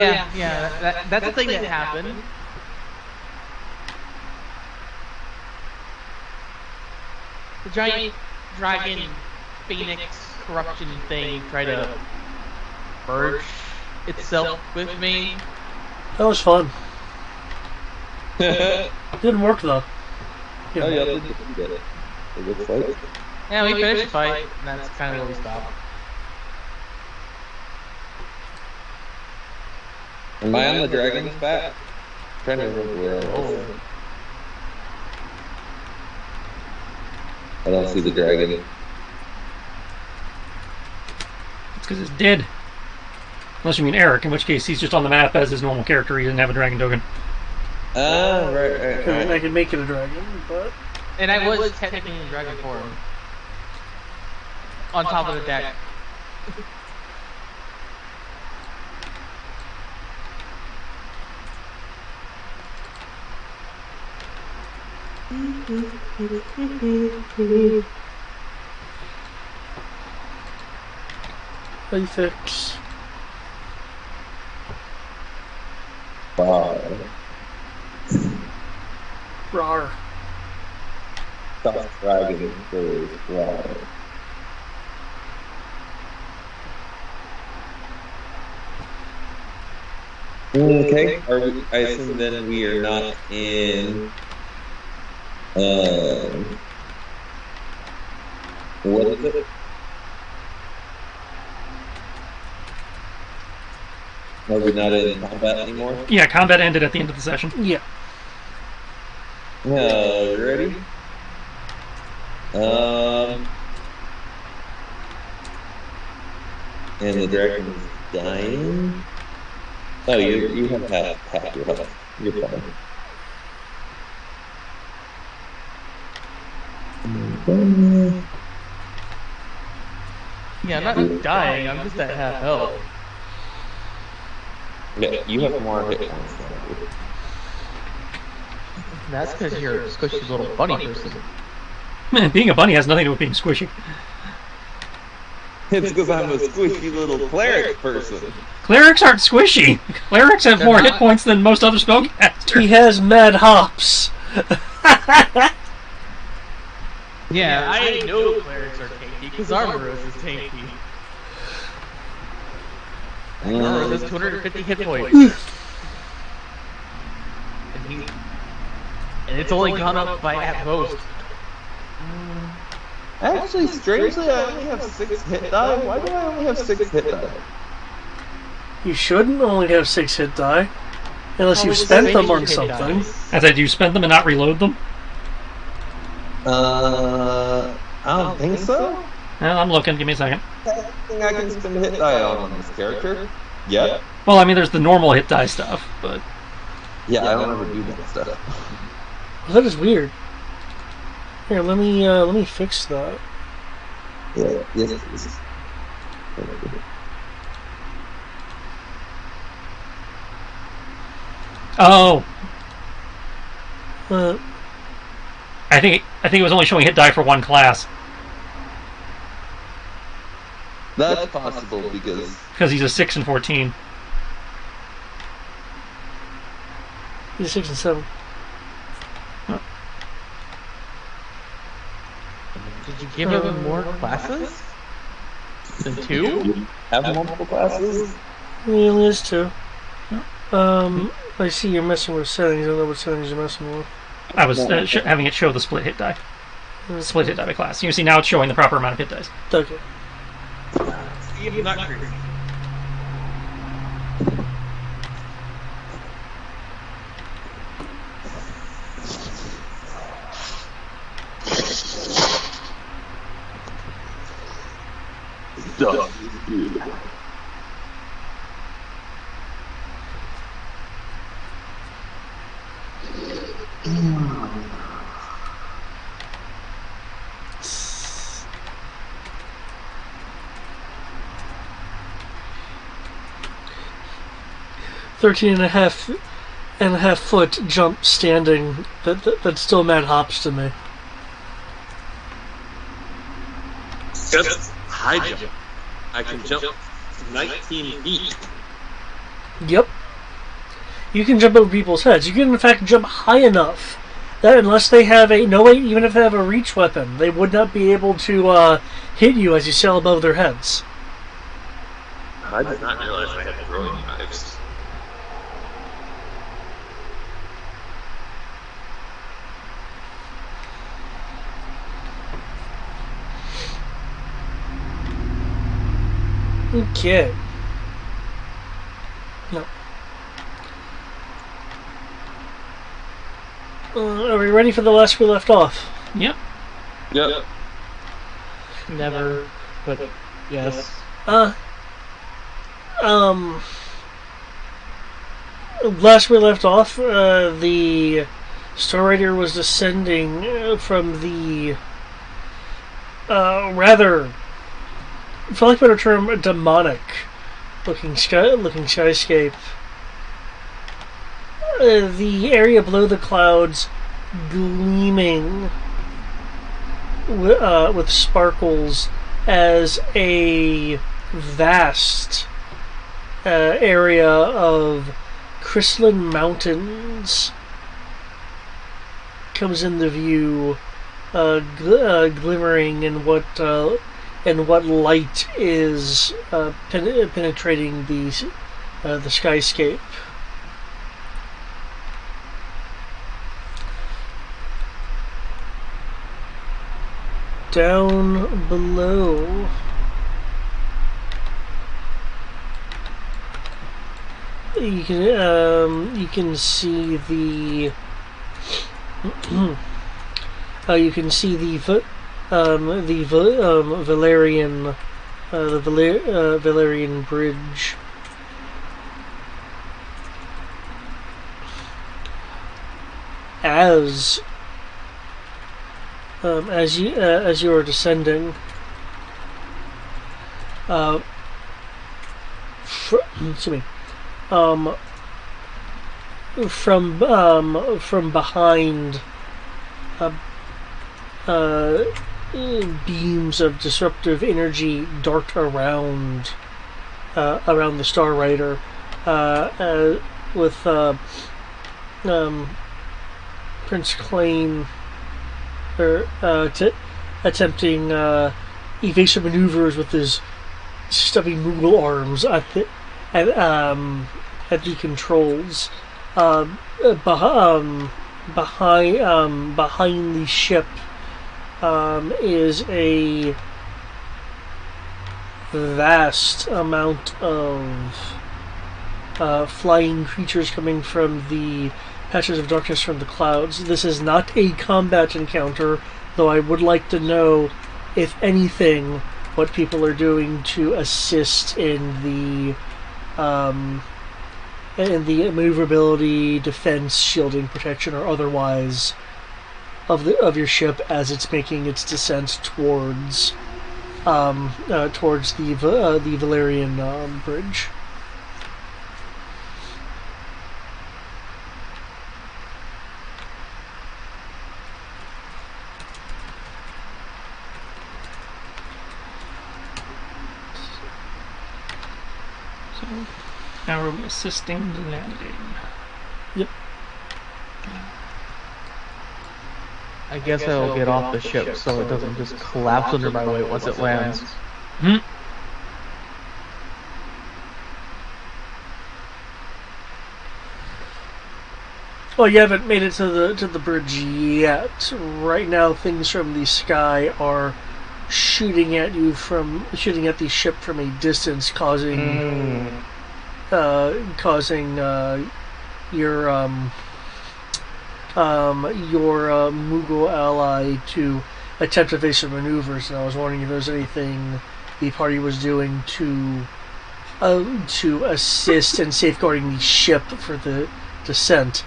Yeah. That's the thing that happened. The giant dragon phoenix corruption thing tried to merge itself with me. That was fun. Oh, Didn't work though. yeah, did it. It looks like. Yeah, we finished the fight, and that's kind of where we stopped. Am I on the dragon's back? I'm trying to remember where I was. I don't see the dragon. It's because it's dead. Unless you mean Eric, in which case he's just on the map as his normal character. He doesn't have a dragon token. Right. I could make it a dragon, but... And I was technically in dragon form. On top of the deck. Play fix. Wow. Rawr. Stop dragon is wow. Okay. I assume then we are not in. What is it? Are we not in combat anymore? Yeah, combat ended at the end of the session. Yeah. Ready? And the dragon is dying. Oh, you have half your health. You're fine. Yeah, I'm not dying, I'm just at half health. Yeah, you have more hit points than I do. That's because you're a squishy little bunny person. Man, being a bunny has nothing to do with being squishy. It's because I'm a squishy little cleric person. Clerics aren't squishy. Clerics have more hit points than most other spellcasters. He has mad hops. Yeah, I know clerics are tanky, because Armoros is tanky. Armoros has 250 hit points. And it's only gone up by at most. Actually, strangely, I only have 6 hit die. Why do I only have 6 hit die? You shouldn't only have 6 hit die. Unless you spent them on something. I said, do you spend them and not reload them? I don't think so. Well, I'm looking. Give me a second. I don't think I can spend hit die on this character. Yep. Well, I mean, there's the normal hit die stuff, but... Yeah, I don't ever do that stuff. Well, that is weird. Here, let me fix that. Yeah, yes, please. Oh! What? I think it was only showing hit die for one class. That's possible because Because he's a 6 and 14. He's 6 and 7. Did you give him more classes? Than 2? have multiple classes. He only has 2. I see you're messing with settings. I don't know what settings you're messing with. I was having it show the split hit die. Split hit die by class. You can see now it's showing the proper amount of hit dice. Okay. Even not crazy. Stuff is good. Thirteen and a half foot jump standing. That's still mad hops to me. That's high jump. I can jump 19 feet. Yep. You can jump over people's heads. You can, in fact, jump high enough that unless they have even if they have a reach weapon, they would not be able to hit you as you sail above their heads. I did not realize I had throwing knives. Okay. No. Are we ready for the last we left off? Yep. Yep. Never, but yes. Last we left off, the Star Rider was descending from the rather, for lack of a better term, demonic looking skyscape. The area below the clouds gleaming with sparkles as a vast area of crystalline mountains comes into view, glimmering in what light is penetrating the skyscape. Down below, you can see the Valerian bridge. As you are descending, excuse me, from behind, beams of disruptive energy dart around the Star Rider, with Prince Clain attempting evasive maneuvers with his stubby Moogle arms at the controls. Behind the ship is a vast amount of flying creatures coming from the patches of darkness from the clouds. This is not a combat encounter, though I would like to know, if anything, what people are doing to assist in the maneuverability, defense, shielding, protection, or otherwise of your ship as it's making its descent towards the Valerian bridge. So now we're assisting the landing. Yep. I guess I'll get off the ship so it doesn't just collapse under my weight once it lands. Well, you haven't made it to the bridge yet. Right now, things from the sky are shooting at the ship from a distance, causing your Moogle ally to attempt evasive maneuvers. And I was wondering if there's anything the party was doing to assist in safeguarding the ship for the descent.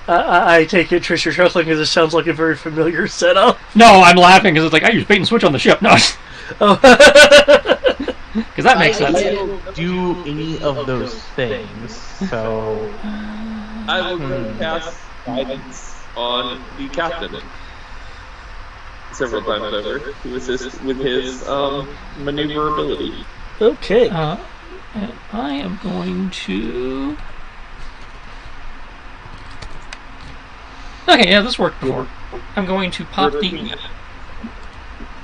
I take it, Trish, you're chuckling because it sounds like a very familiar setup. No, I'm laughing because it's like I use bait and switch on the ship. No, because that makes sense. I don't do any of those things, so I will cast guidance on the captain several times over to assist with his maneuverability. Okay. And I am going to... Okay, yeah, this worked before. I'm going to pop the...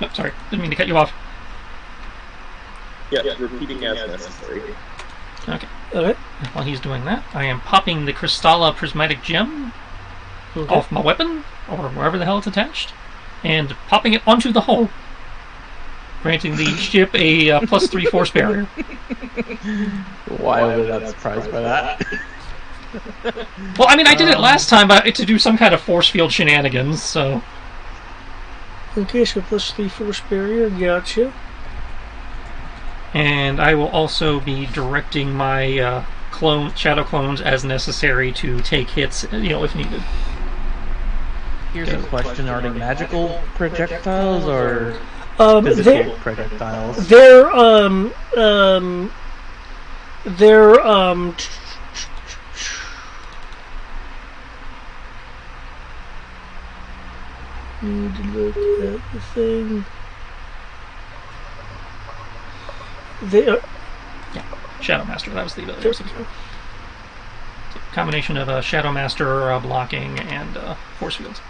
Oh, sorry, didn't mean to cut you off. Yeah, repeating as necessary. Okay. Okay. While he's doing that, I am popping the Crystalla Prismatic Gem off my weapon, or wherever the hell it's attached, and popping it onto the hull, granting the ship a +3 force barrier. Why was I not surprised by that? Well, I mean, I did it last time to do some kind of force field shenanigans, so... Okay, so +3 force barrier, gotcha. And I will also be directing my shadow clones as necessary to take hits, if needed. Here's a question: are they magical projectiles or They're, physical projectiles? they're need to look at the thing. They are... Shadow Master, that was the ability I was looking for. It's a combination of Shadow Master blocking and force fields.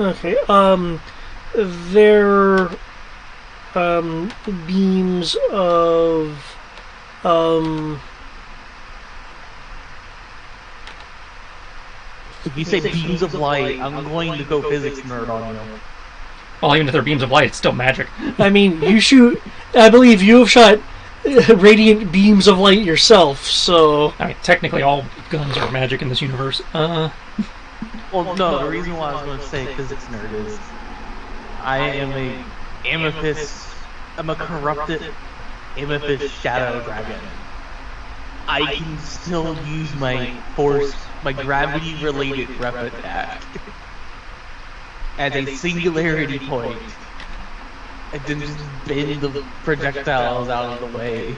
Okay, they're beams of If you say beams of light, I'm going to go physics nerd on you. Well, even if they're beams of light, it's still magic. I mean, you shoot... I believe you have shot radiant beams of light yourself, so... I mean, technically all guns are magic in this universe. Well, no, the reason why I was going to say physics nerd is I am a amethyst... I'm a corrupted amethyst shadow dragon. I can still use my force, my gravity-related rep attack as a singularity point, and then just bend the projectiles out of the way.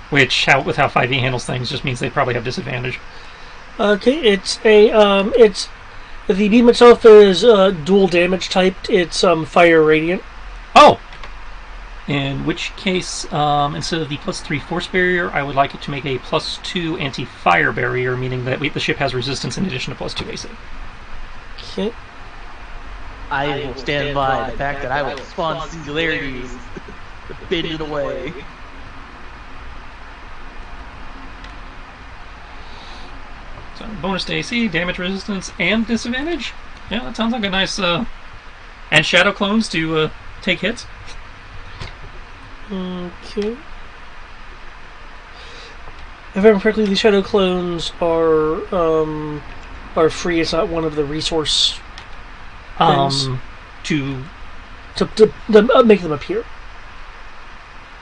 Which, with how 5e handles things, just means they probably have disadvantage. Okay, it's the beam itself is dual damage typed. It's fire radiant. Oh! In which case, instead of the +3 force barrier, I would like it to make a +2 anti-fire barrier, meaning that the ship has resistance in addition to +2 AC. Okay. I will stand by the fact that I will spawn singularities to bend it away. So, bonus to AC, damage resistance, and disadvantage? Yeah, that sounds like a nice, and shadow clones to take hits. Okay. If I remember correctly, the shadow clones are free. It's not one of the resource things To to make them appear.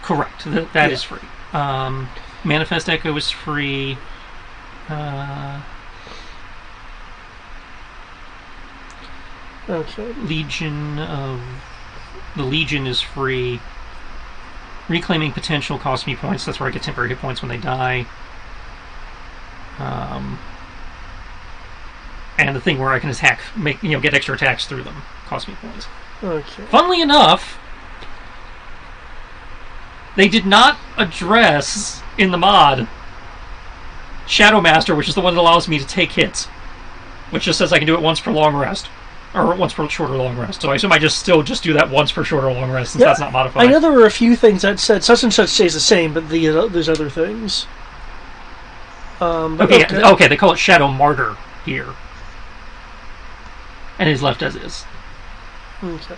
correct, that is free. Manifest Echo is free. Okay. The Legion is free. Reclaiming Potential costs me points. That's where I get temporary hit points when they die. And the thing where I can attack, get extra attacks through them, costs me points. Okay. Funnily enough, they did not address in the mod Shadow Master, which is the one that allows me to take hits, which just says I can do it once per long rest. Or once per short or long rest. So I assume I still do that once per short or long rest, since that's not modified. I know there were a few things that said such and such stays the same, but there's other things. Okay, they call it Shadow Martyr here. And it is left as is. Okay.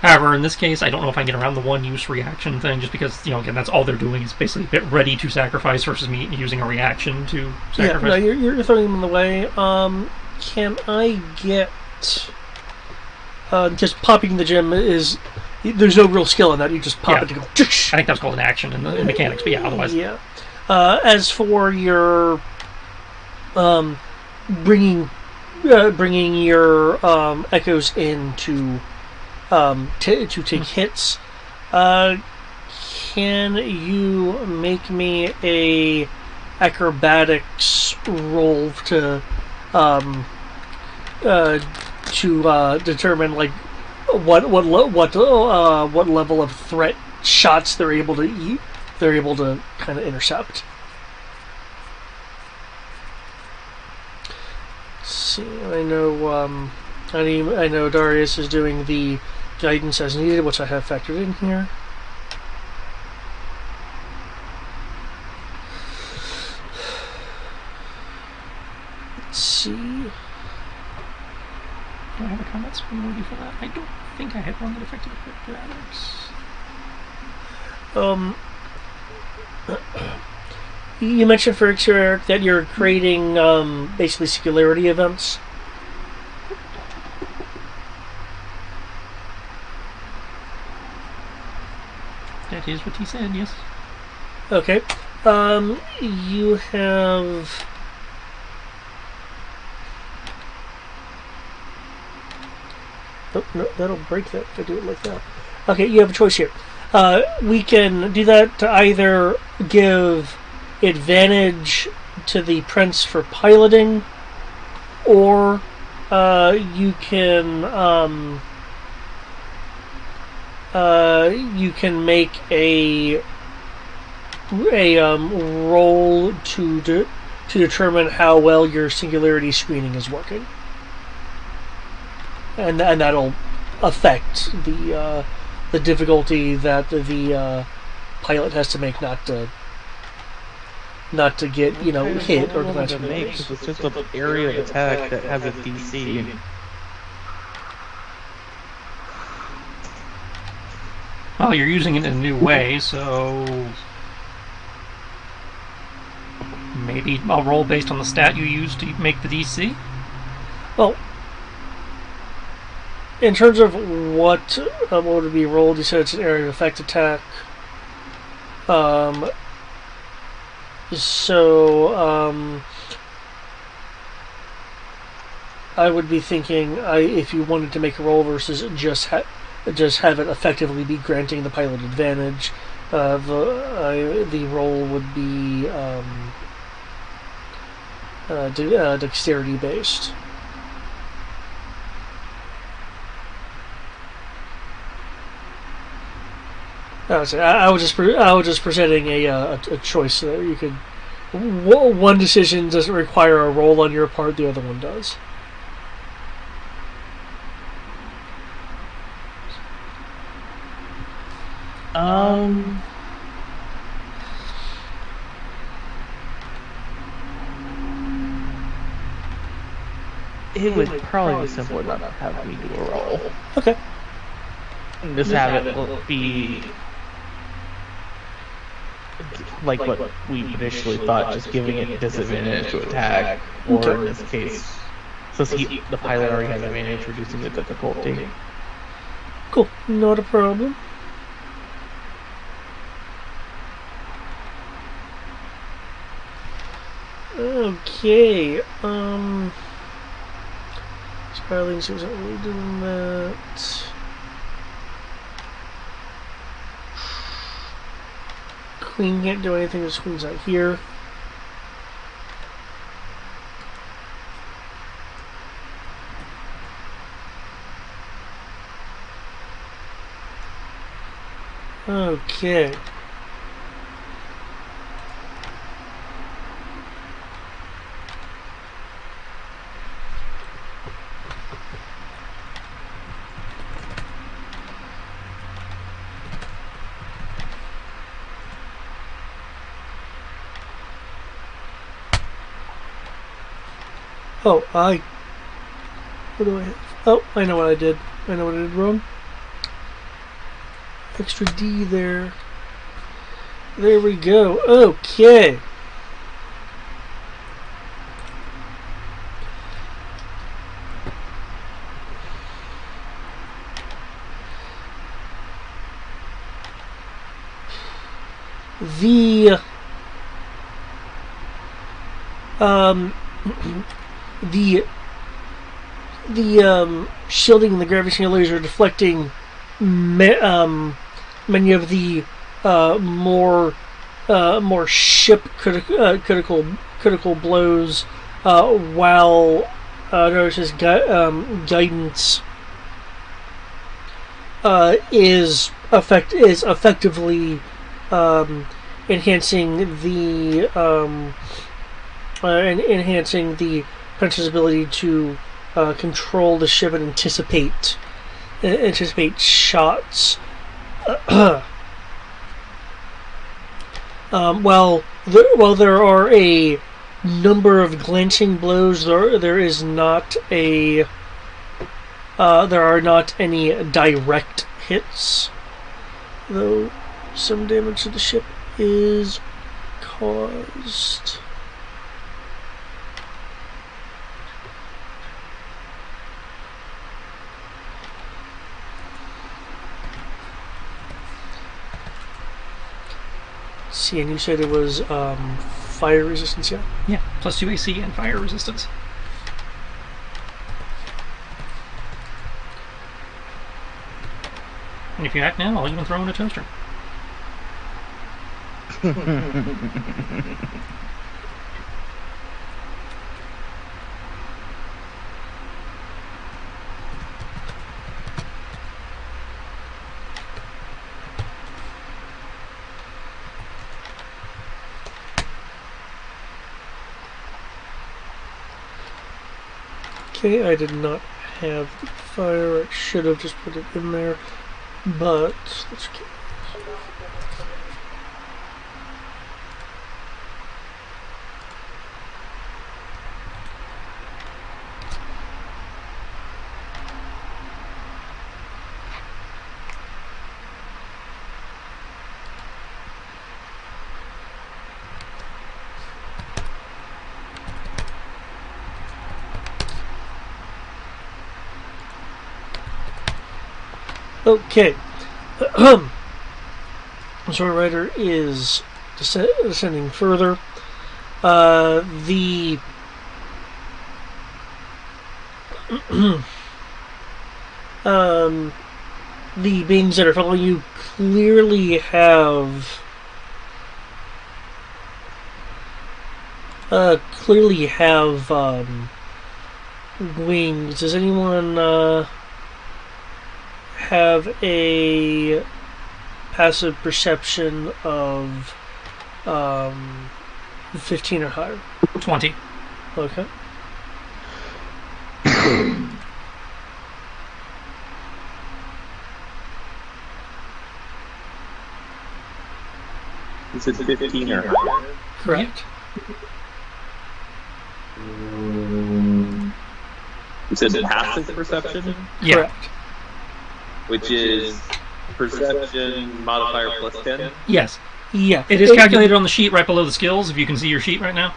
However, in this case, I don't know if I can get around the one-use reaction thing, just because, again, that's all they're doing is basically get ready to sacrifice versus me using a reaction to sacrifice. Yeah, no, you're throwing them in the way. Can I get... just popping the gem is... There's no real skill in that. You just pop it to go... I think that's called an action in the mechanics, but yeah, otherwise... Yeah. As for your... bringing your echoes in to take hits, can you make me a acrobatics roll to determine what level of threat shots they're able to kind of intercept. Let's see, I know Darius is doing the guidance as needed, which I have factored in here. Let's see. Do I have a combat spell ready for that? I don't think I had one that affected acrobatics. You mentioned for Eric that you're creating basically singularity events. That is what he said, yes. Okay. You have... Oh, no, that'll break that if I do it like that. Okay, you have a choice here. We can do that to either give advantage to the prince for piloting, or you can make a roll to determine how well your singularity screening is working, and that'll affect the difficulty that the pilot has to make not to get hit or not to make. It's just an area of attack that has a DC. Well, you're using it in a new way, so maybe I'll roll based on the stat you use to make the DC. Well, in terms of what would be rolled, you said it's an area of effect attack. I would be thinking if you wanted to make a roll versus just have it effectively be granting the pilot advantage, the roll would be dexterity based. I was just presenting a choice so that you could. One decision doesn't require a roll on your part; the other one does. It would probably be simpler not to have me do a roll. Okay. And just have it be like what we initially thought, just giving it disadvantage to attack, or in this case, since the pilot already has advantage, reducing the difficulty. Cool, not a problem. Okay, Sparlings isn't really doing that. Queen can't do anything, this queen's not here. Okay. Oh, what do I have? Oh, I know what I did. I know what I did wrong. Extra D there. There we go. Okay. The shielding and the gravitational laser deflecting many of the more ship critical blows, while Darius's guidance is effectively enhancing the Prince's ability to control the ship and anticipate shots. While there are a number of glancing blows, there are not any direct hits, though some damage to the ship is caused. See, and you said it was fire resistance, yeah? Yeah, plus 2 AC and fire resistance. And if you act now, I'll even throw in a toaster. Okay, I did not have fire. I should have just put it in there, but let's keep. Okay. Sword Rider is descending further. The beings that are following you clearly have wings. Does anyone have a passive perception of 15 or higher? 20. Okay. You said 15 or higher? Correct. You said passive perception? Yeah. Correct. Which is perception modifier plus 10? Yes. Yeah. It is calculated on the sheet right below the skills, if you can see your sheet right now.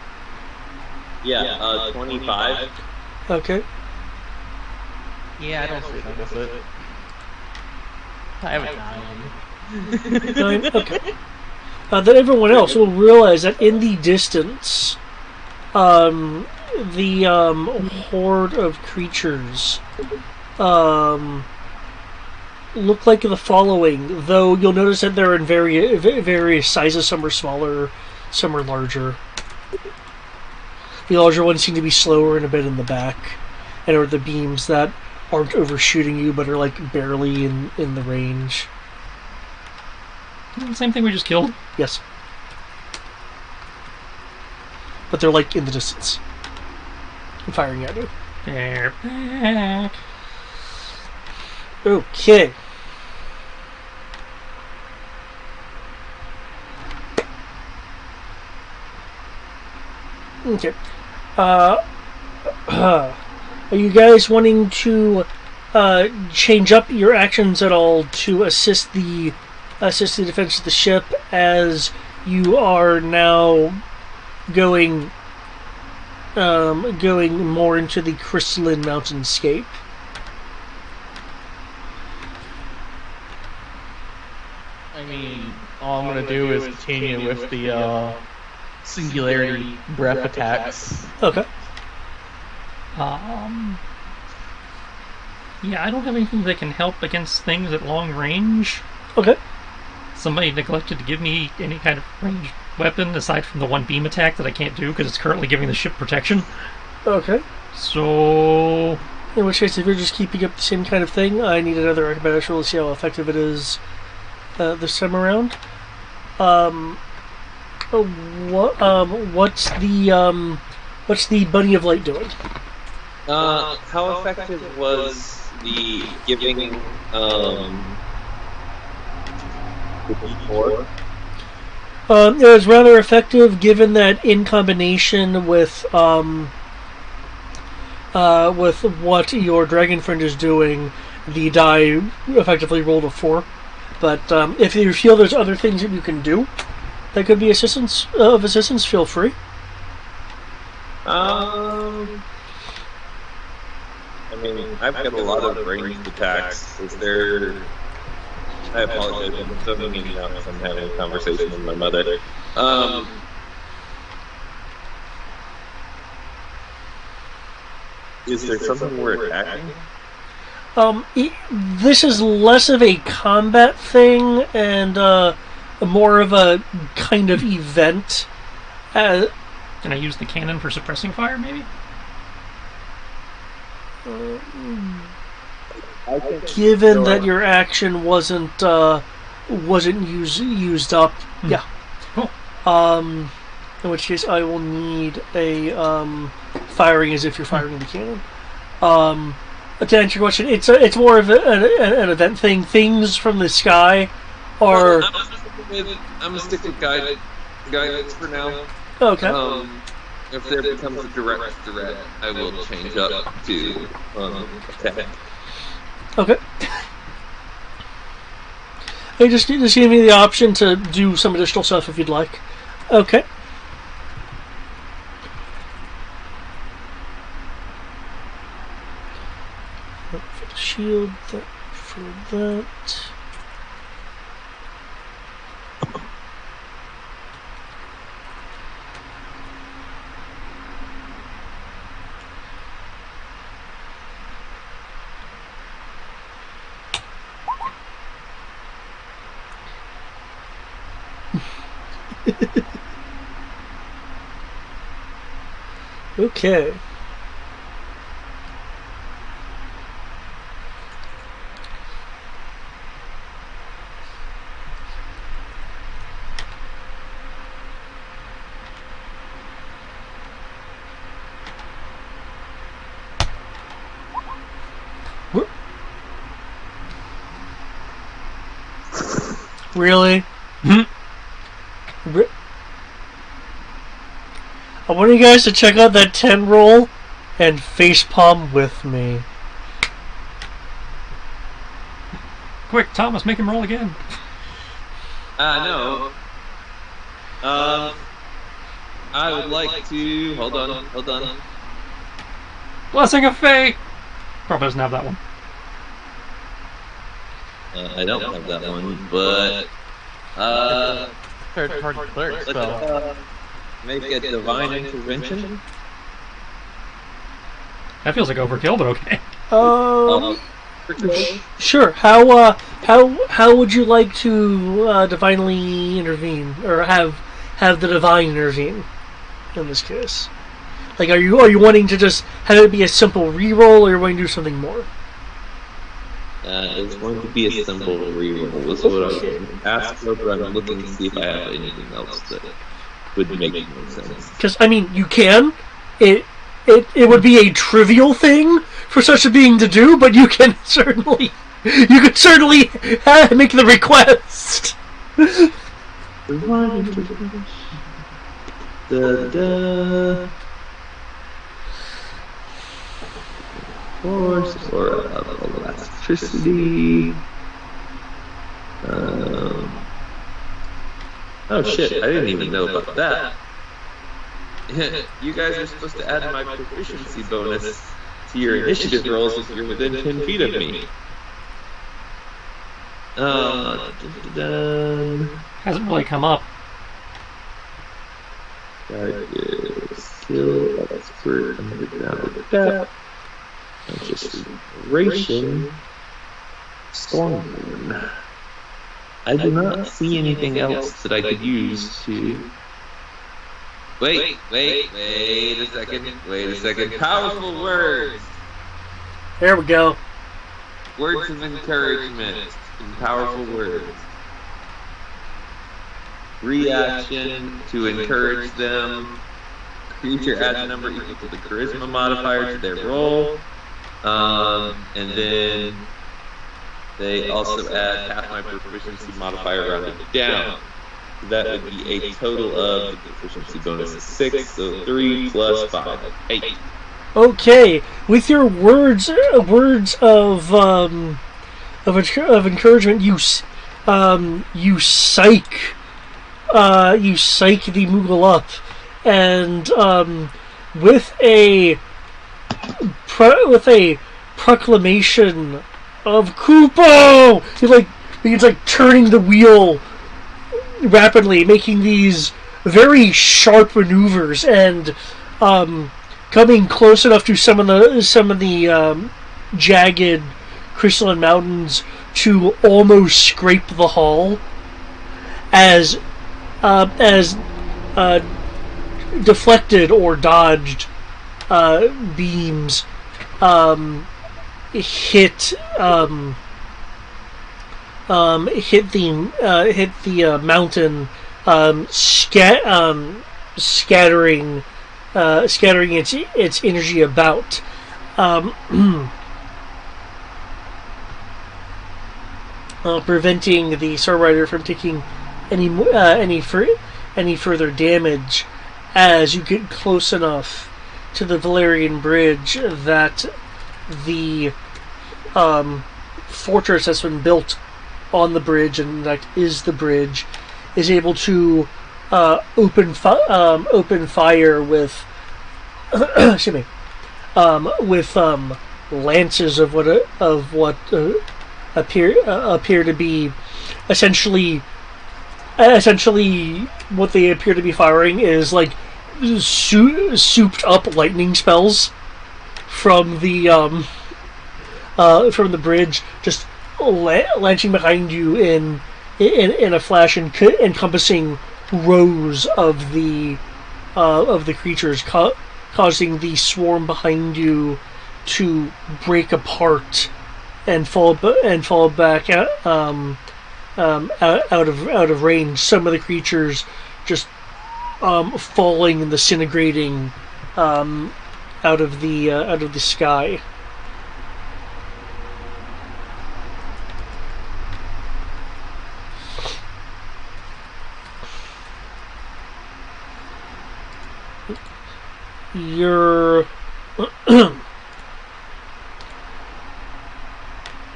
Yeah, 25. Okay. Yeah, I don't see that with it. I have a 9. 9. Okay. Then everyone else will realize that in the distance, the horde of creatures look like the following, though you'll notice that they're in various sizes. Some are smaller, some are larger. The larger ones seem to be slower and a bit in the back, and are the beams that aren't overshooting you but are like barely in the range. Same thing we just killed. Yes. But they're like in the distance and firing at you. They're back. Okay. Okay. Are you guys wanting to change up your actions at all to assist the defense of the ship, as you are now going more into the crystalline mountainscape? I mean, all I'm gonna do is continue with the singularity breath attacks. Okay. Yeah, I don't have anything that can help against things at long range. Okay. Somebody neglected to give me any kind of ranged weapon aside from the one beam attack that I can't do because it's currently giving the ship protection. Okay. So In which case, if you're just keeping up the same kind of thing, I need another acrobatics roll to see how effective it is this time around. What's the Bunny of Light doing? How effective was the giving the D4? It was rather effective, given that in combination with what your dragon friend is doing, the die effectively rolled a 4. But if you feel there's other things that you can do that could be assistance, feel free. I mean, I've got a lot of ranged attacks. Is there... I apologize, I'm zooming in now because I'm having a conversation with my mother. Is there something we're attacking? This is less of a combat thing and more of a kind of event. Can I use the cannon for suppressing fire, maybe? Given that your action wasn't used up, yeah. Cool. In which case, I will need a firing as if you're firing the cannon. To answer your question, it's more of an event thing. Things from the sky are. I'm gonna stick with guidance for now. Okay. If there becomes a direct threat, I will change up to attack. Okay. Hey, just give me the option to do some additional stuff if you'd like. Okay. For the shield, that for that. Okay. Really? I want you guys to check out that 10 roll and facepalm with me. Quick, Thomas, make him roll again. No. I would like to... Hold on. Blessing of Fate! Probably doesn't have that one. I don't have that one, but... Third-party cleric spell. Let's make a divine intervention. That feels like overkill, but okay. Sure. How would you like to divinely intervene, or have the divine intervene in this case? Like, are you wanting to just have it be a simple reroll, or are you wanting to do something more? It's going to be a simple reroll. That's what I was asked for, but I'm looking to see if I have anything else that would make more sense. Because, I mean, you can. It would be a trivial thing for such a being to do, but you can certainly make the request. Force or electricity. Oh shit! I didn't even know about that. You guys are supposed to add my proficiency bonus to your initiative rolls if you're within 10 feet of me. Hasn't really come up. That is skill, expert, underground adapt, concentration, stormborn. I do not see anything else that I could use to... Wait a second. Powerful words! There we go. Words of encouragement and powerful words. Reaction to encourage them. Creature adds a number equal to the charisma modifier to their roll. And then they also add half my proficiency modifier rounded down. So that would be a total of the proficiency bonus is 6, so 3 plus 5, 8. Okay, with your words of encouragement, you psych the Moogle up, and with a proclamation of Kupo, he's like turning the wheel rapidly, making these very sharp maneuvers, and coming close enough to some of the jagged crystalline mountains to almost scrape the hull, as deflected or dodged beams hit the mountain, scattering its energy about. Preventing the Star Rider from taking any further damage as you get close enough to the Valerian Bridge that the fortress that's been built on the bridge, and in fact is the bridge, is able to open fire with excuse me, with lances of what appear to be essentially what they appear to be firing is like souped up lightning spells from the bridge, just launching behind you in a flash, encompassing rows of the creatures, causing the swarm behind you to break apart and fall back out of range. Some of the creatures just falling and disintegrating out of the sky. Your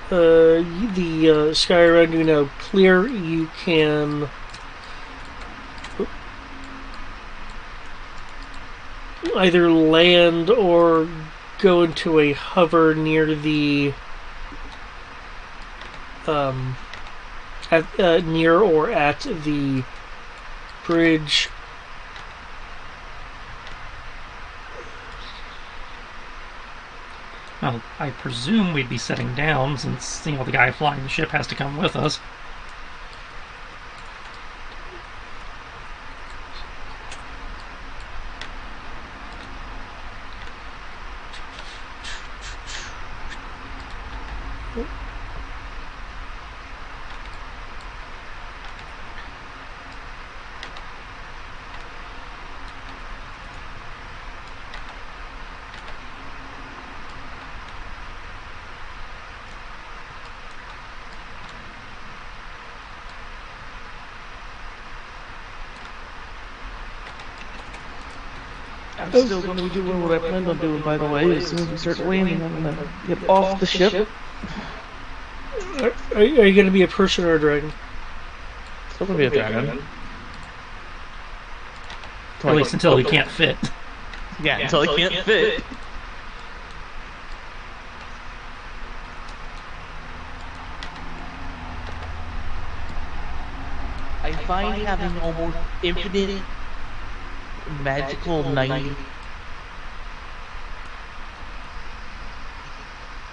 the sky around you now clear. You can either land or go into a hover near the near or at the bridge. Well, I presume we'd be setting down, since the guy flying the ship has to come with us. I'm still going to be doing what I planned on doing, by the way. As soon as we start landing, I'm going to get off the ship. Are you going to be a person or a dragon? Still going to be a dragon. At least until he can't fit. Yeah, until he can't fit. I find having almost infinite magical knight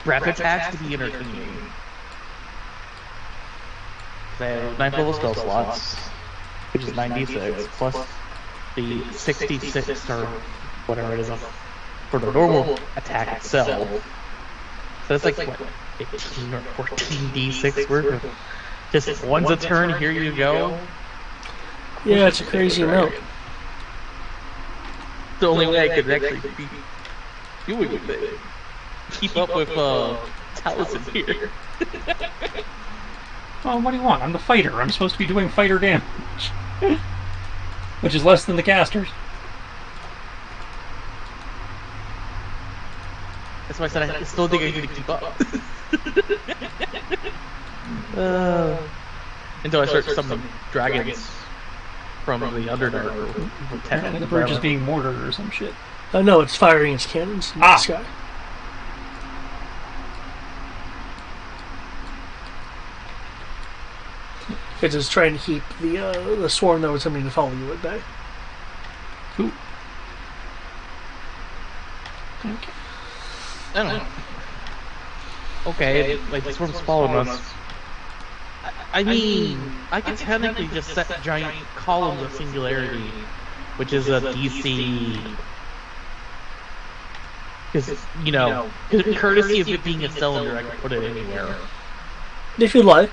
breath attacks to be entertaining. I have 9 level spell slots, which is 96, plus the 66 or whatever it is for the normal attack itself. That's like what, 15 or 14d6 worth of just once a turn. Here you go. Yeah, it's a crazy amount. The only way I could actually be doing it. Keep up with Taliesin here. Well, what do you want? I'm the fighter. I'm supposed to be doing fighter damage. Which is less than the casters. That's why I said I still think I need to keep up. Until I start summoning dragons from the Underdark. Apparently the bird is being mortared or some shit. No, it's firing its cannons in the sky. It's just trying to keep the swarm that was coming to follow you at bay. Cool. Okay. I don't know. Okay, like the swarm's following us. I mean, I could technically just set giant columns of singularity, which is a DC. Because, you know, courtesy of it being a cylinder, I can put it anywhere. If you like.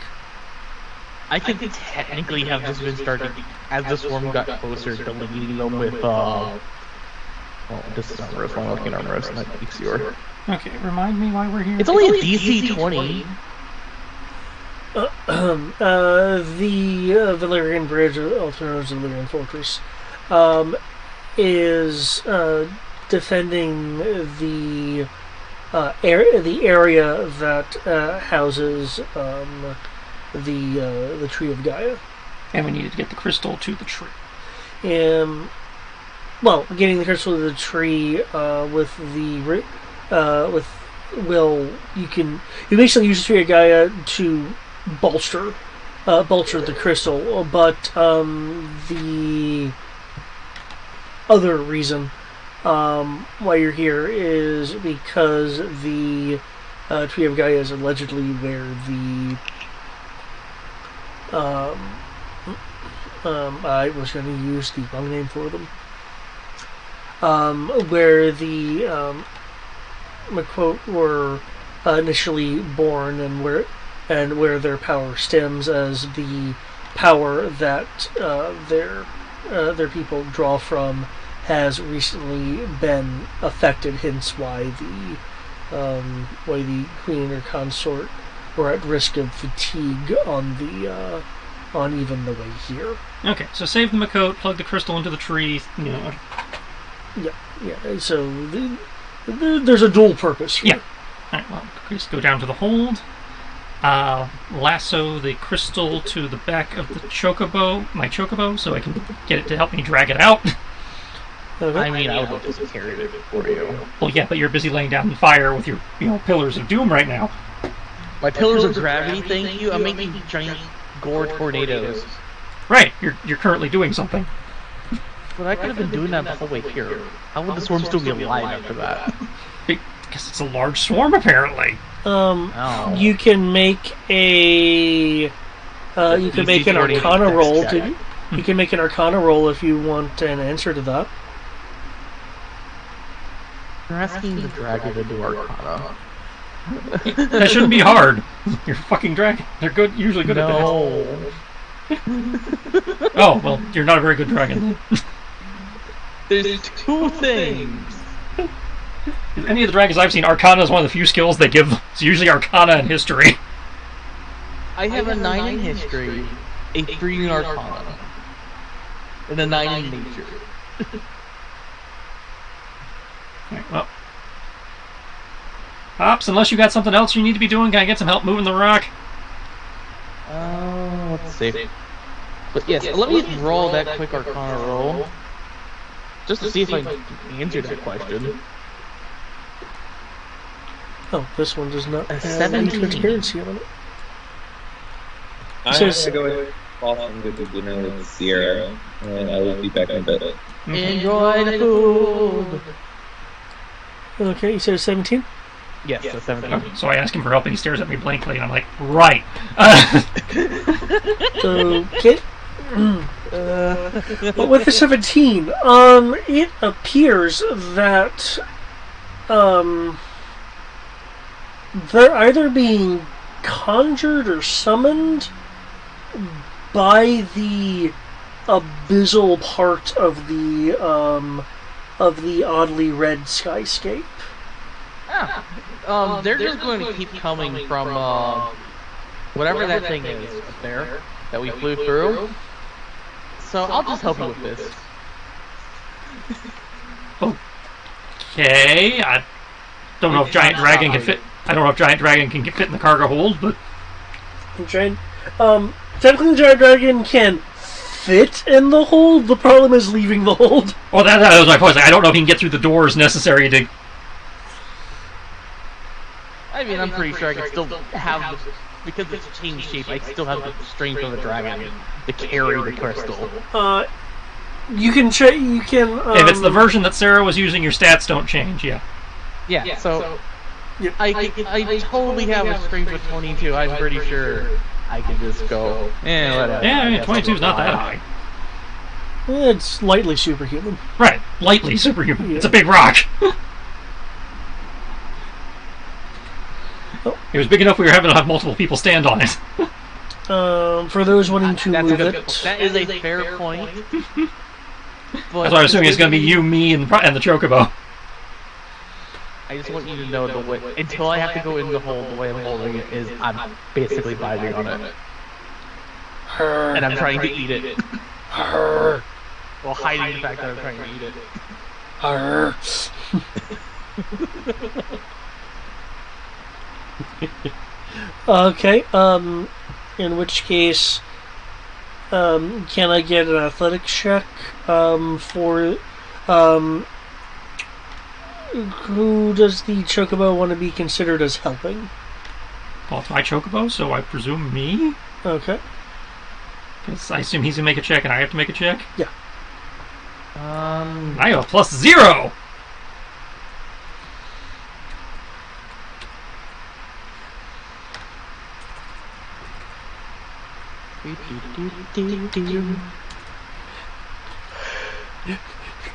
I could technically have just been starting, as the swarm got closer, deleting them with, well, this is Armorous, I'm looking at Armorous, not Ixior. Okay, remind me why we're here. It's only a DC 20. The Valyrian Bridge, also known as the Valyrian Fortress, is defending the area that houses the Tree of Gaia. And we needed to get the crystal to the tree. Well, getting the crystal to the tree you basically use the Tree of Gaia to bolster the crystal, but the other reason why you're here is because the Tree of Gaia is allegedly where the I was going to use the wrong name for them. Where the McQuote were initially born, and where their power stems, as the power that their people draw from has recently been affected. Hence, why the queen or consort were at risk of fatigue on even the way here. Okay, so save the McQuote, plug the crystal into the tree. You know. Yeah. So there's a dual purpose here. Yeah. All right. Well, just go down to the hold. Lasso the crystal to the back of the my chocobo, so I can get it to help me drag it out. Okay. I mean, I would have just carried it for you. Well, yeah, but you're busy laying down the fire with your, pillars of doom right now. My pillars of gravity, thank you. I'm making giant gore tornadoes. Right, you're currently doing something. But I could have been doing that the whole way here. How would the swarm still be alive after that? Because it's a large swarm, apparently. You can make an Arcana roll. You can make an Arcana roll if you want an answer to that. You're asking the dragon to do Arcana. That shouldn't be hard. You're fucking dragon. They're usually good at that. Oh, well, you're not a very good dragon. There's two things. Any of the dragons I've seen, Arcana is one of the few skills they give. It's usually Arcana and History. I have a 9 in History, a 3 in Arcana, and a 9 in Nature. Alright, well. Hops, unless you got something else you need to be doing, can I get some help moving the rock? Let's see. But yes, let me roll that quick Arcana roll. Just to see if I can answer that question. Oh, this one does not have 17. any transparency on it. I'm going to go with Boston with the dinner with Sierra, and I will be back in a bit. Enjoy the food! Okay, you said 17? Yes, so 17. Oh, so I ask him for help and he stares at me blankly and I'm like, right. Okay. But with the 17, it appears that they're either being conjured or summoned by the abyssal part of the oddly red skyscape. Yeah. They're just going to keep coming from whatever that thing is up there that we flew through. So I'll just help you with this. Okay, I don't know if Giant Dragon can fit. I don't know if Giant Dragon can fit in the cargo hold, but Technically, the giant dragon can fit in the hold. The problem is leaving the hold. well, that was my point. Like, I don't know if he can get through the doors necessary to. I mean, I'm pretty sure I can still have because it's changed shape. I still have the strength of a dragon to carry the crystal. You can check. You can. If it's the version that Sarah was using, your stats don't change. Yeah. Yeah. So I totally have a strength of 22. I'm pretty sure I could just go. Whatever. Yeah, I mean, 22 is not that high. It's lightly superhuman. Right, lightly superhuman. Yeah. It's a big rock. It was big enough we were having to have multiple people stand on it. For those wanting to move it, That is a fair point. That's why I'm assuming it's going to be you, me, and the Chocobo. I just want you to know the way until I have to go in the hole. The way I'm holding it is I'm basically vibing on it, and I'm trying to eat it. While hiding the fact that I'm trying to eat it. Okay. In which case, can I get an athletics check for who does the Chocobo want to be considered as helping? Well, it's my Chocobo, so I presume me? Okay. Because I assume he's going to make a check and I have to make a check? Yeah. I have a +0!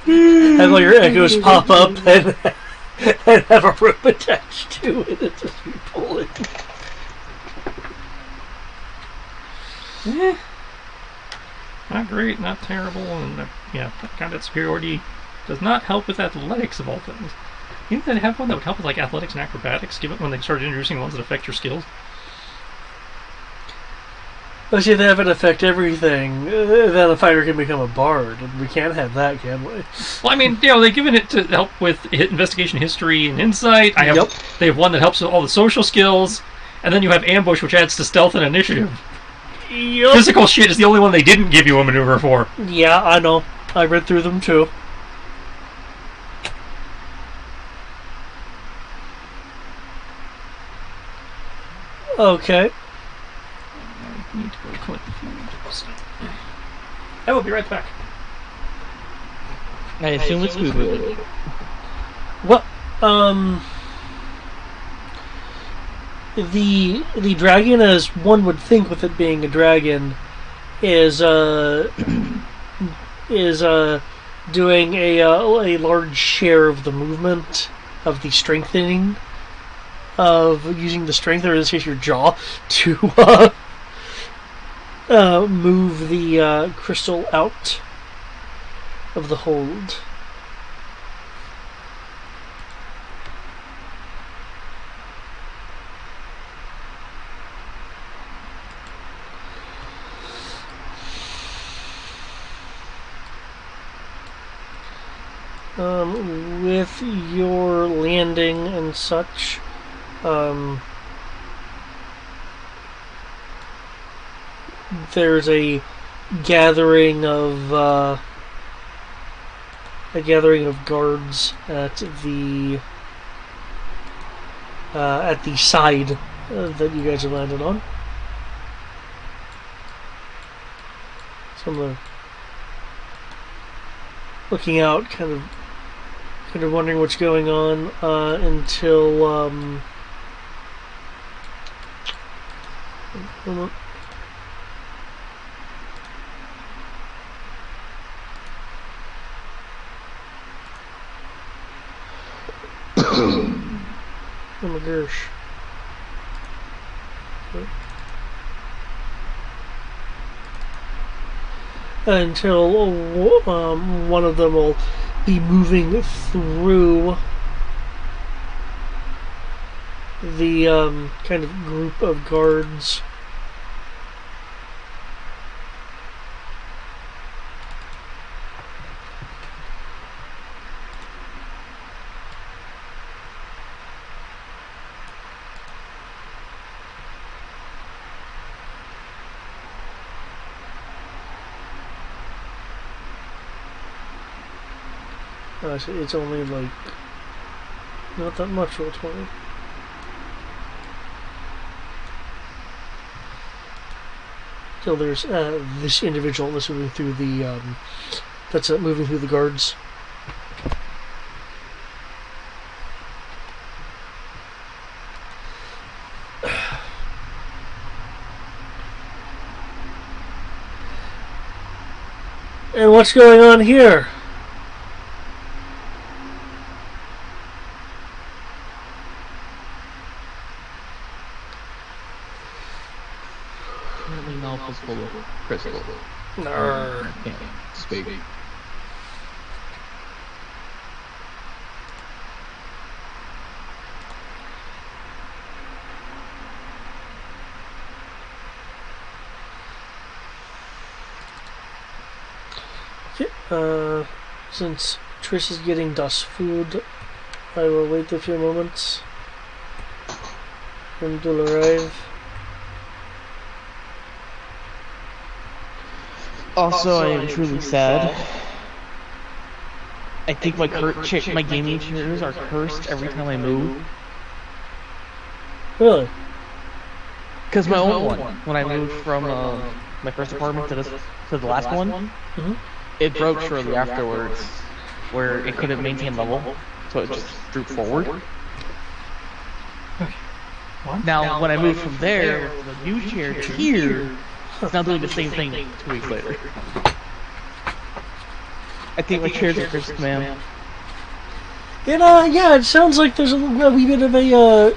And all your echoes pop up and have a rope attached to it as you pull it. Not great, not terrible, and that kind of superiority does not help with athletics of all things. You think they'd have one that would help with like athletics and acrobatics, given when they started introducing ones that affect your skills? Let's see if they have it affect everything. Then a fighter can become a bard, and we can't have that, can we? Well, I mean, they've given it to help with investigation, history, and insight. They have one that helps with all the social skills, and then you have ambush, which adds to stealth and initiative. Yep. Physical shit is the only one they didn't give you a maneuver for. Yeah, I know. I read through them too. Okay. I need to go collect the food. I will be right back. I assume it's food. Well, the dragon, as one would think with it being a dragon, is doing a large share of the movement of the strengthening of using the strength, or in this case your jaw, to move the crystal out of the hold. With your landing and such, there's a gathering of guards at the side that you guys have landed on. Some of looking out, kind of wondering what's going on until oh my gosh. Until one of them will be moving through the kind of group of guards. It's only like not that much, roll 20. So there's this individual that's moving through the moving through the guards. And what's going on here? Is full of crystal. Narr. Can't speak. Okay, since Trish is getting dust food, I will wait a few moments for him to arrive. Also, I am truly sad. I think my gaming chairs are cursed every time I move. Really? Because my old one, when I moved from my first apartment to the last one, it broke shortly afterwards, where it couldn't maintain level, so it just drooped forward. Now, when I moved from there, the new chair to here, it's now doing the same thing 2 weeks later. I think my chairs are cursed, man. And, yeah, it sounds like there's a wee bit of a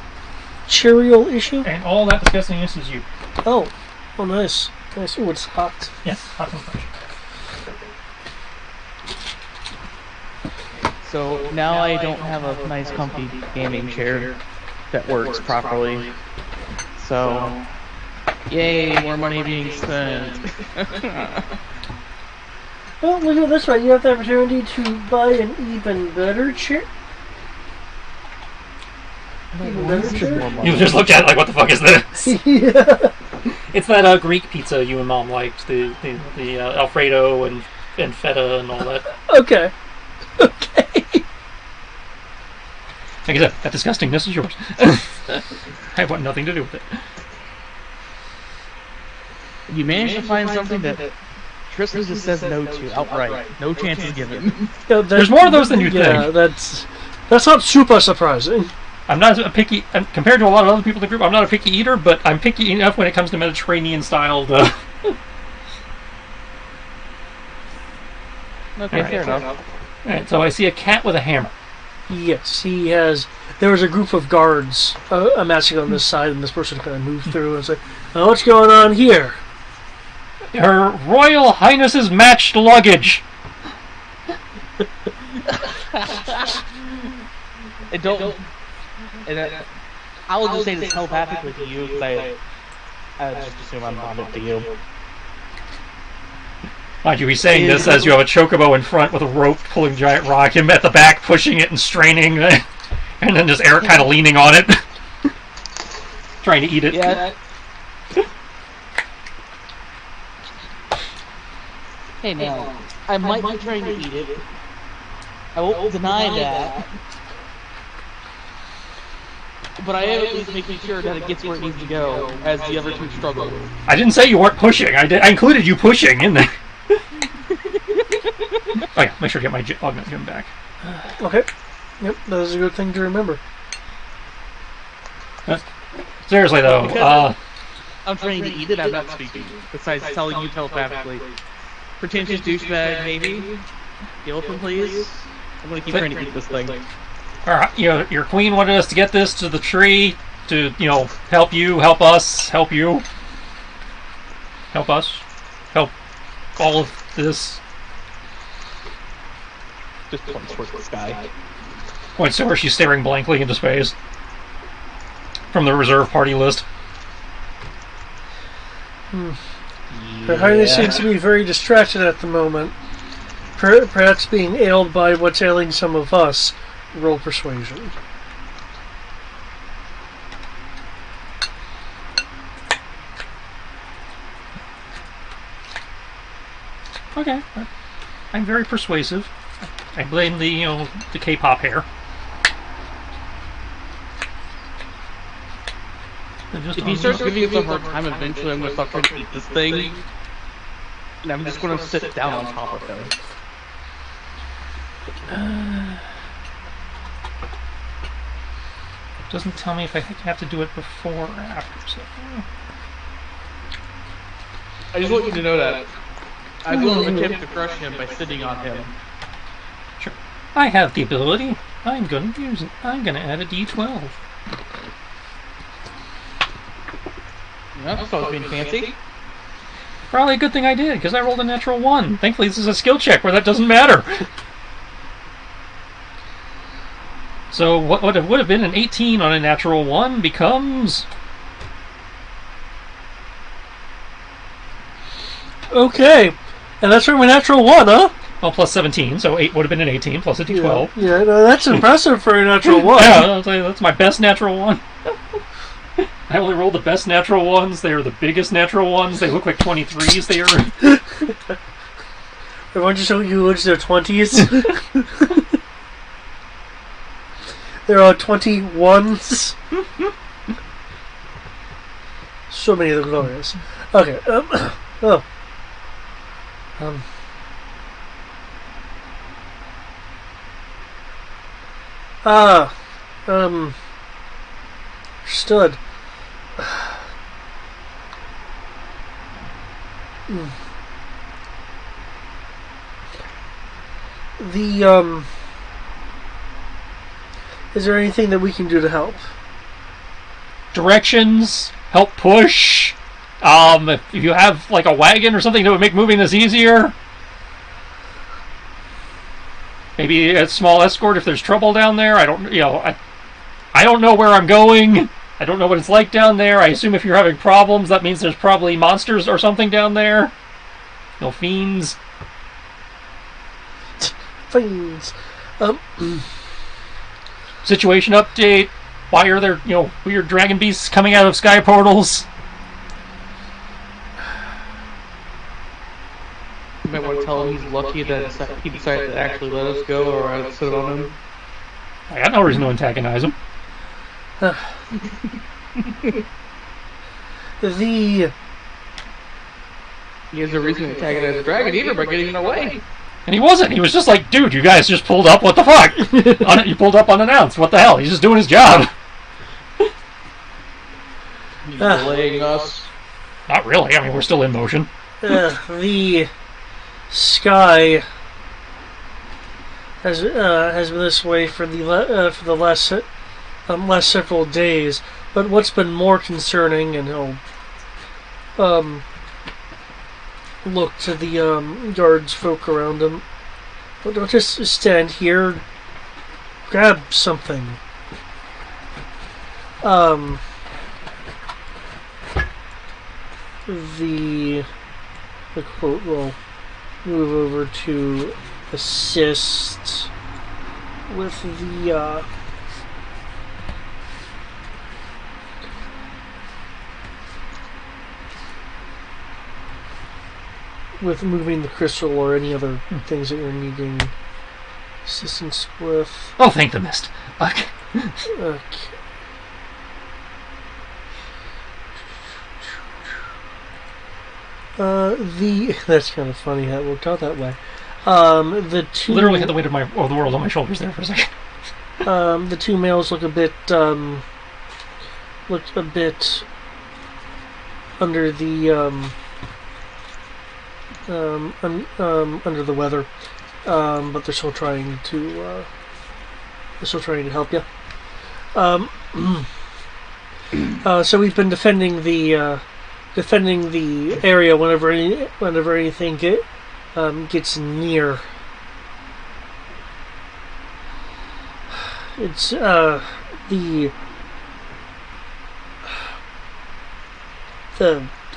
chairial issue. And all that disgustingness is you. Oh, nice. Nice. Oh, it's hot. Yes, hot and fresh. So now I don't have a nice comfy gaming chair that works properly. So, yay, more money being spent. Well, look at this way. You have the opportunity to buy an even better chair. Even better chair? You just looked at it like, what the fuck is this? Yeah. It's that Greek pizza you and Mom liked. The Alfredo and feta and all that. Okay. Okay. Like I said, that disgustingness is yours. I want nothing to do with it. You managed to find something that Tristan just says no to outright. No chances given. Yeah, there's more of those than you think. Yeah, that's not super surprising. I'm not a picky, compared to a lot of other people in the group, I'm not a picky eater, but I'm picky enough when it comes to Mediterranean-styled... Okay, right, fair enough. Alright, so I see a cat with a hammer. Yes, he has. There was a group of guards amassing on this side, and this person kind of moved through and said, what's going on here? Her Royal Highness's matched luggage. I will just say this telepathically to you, because I just assume I'm on it to you. Mind you, he's saying this as you have a chocobo in front with a rope pulling a giant rock, him at the back pushing it and straining, and then just Eric kind of leaning on it, trying to eat it. Yeah. Hey now, I might be trying to eat it. I won't deny that. But I am at least making sure that it gets where it needs to go, as the other two struggle. I didn't say you weren't pushing. I included you pushing in there. Oh yeah, make sure to get my augment gem back. Okay. Yep, that is a good thing to remember. Seriously though, I'm trying to eat it, I'm not speaking. Besides telling you telepathically. Pretentious douchebag, maybe? Deal with him, please? I'm gonna keep trying to eat this thing. Alright, your queen wanted us to get this to the tree. to, help you, help us, help you, help us, help all of this. Just points towards the sky. Points to where she's staring blankly into space from the reserve party list. Her Highness seems to be very distracted at the moment. Perhaps being ailed by what's ailing some of us. Roll persuasion. Okay, I'm very persuasive. I blame the K-pop hair. If he starts giving us a hard time, eventually I'm going to stop trying to eat this thing. And I'm just going to sit down on top of him. Doesn't tell me if I have to do it before or after. So. I just want you to know that I will attempt to crush him by sitting on him. Sure. I have the ability. I'm going to use it. I'm going to add a D12. Yeah, that's always being fancy. Probably a good thing I did, because I rolled a natural 1. Thankfully, this is a skill check where that doesn't matter. So what would have been an 18 on a natural 1 becomes... Okay. And that's from a natural 1, huh? Well, plus 17, so 8 would have been an 18, plus a D12. Yeah, no, that's impressive for a natural 1. Yeah, I'll tell you, that's my best natural 1. I only rolled the best natural ones. They are the biggest natural ones. They look like 23s. They are... I want to show you which their 20s. There are 21s. So many of the glorious. Okay. Understood. Is there anything that we can do to help? Directions, help push. If you have like a wagon or something that would make moving this easier. Maybe a small escort if there's trouble down there. I don't know where I'm going. I don't know what it's like down there. I assume if you're having problems, that means there's probably monsters or something down there. No fiends. Fiends. Situation update. Why are there, weird dragon beasts coming out of sky portals? You might want to tell him he's lucky that he decided to actually let us go or sit on him. I got no reason to antagonize him. He has a reason to antagonize the dragon either by getting in the way. And he wasn't. He was just like, dude, you guys just pulled up. What the fuck? You pulled up unannounced. What the hell? He's just doing his job. He's delaying us. Not really. I mean, we're still in motion. The sky has been this way for the last several days. But what's been more concerning, and he'll look to the guards folk around him. Well, don't just stand here. Grab something. The quote will move over to assist with the with moving the crystal or any other things that you're needing assistance with. Oh, thank the mist. Okay. Okay. That's kind of funny how it worked out that way. The two literally had the weight of the world on my shoulders there for a second. The two males look a bit under the under the weather, but they're still trying to help you. So we've been defending the area whenever anything gets near. It's the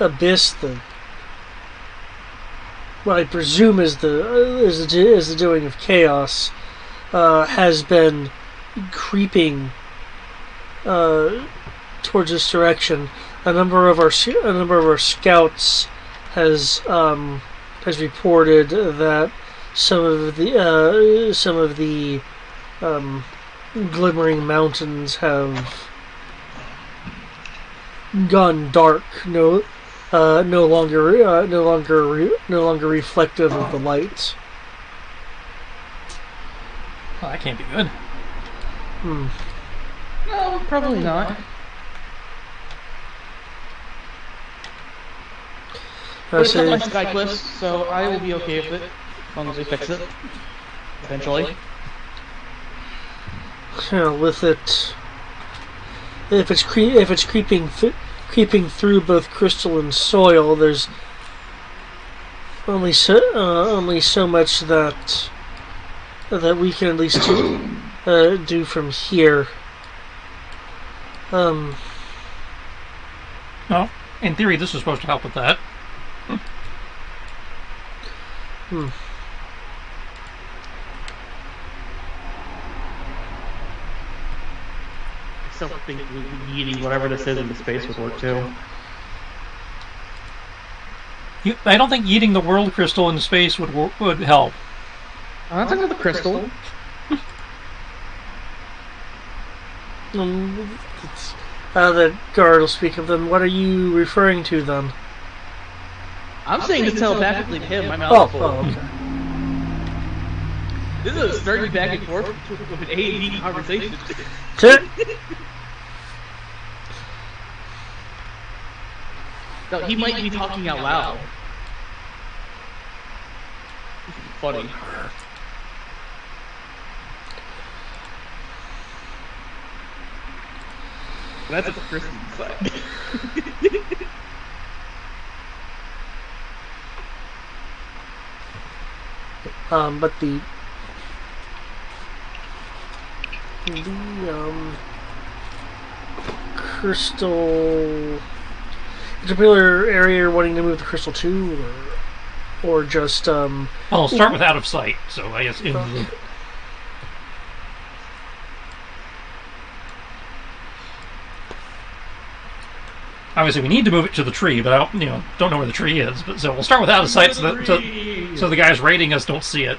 abyss, what I presume is the doing of chaos, has been creeping towards this direction. A number of our scouts has reported that some of the glimmering mountains have gone dark. No longer reflective of the light. Well, that can't be good. No, probably not. But it's not my sky quest, so I will be okay with it as long as we fix it eventually. With it, if it's creeping through both crystal and soil, there's only so much that we can at least do from here. Well, in theory, this is supposed to help with that. I still think eating whatever this is in the space would work too. I don't think eating the world crystal in space would help. I'm not talking about the crystal. The guard will speak of them. What are you referring to then? I'm saying this telepathically to him. My mouth's full. Oh, okay. This is a starting back and forth with an A&D conversation. No, he might be talking out loud. Funny. That's what Christian said. But the crystal particular area you're wanting to move the crystal to, or just I'll start with out of sight. So I guess in the. Obviously, we need to move it to the tree, but I don't know where the tree is. But so we'll start with out of sight, so the guys raiding us don't see it.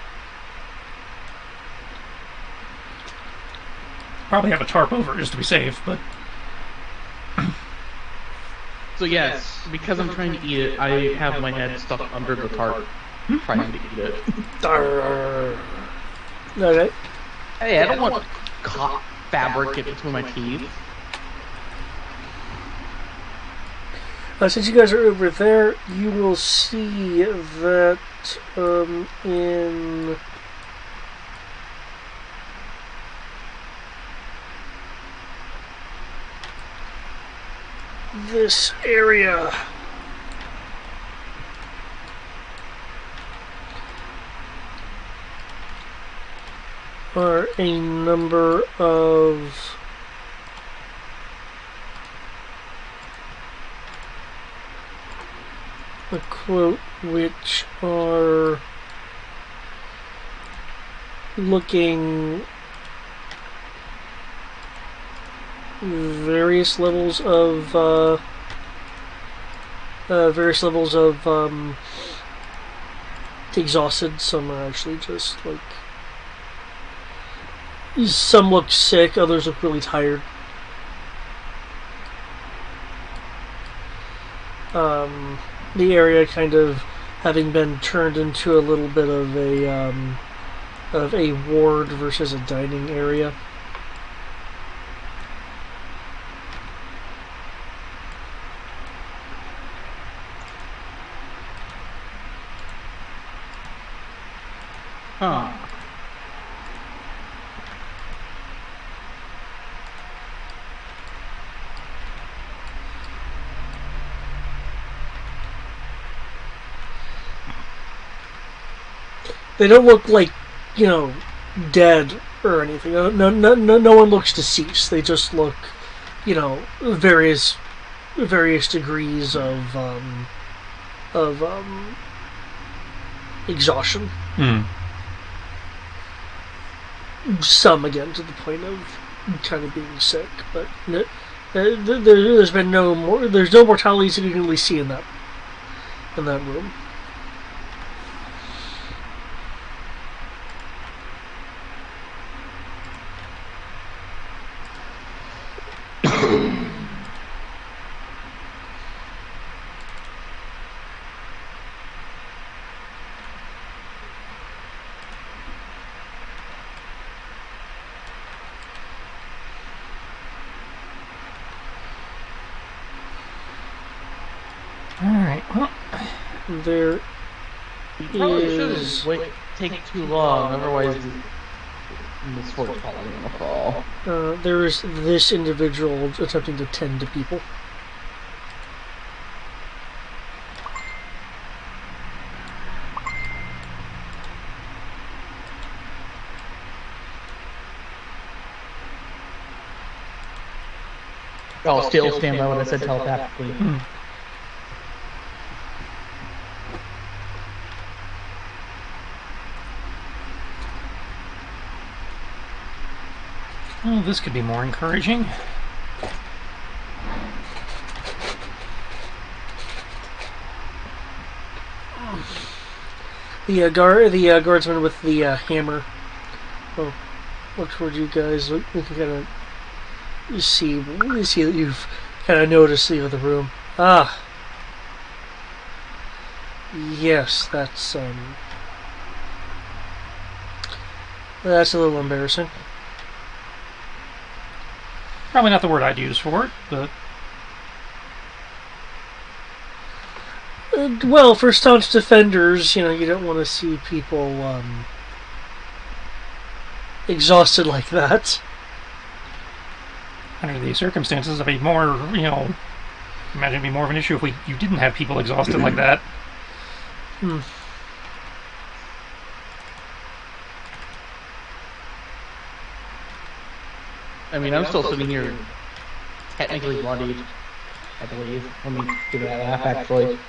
Probably have a tarp over it just to be safe, but. So yes, because I'm trying to eat it, I have my head stuck under the tarp, trying to eat it. Okay. Hey, I don't want caught fabric in between my teeth. Since you guys are over there, you will see that in this area are a number of a quote which are looking various levels of exhausted. Some are actually just like, some look sick, others look really tired. The area kind of having been turned into a little bit of a ward versus a dining area. Huh. They don't look like, dead or anything. No one looks deceased. They just look, various degrees of exhaustion. Some again to the point of kind of being sick, but there's been no more. There's no mortalities that you can really see in that room. Alright, well. There Probably is. shouldn't take too long, otherwise this fort's probably gonna fall. There is this individual attempting to tend to people. I'll still stand by what I said telepathically. Oh, this could be more encouraging. The guardsman with the hammer. Well, look toward you guys. We can kind of see that you've kind of noticed the other room. Ah, yes, that's a little embarrassing. Probably not the word I'd use for it, but... Well, for staunch defenders, you don't want to see people exhausted like that. Under these circumstances, it'd be more, imagine it'd be more of an issue if you didn't have people exhausted like that. I mean, I'm still sitting here technically bloodied, I believe. Let me give that laugh, actually.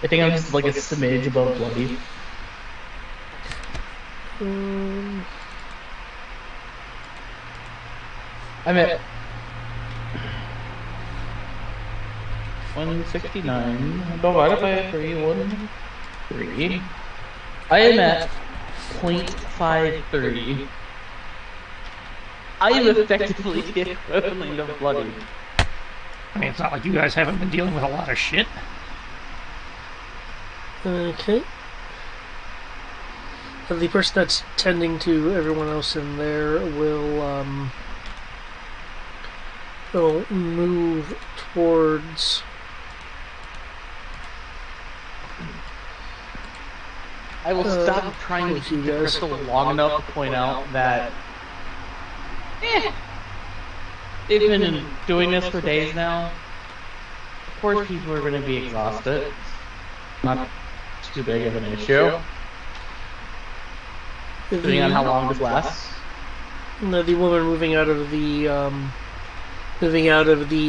I think I'm just like a smidge above bloody. I'm at 169 divided by 3, 1, 3. I am at 0.530. I am effectively the equivalent of bloody. I mean, it's not like you guys haven't been dealing with a lot of shit. Okay. The person that's tending to everyone else in there will move towards. I will stop trying to keep the crystal long enough to point out that they've been doing this for days now. Of course people are going to be exhausted. Not too big of an issue. Depending on how long this lasts. No, the woman moving out of the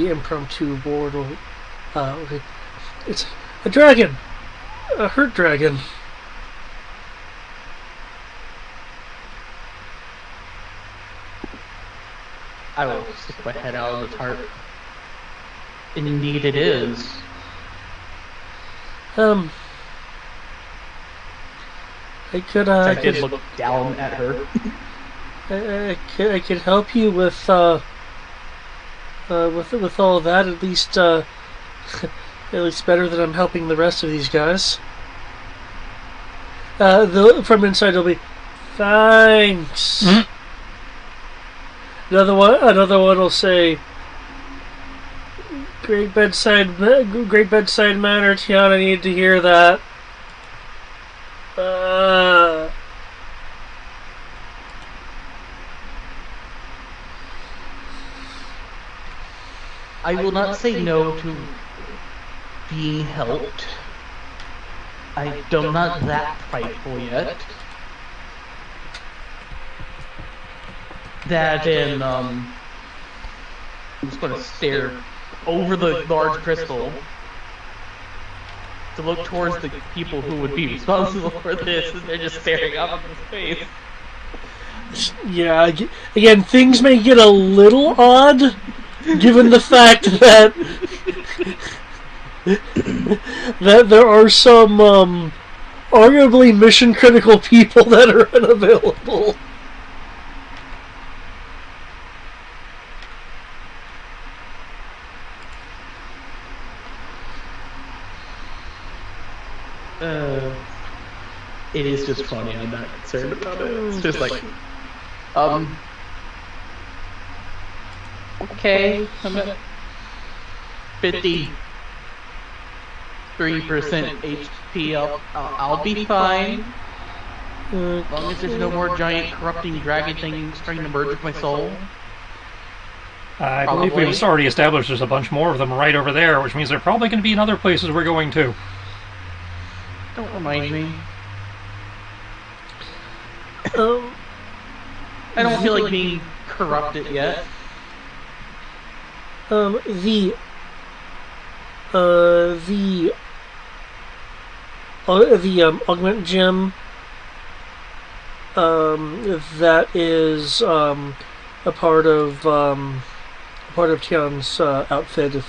impromptu board will, it's a dragon! A hurt dragon. I will stick my head out of the tarp. Indeed it is. I could look down at her. I could help you with all that, at least at least better than I'm helping the rest of these guys. From inside it'll be thanks. Another one will say, great bedside manner, Tiana. I needed to hear that. I will not say no to being helped. I'm not that prideful yet. that in I'm just going to stare over the large crystal to look towards the people who would be responsible for this, and they're just staring up into space. Yeah, again, things may get a little odd, given the fact that there are some arguably mission-critical people that are unavailable. It is just funny. I'm not concerned about it. It's just like, okay, I'm at 53% HP. I'll be fine. As long as there's no more giant corrupting dragon things trying to merge with my soul. I believe we've already established there's a bunch more of them right over there, which means they're probably going to be in other places we're going to. Don't remind me. I don't feel like being corrupted yet. The augment gem that is a part of Tian's outfit. If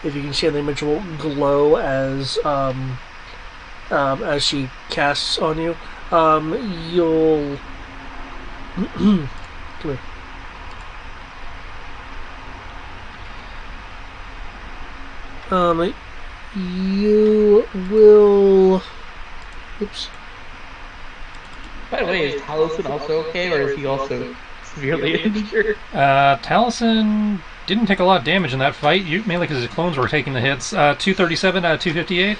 you can see, the image will glow as she casts on you. You'll come here. You will. Oops. By the way, is Taliesin also okay, or is he also severely injured? Taliesin didn't take a lot of damage in that fight, mainly because his clones were taking the hits. 237 out of 258.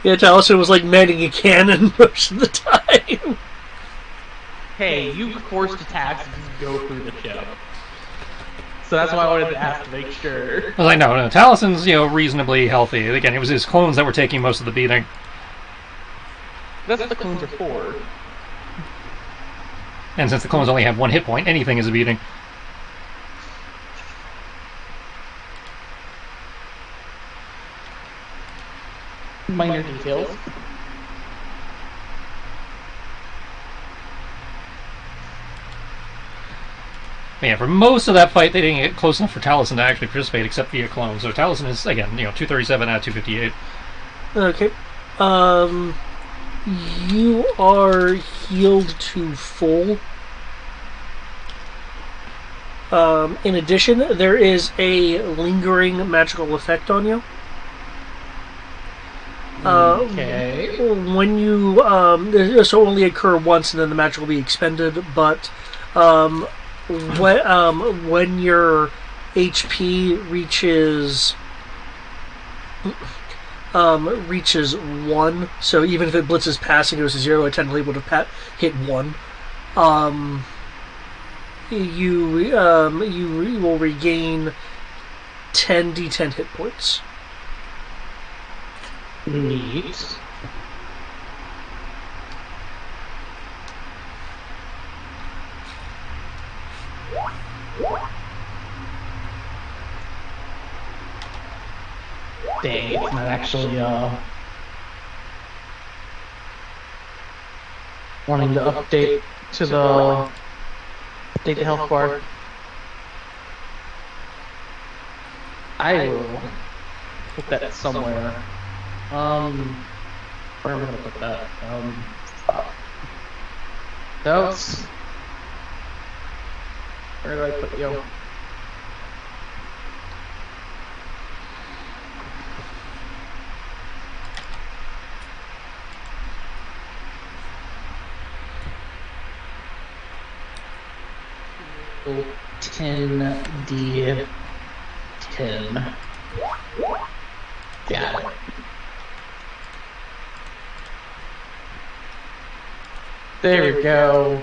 Yeah, Taliesin was like manning a cannon most of the time. Hey, you forced attacks and just go through the ship. So that's why I wanted to ask to make sure. I was like, no, Talisin's, reasonably healthy. Again, it was his clones that were taking most of the beating. That's what the clones are for. And since the clones only have one hit point, anything is a beating. Minor details. Yeah, for most of that fight, they didn't get close enough for Taliesin to actually participate, except via clone. So Taliesin is, again, 237 out of 258. Okay. You are healed to full. In addition, there is a lingering magical effect on you. Okay. When you this will only occur once, and then the magic will be expended. But when your HP reaches 1, so even if it blitzes past and goes to 0, it technically would have hit 1. You will regain 10d10 hit points. Neat. Dang, it's not actually wanting to update to the health bar. I will put that somewhere. Where am I gonna put that? Notes. Where do I put yo? Oh, 10d10. Got it. There we go.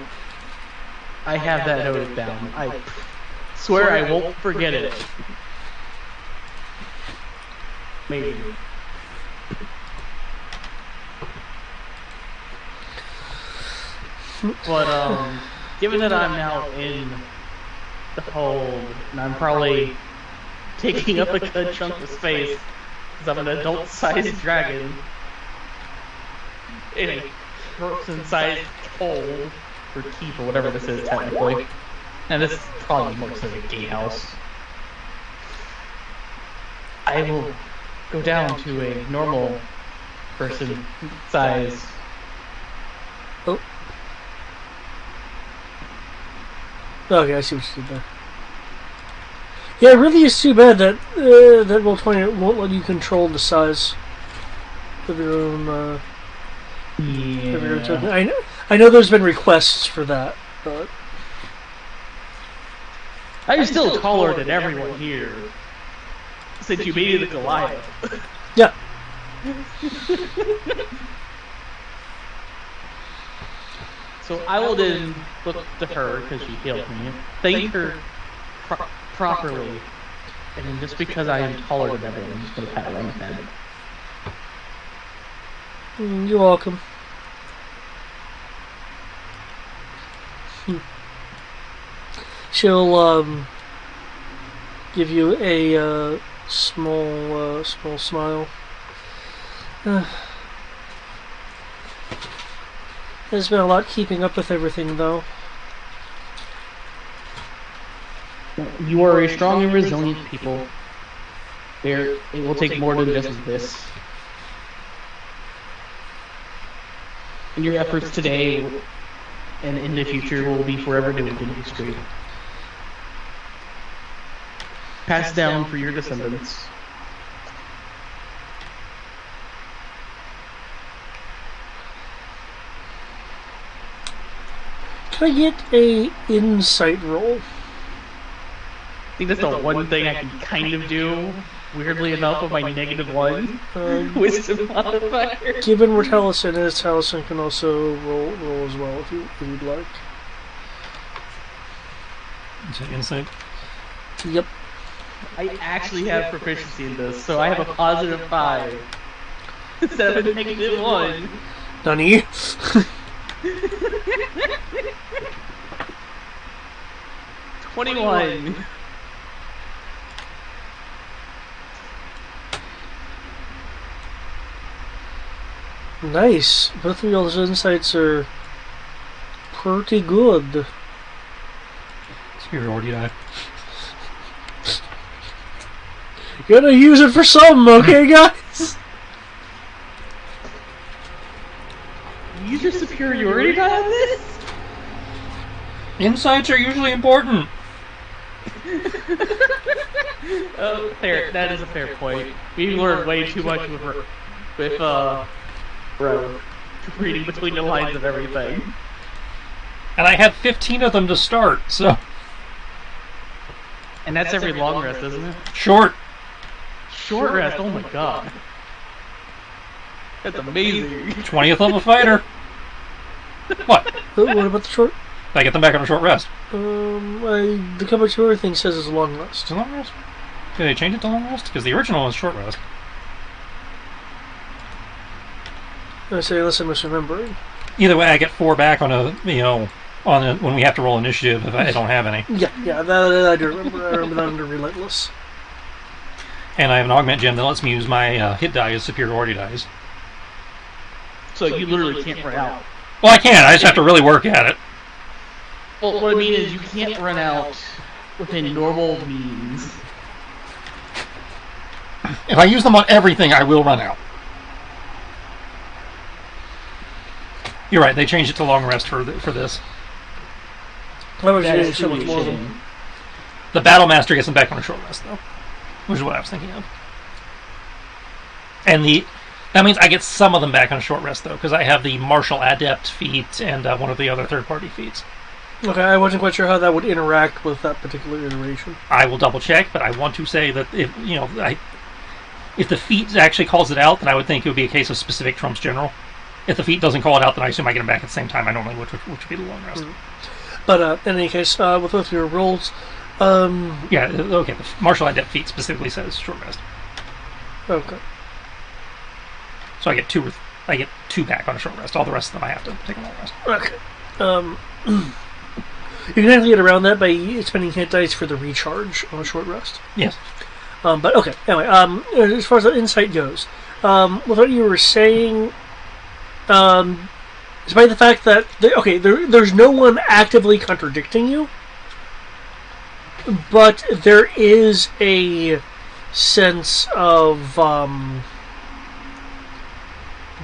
I have that noted down. I swear I won't forget it. Maybe. But given that I'm now in to hold, and I'm probably taking up a good chunk of space because I'm an adult-sized dragon in a person-sized hold or keep or whatever this is technically. And this probably works as a gatehouse. I will go down to a normal person size. Oh. Okay, I see what you did there. Yeah, it really is too bad that that Roll20 won't let you control the size of your own. Of your own token. I know there's been requests for that, but I'm still taller than everyone here since you made it a Goliath. yeah. So I will then look to her because she healed me, thank her properly, and then just because I am taller than everyone, I'm just going to pat her on the head. You're welcome. She'll give you a small smile. There's been a lot keeping up with everything, though. You are a strong and resilient people. It will take more than just this. And your efforts today and in the future will be forever doing in history. Passed down for your descendants. Can I get a insight roll? I think that's the one thing I can kind of do, weirdly enough, with my -1 wisdom modifier. Given where Taliesin is, Taliesin can also roll as well if you'd like. Is that insight? Yep. I actually have proficiency in this, so I have a +5 instead of a -1. Nani? 21. Nice. Both of y'all's insights are pretty good. Superiority die. Gotta use it for something, okay, guys? Use your superiority die on this? Insights are usually important. Oh, fair. That is a fair point. We learned way too much with bro, reading between the lines of everything. And I had 15 of them to start, so... And that's every long rest, isn't it? Short. Short rest, oh my god. That's amazing. 20th level fighter. What? What about the short? I get them back on a short rest. The Kabutour thing says it's a long rest. Is it long rest? Did they change it to long rest? Because the original was short rest. I say, unless I'm misremembering. Either way, I get 4 back on when we have to roll initiative if I don't have any. Yeah, that I do remember. I remember that under Relentless. And I have an augment gem that lets me use my hit die as superiority dice. So you literally can't run out. Well, I can. I just have to really work at it. Well, what I mean is you can't run out within normal means. If I use them on everything, I will run out. You're right. They changed it to long rest for this. I was That getting is so much truly more a of them. shame. The Battle Master gets them back on a short rest, though, which is what I was thinking of. And that means I get some of them back on a short rest, though, because I have the Martial Adept feat and one of the other third-party feats. Okay, I wasn't quite sure how that would interact with that particular iteration. I will double check, but I want to say that if the feat actually calls it out, then I would think it would be a case of specific trumps general. If the feat doesn't call it out, then I assume I get them back at the same time. I don't know which would be the long rest. But in any case, with both your rolls, yeah, okay. The Martial Adept feat specifically says short rest, okay. so I get two back on a short rest. All the rest of them I have to take a long rest. Okay. You can actually get around that by spending hit dice for the recharge on a short rest. Yes. But okay, anyway, as far as the insight goes, with what you were saying, despite the fact that, there's no one actively contradicting you, but there is a sense of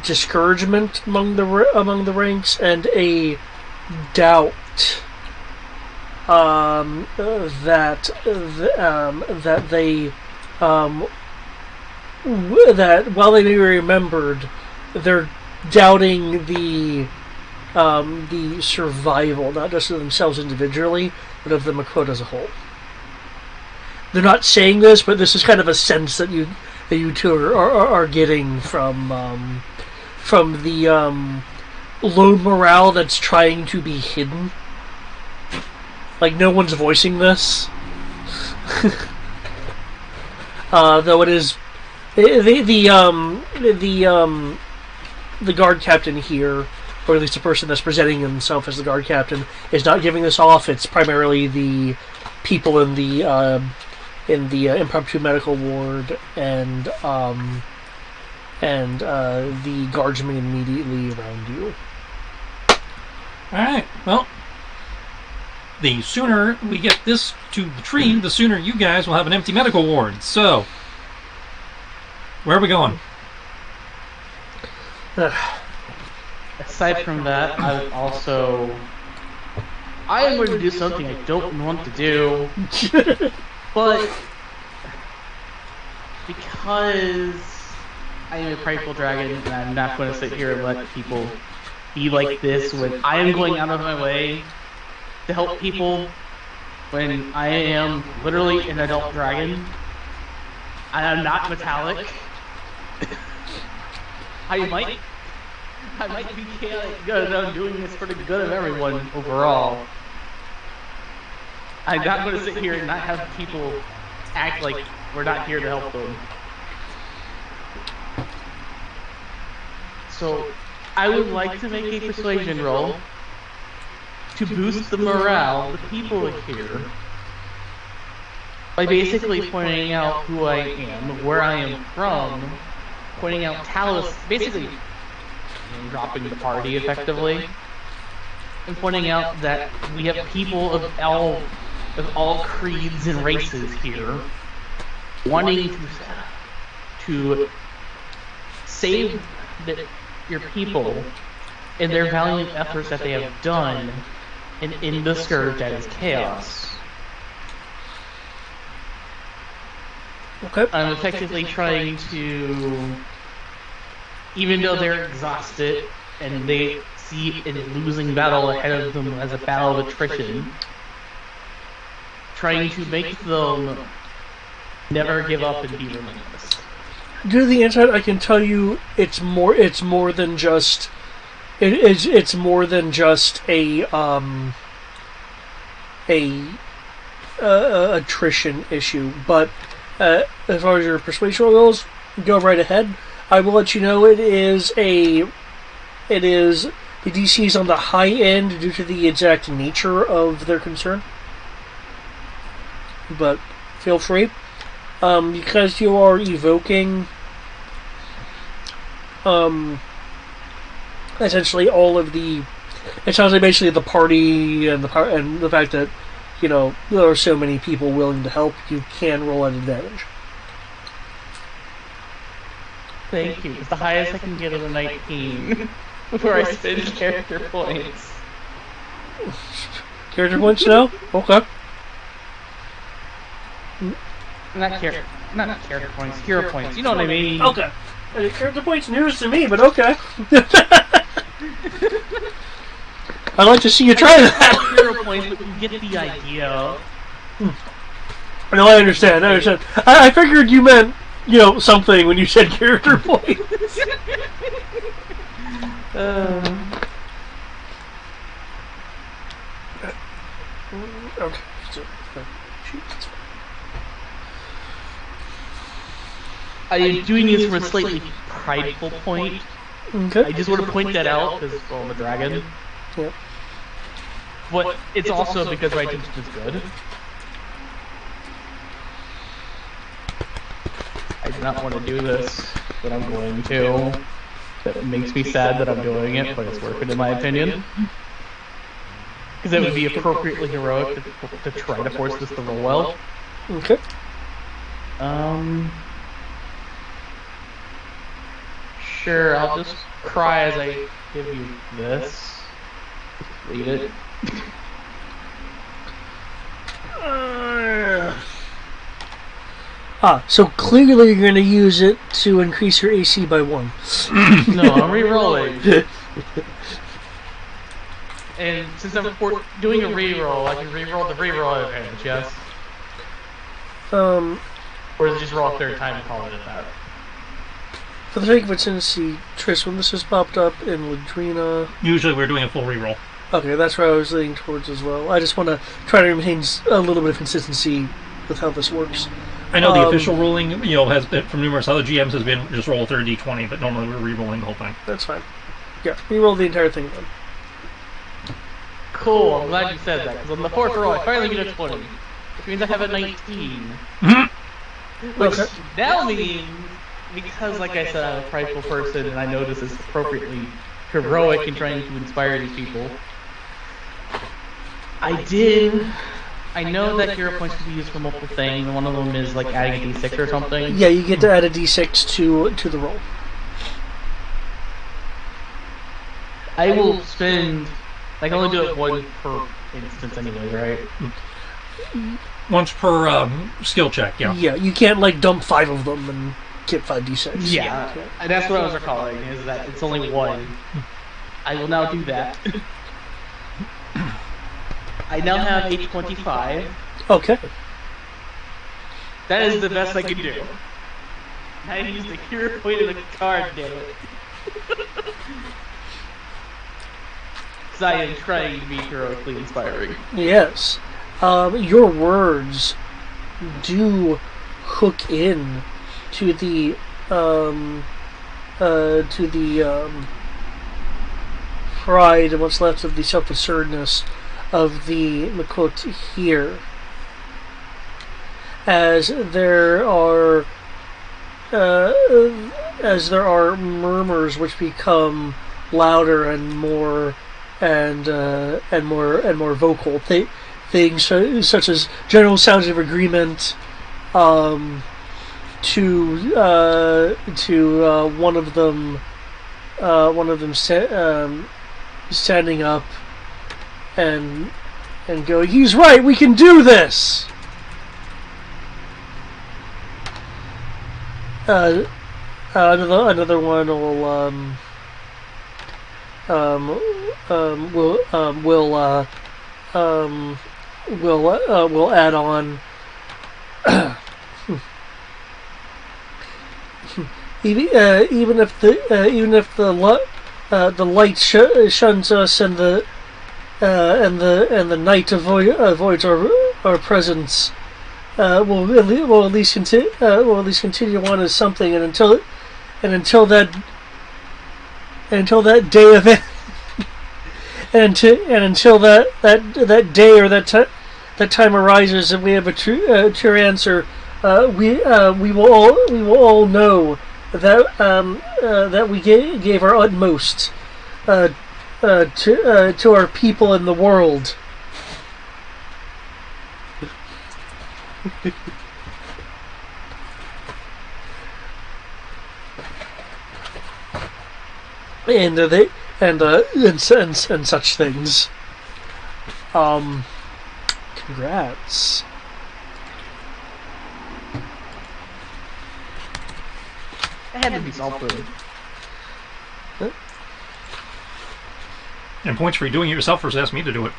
discouragement among the ranks and a doubt that while they may be remembered, they're doubting the survival, not just of themselves individually, but of the Makota as a whole. They're not saying this, but this is kind of a sense that you two are getting from the low morale that's trying to be hidden. Like, no one's voicing this. Though it is the guard captain here, or at least the person that's presenting himself as the guard captain, is not giving this off. It's primarily the people in the impromptu medical ward and the guardsmen immediately around you. Alright, well, the sooner we get this to the tree, the sooner you guys will have an empty medical ward. So, where are we going? Aside from that, I am going to do something I don't want to do, but because I am a prideful dragon, and I'm not going to sit here and let people be like this when I am going out of my way to help people when I am literally an adult dragon and I'm not metallic. I might be chaotic good, and I'm doing this for the good of everyone overall. I'm not going to sit here and not have people act like we're not here to help them. So, I would like to make a persuasion roll to boost the morale of the people here by basically pointing out who I am, where I am from, pointing out Talos, basically dropping the party effectively, and pointing out that we have people of all creeds and races here wanting to save your people and their valiant efforts that they have done and in the scourge that is chaos. Okay. I'm effectively trying to, even though they're exhausted and they see a losing battle ahead of them as a battle of attrition, trying to make them never give up and be relentless. Due to the insight, I can tell you it's more than just a attrition issue. But as far as your persuasion goes, go right ahead. I will let you know the DC is on the high end due to the exact nature of their concern. But feel free. Because you are evoking essentially all of the, it sounds like basically the party and the fact that, you know, there are so many people willing to help, you can roll at advantage. Thank you. It's the highest I can get is a 19 before I spend character points. Character points now? Okay. Not character points, hero points. You know what I mean? Okay. Character points news to me, but okay. I'd like to see you try that. Hero points, but you get the idea. No, I understand. I figured you meant, you know, something when you said character points. Okay. I am doing this from a slightly prideful point. Okay. I just want to point that out because, well, I'm a dragon. Yep. but it's also because my teaching is good. I do not want to do this, but I'm going to. That makes me sad that I'm doing it, but it's worth it in my opinion. Because it would be appropriately heroic to try to force this to roll well. Okay. Sure, I'll just cry as I give you this. Read it. So clearly you're going to use it to increase your AC by 1. No, I'm re-rolling. And since I'm doing a re-roll, I can re-roll the re-roll advantage, yes? Or is it just roll a third time and call it at that? For the sake of it, since Triss, when this has popped up in Ladrina... Usually we're doing a full reroll. Okay, that's where I was leaning towards as well. I just want to try to maintain a little bit of consistency with how this works. I know the official ruling, has been, from numerous other GMs, has been just roll a third d20, but normally we're re-rolling the whole thing. That's fine. Yeah, re-roll the entire thing then. Cool, I'm glad you said that, because on the fourth roll I finally get a 20. Which means I have a 19. Which now means, because like I said, I'm a prideful person and I know this is appropriately heroic in trying to inspire these people, I know that hero points can be used for multiple things, and one of them is like adding a d6 or something. Yeah, you get to add a d6 to the roll. I will spend... I can only do it one per instance anyways, right? Once per skill check, yeah. Yeah, you can't like dump 5 of them and get 5d6. Yeah, and that's what I was recalling, is that it's only one. I will now do that. I now have a 25. Okay. That is the best I can do. I used the hero point of the card, damn it. Because I am trying to be heroically inspiring. Yes. Your words do hook in to the pride and what's left of the self-assuredness of the Makut here, as there are murmurs which become louder and more vocal. Things such as general sounds of agreement, to one of them standing up and going, "He's right, we can do this." Another one will add on. Even if the light shuns us and the night avoids our presence, we'll at least continue on as something, and until that day of it, and until that day or that time arises and we have a true answer, we will all know that we gave our utmost to our people in the world. and such things. Congrats. I had to be something. Huh? And points for doing it yourself versus ask me to do it.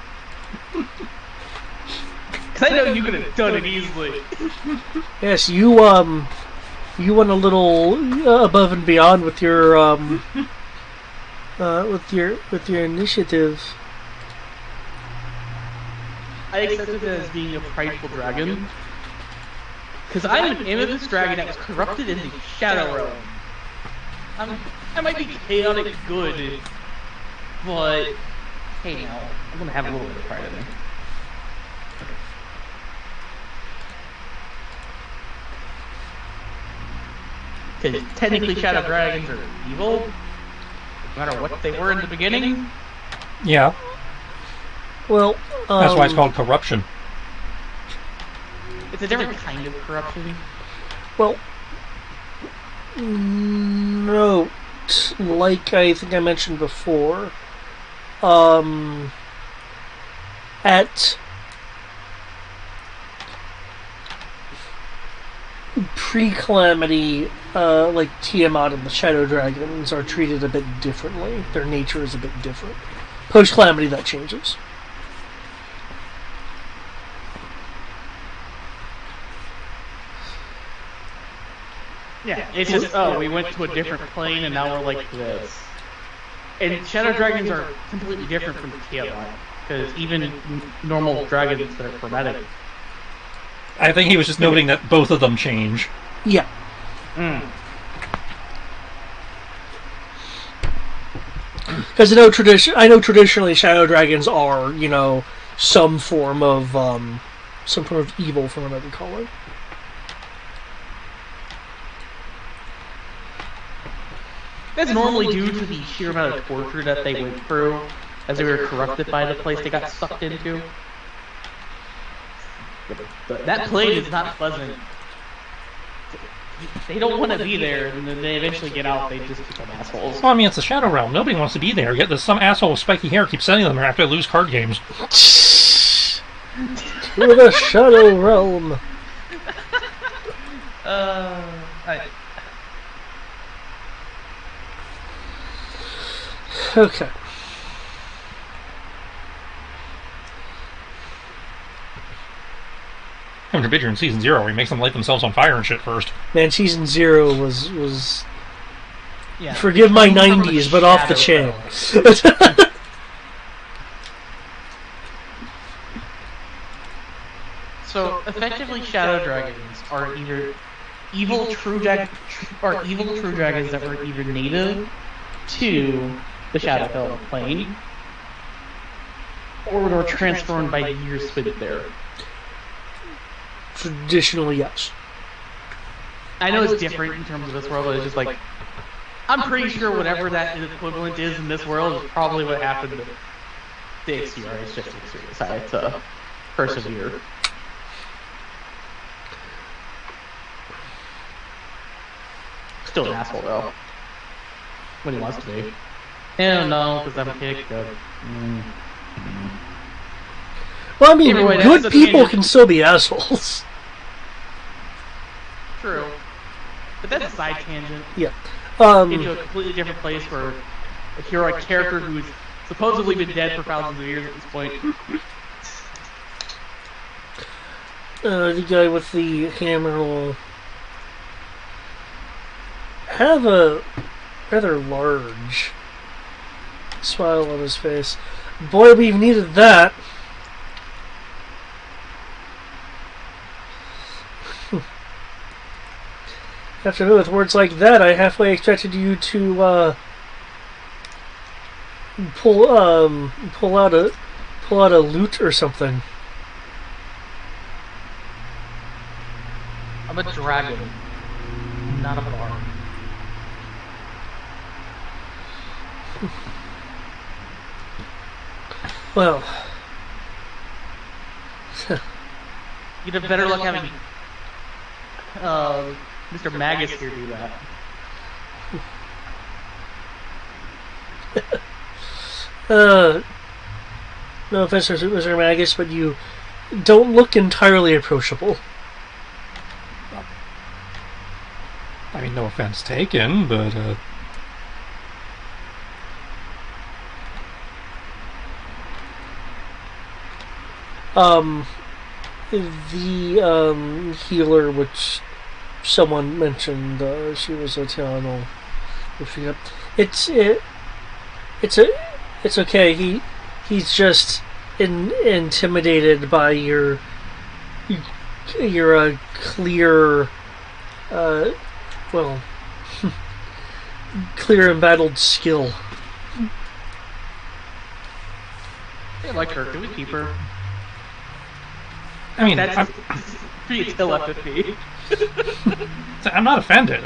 Because I know you could have done it easily. Yes, you went a little above and beyond with your initiative. I accepted it as being a prideful dragon. Because I'm an amethyst dragon that was corrupted in the Shadow Realm. I might be chaotic good, but Hey, now I'm gonna have a little bit of pride in me. Because technically Shadow Dragons are evil, no matter what they were in the beginning. Yeah, Well, that's why it's called corruption. It's a different kind of corruption. Well, note, like I think I mentioned before, at pre-calamity, like Tiamat and the Shadow Dragons are treated a bit differently. Their nature is a bit different. Post-calamity, that changes. Yeah, it's just, oh, we went to a different plane and now we're like this. And Shadow Dragons are completely different from Tiamat, because even normal dragons that are chromatic. I think he was just noting that both of them change. Yeah. Because I know traditionally Shadow Dragons are, some form of evil, from what I recall it. That's normally due to the sheer amount of torture that they went through as they were corrupted by the place they got sucked into. But that plane is not pleasant. They don't want to be there, and then they eventually get out, they just become assholes. Well, I mean, it's the Shadow Realm. Nobody wants to be there, yet there's some asshole with spiky hair keeps sending them there after they lose card games. To the Shadow Realm! Okay. I'm forbid you're in Season 0 where he makes them light themselves on fire and shit first. Man, Season 0 was Yeah. forgive my 90s, but off the chain. So, effectively, Shadow Dragons are either evil true dragons that were either native to the Shadowfell plane, or were transformed by years spent there. Traditionally, yes. I know it's different in terms of this world, but it's just like, I'm pretty sure whatever that equivalent is in this world is probably what happened to the XCR. It's just XCR decided to persevere. Still an asshole though. When he wants to be. Hell no, because I'm a kid. Well, I mean, Anyway, good that's a people tangent. can still be assholes. True. But that's a side tangent. Yeah. Into a completely different place where a heroic character who's supposedly been dead for thousands of years at this point. The guy with the hammer will have a rather large smile on his face. Boy, we've needed that. Have to admit, with words like that, I halfway expected you to pull out a loot or something. I'm a dragon, not a bard. Well, You'd have better luck having Mr. Magus here do that. no offense, Mr. Magus, but you don't look entirely approachable. I mean, no offense taken, but the healer, which someone mentioned, she was a Tiano. It's okay. He's just intimidated by your clear, well, clear embattled skill. I like her. Can we keep her? I mean, That's pretty telepathy. I'm not offended.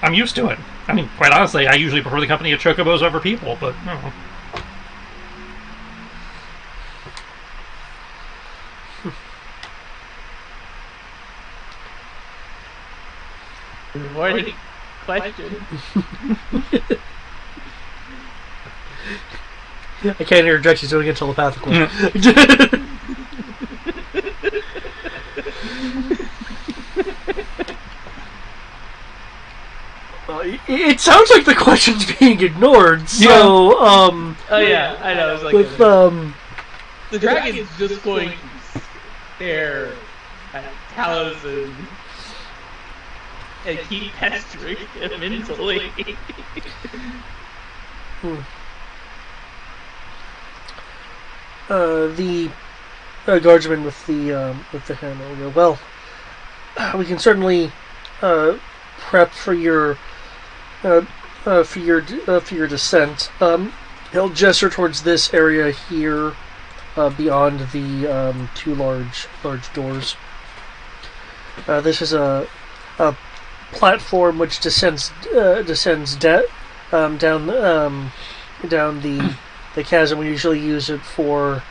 I'm used to it. I mean, quite honestly, I usually prefer the company of chocobos over people, but you know. Avoiding question. I can't interject. He's doing it telepathically. It sounds like the question's being ignored. So, Oh yeah, I know. It's like with the dragon's just going to stare at Talos and keep pestering him mentally. The guardsman with the hammer will go, well, we can certainly prep for your descent. He'll gesture towards this area here, beyond the two large doors. This is a platform which descends down the chasm. We usually use it for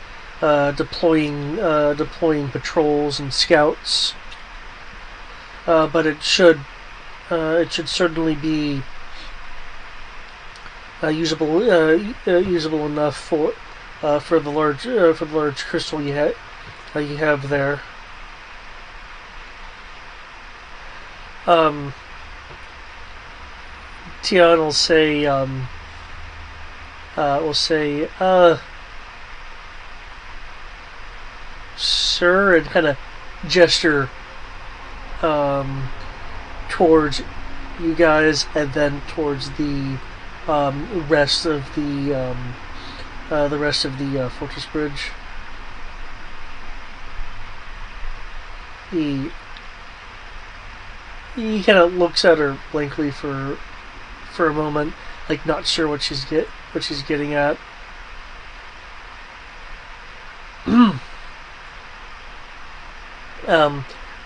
deploying patrols and scouts. But it should certainly be usable enough for the large crystal you have there. Tian will say, sir, and kind of gesture towards you guys, and then towards the rest of the fortress bridge. He kind of looks at her blankly for a moment, like not sure what she's getting at.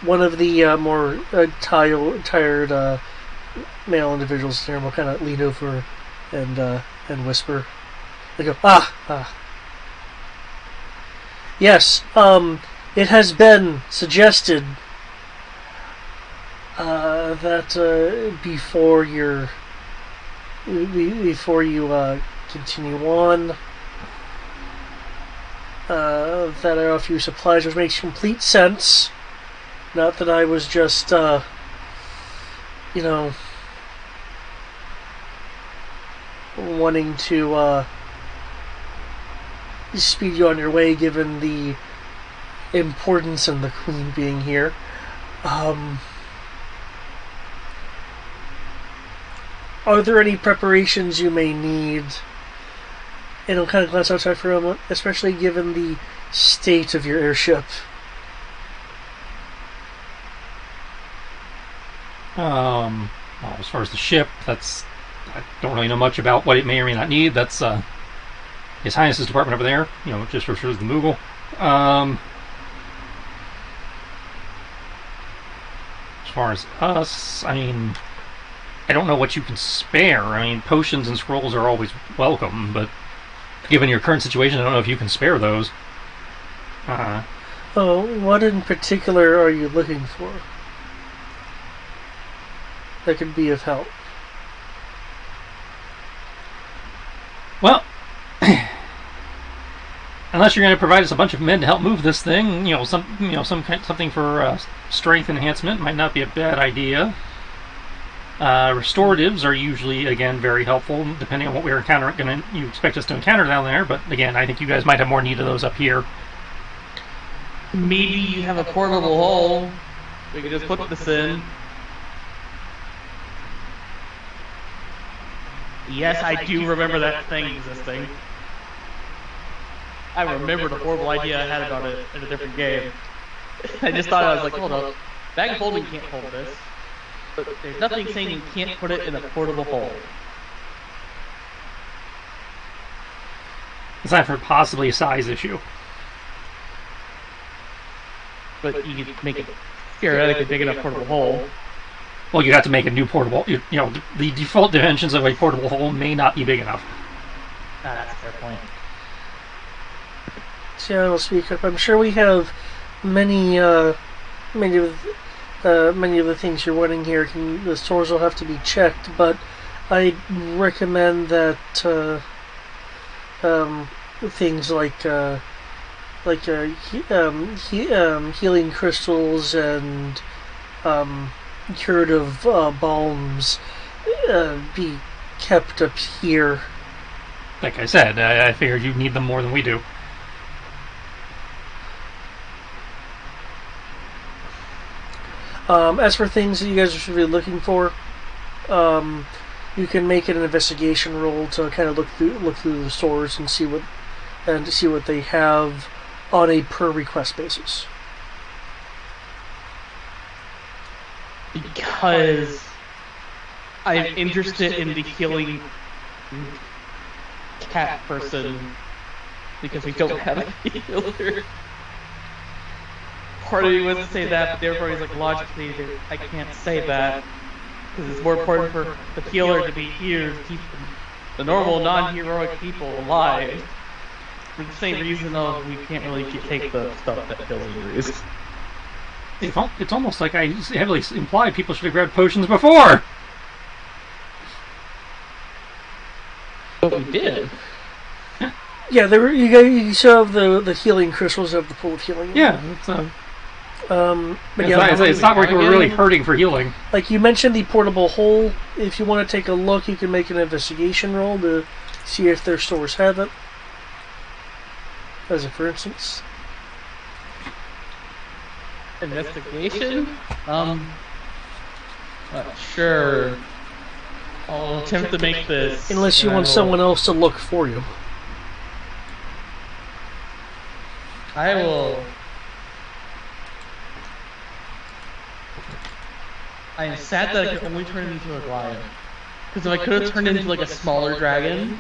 One of the more tired male individuals there will kind of lean over and whisper. They go, yes. It has been suggested that before you continue on, that I offer you supplies, which makes complete sense. Not that I was just, wanting to speed you on your way, given the importance and the Queen being here. Are there any preparations you may need? And I'll kind of glance outside for a moment, especially given the state of your airship. Well, as far as the ship, I don't really know much about what it may or may not need. That's His Highness's department over there. Just refers to the Moogle. As far as us, I mean, I don't know what you can spare. I mean, potions and scrolls are always welcome, but given your current situation, I don't know if you can spare those. What in particular are you looking for that could be of help? Well, unless you're going to provide us a bunch of men to help move this thing, something for strength enhancement might not be a bad idea. Restoratives are usually, again, very helpful, depending on what we're you expect us to encounter down there. But again, I think you guys might have more need of those up here. Maybe you have a portable hole. We could just put this in. Yes, I do remember that thing existing. I remember the horrible idea I had about it in a different game. I just thought, I was like, hold up. Bag of holding can't hold this. But there's nothing saying you can't put it in a portable hole. Aside from possibly a size issue. But you could make it theoretically big enough portable hole. Well, you have to make a new portable. You know, the default dimensions of a portable hole may not be big enough. That's a fair point. See, I will speak up. I'm sure we have many of the things you're wanting here. The stores will have to be checked, but I recommend that things like healing crystals and curative balms be kept up here. Like I said, I figured you need them more than we do. As for things that you guys should be looking for, you can make it an investigation roll to kind of look through the stores and see what they have on a per request basis. Because I'm interested in the healing cat person because we don't have a healer. Part of me wants to say that, but therefore he's like, logically, I can't say that because it's more important for the healer to be here to keep the normal, non-heroic people alive. For the same reason of we can't really take the stuff that kills injuries. It's almost like I heavily implied people should have grabbed potions before. But we did. Yeah, you still have the healing crystals of the pool of healing. Yeah, but yeah, it's not like we're really hurting for healing. Like you mentioned, the portable hole. If you want to take a look, you can make an investigation roll to see if their stores have it. As a for instance. Investigation? Sure. I'll attempt to make this. Unless you want someone else to look for you. I will. I am sad that I could only turn into a Goliath. Because if I could have turned into like a smaller dragon,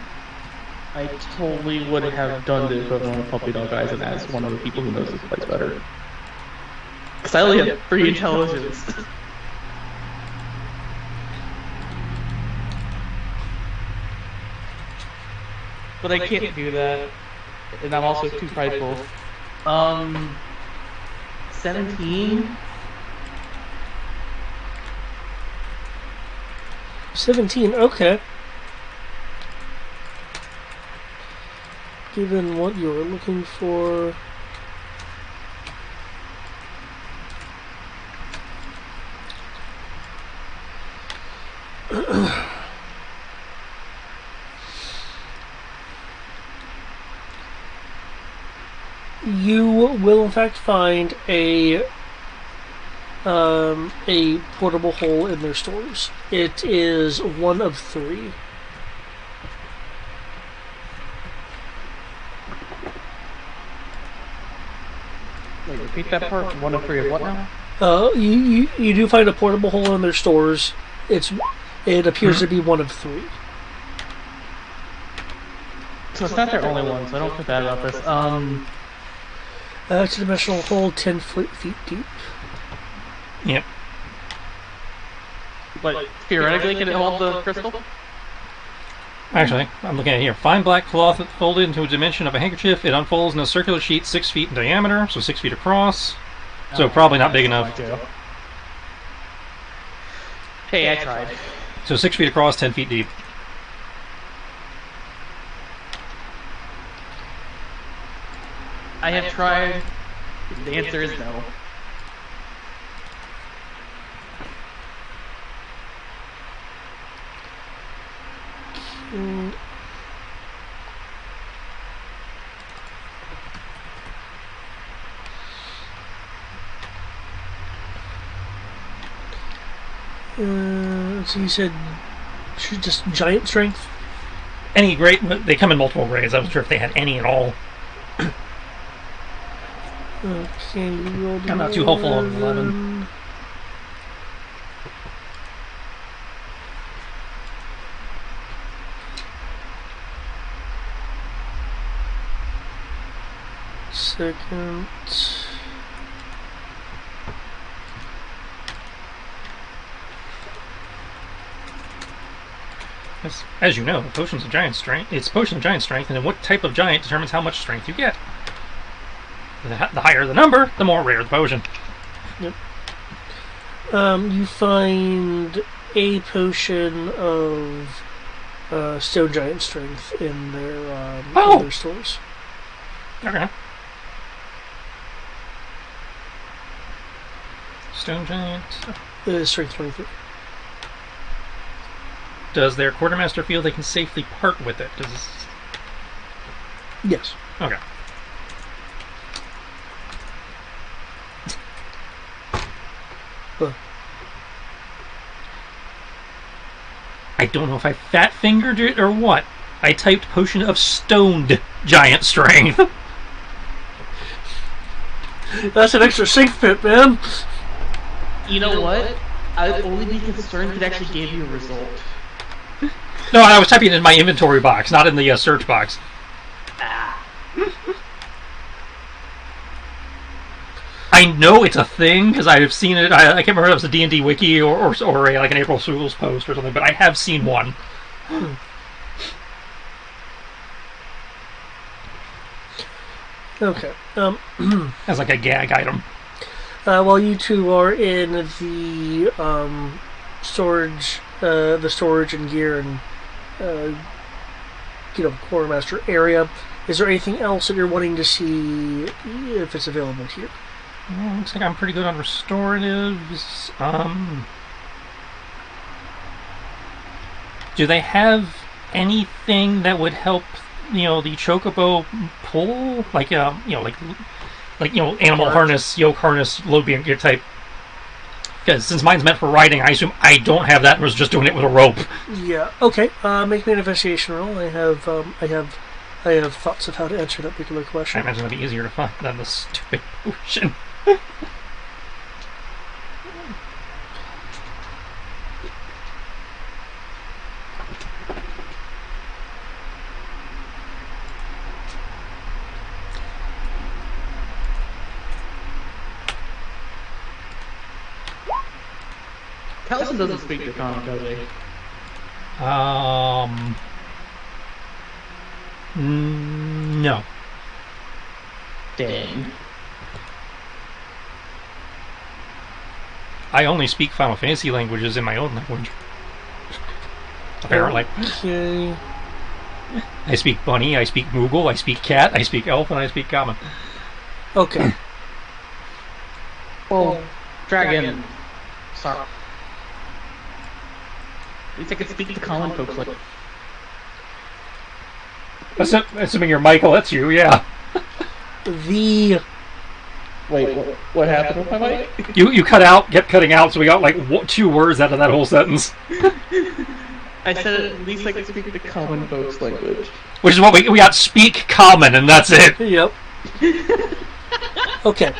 I totally would have done the equivalent of Puppy Dog Eyes and as one of the people who knows this place better. Because I only have 3 intelligence. But I can't do that. And I'm also too prideful. 17? 17, okay. Given what you're looking for... you will in fact find a portable hole in their stores. It is one of 3. Wait, repeat that part. 1 of 3 of what now? You do find a portable hole in their stores. It appears to be one of 3. So it's not their only one, so I don't feel bad about this. It's a dimensional hole 10 feet deep. Yep. But theoretically, can it hold the crystal? Actually, I'm looking at it here. Fine black cloth folded into a dimension of a handkerchief. It unfolds in a circular sheet 6 feet in diameter, so 6 feet across. So probably not big enough. Hey, I tried. So 6 feet across, 10 feet deep. I have tried. The answer is no. So you said just giant strength? Any grade? They come in multiple grades. I wasn't sure if they had any at all. Okay, I'm not too hopeful on 11. And As you know, potions of giant strength. It's potion of giant strength, and then what type of giant determines how much strength you get. The higher the number, the more rare the potion. Yep. You find a potion of stone giant strength in their stores. Okay. Stone giant. Strength 23. Does their quartermaster feel they can safely part with it? Yes. Okay. I don't know if I fat fingered it or what. I typed potion of stoned giant strength. That's an extra sync pit, man. You know what? I'd only be concerned if it actually gave you a result. No, I was typing it in my inventory box, not in the search box. I know it's a thing because I've seen it. I can't remember if it was a D&D wiki or like an April Fool's post or something, but I have seen one. Okay. As like a gag item. While you two are in the storage and gear and quartermaster area, is there anything else that you're wanting to see if it's available here? Well, looks like I'm pretty good on restoratives. Do they have anything that would help, the chocobo pull, like animal harness, yoke harness, load beam gear type? Because since mine's meant for riding, I assume I don't have that and was just doing it with a rope. Yeah. Okay. Make me an investigation roll. I have thoughts of how to answer that particular question. I imagine it'd be easier to find than the stupid potion. Taliesin doesn't speak to common, does he? No. Dang. I only speak Final Fantasy languages in my own language. Apparently. Okay. I speak bunny, I speak Moogle, I speak cat, I speak elf, and I speak common. Okay. Well, dragon. Sorry. At least I can speak to common folks like... Assuming you're Michael, that's you, yeah. The... Wait, what happened with my mic? You kept cutting out, so we got like 2 words out of that whole sentence. I said at least I can speak the common folks language. Which is what we got speak common, and that's it. Yep. Okay.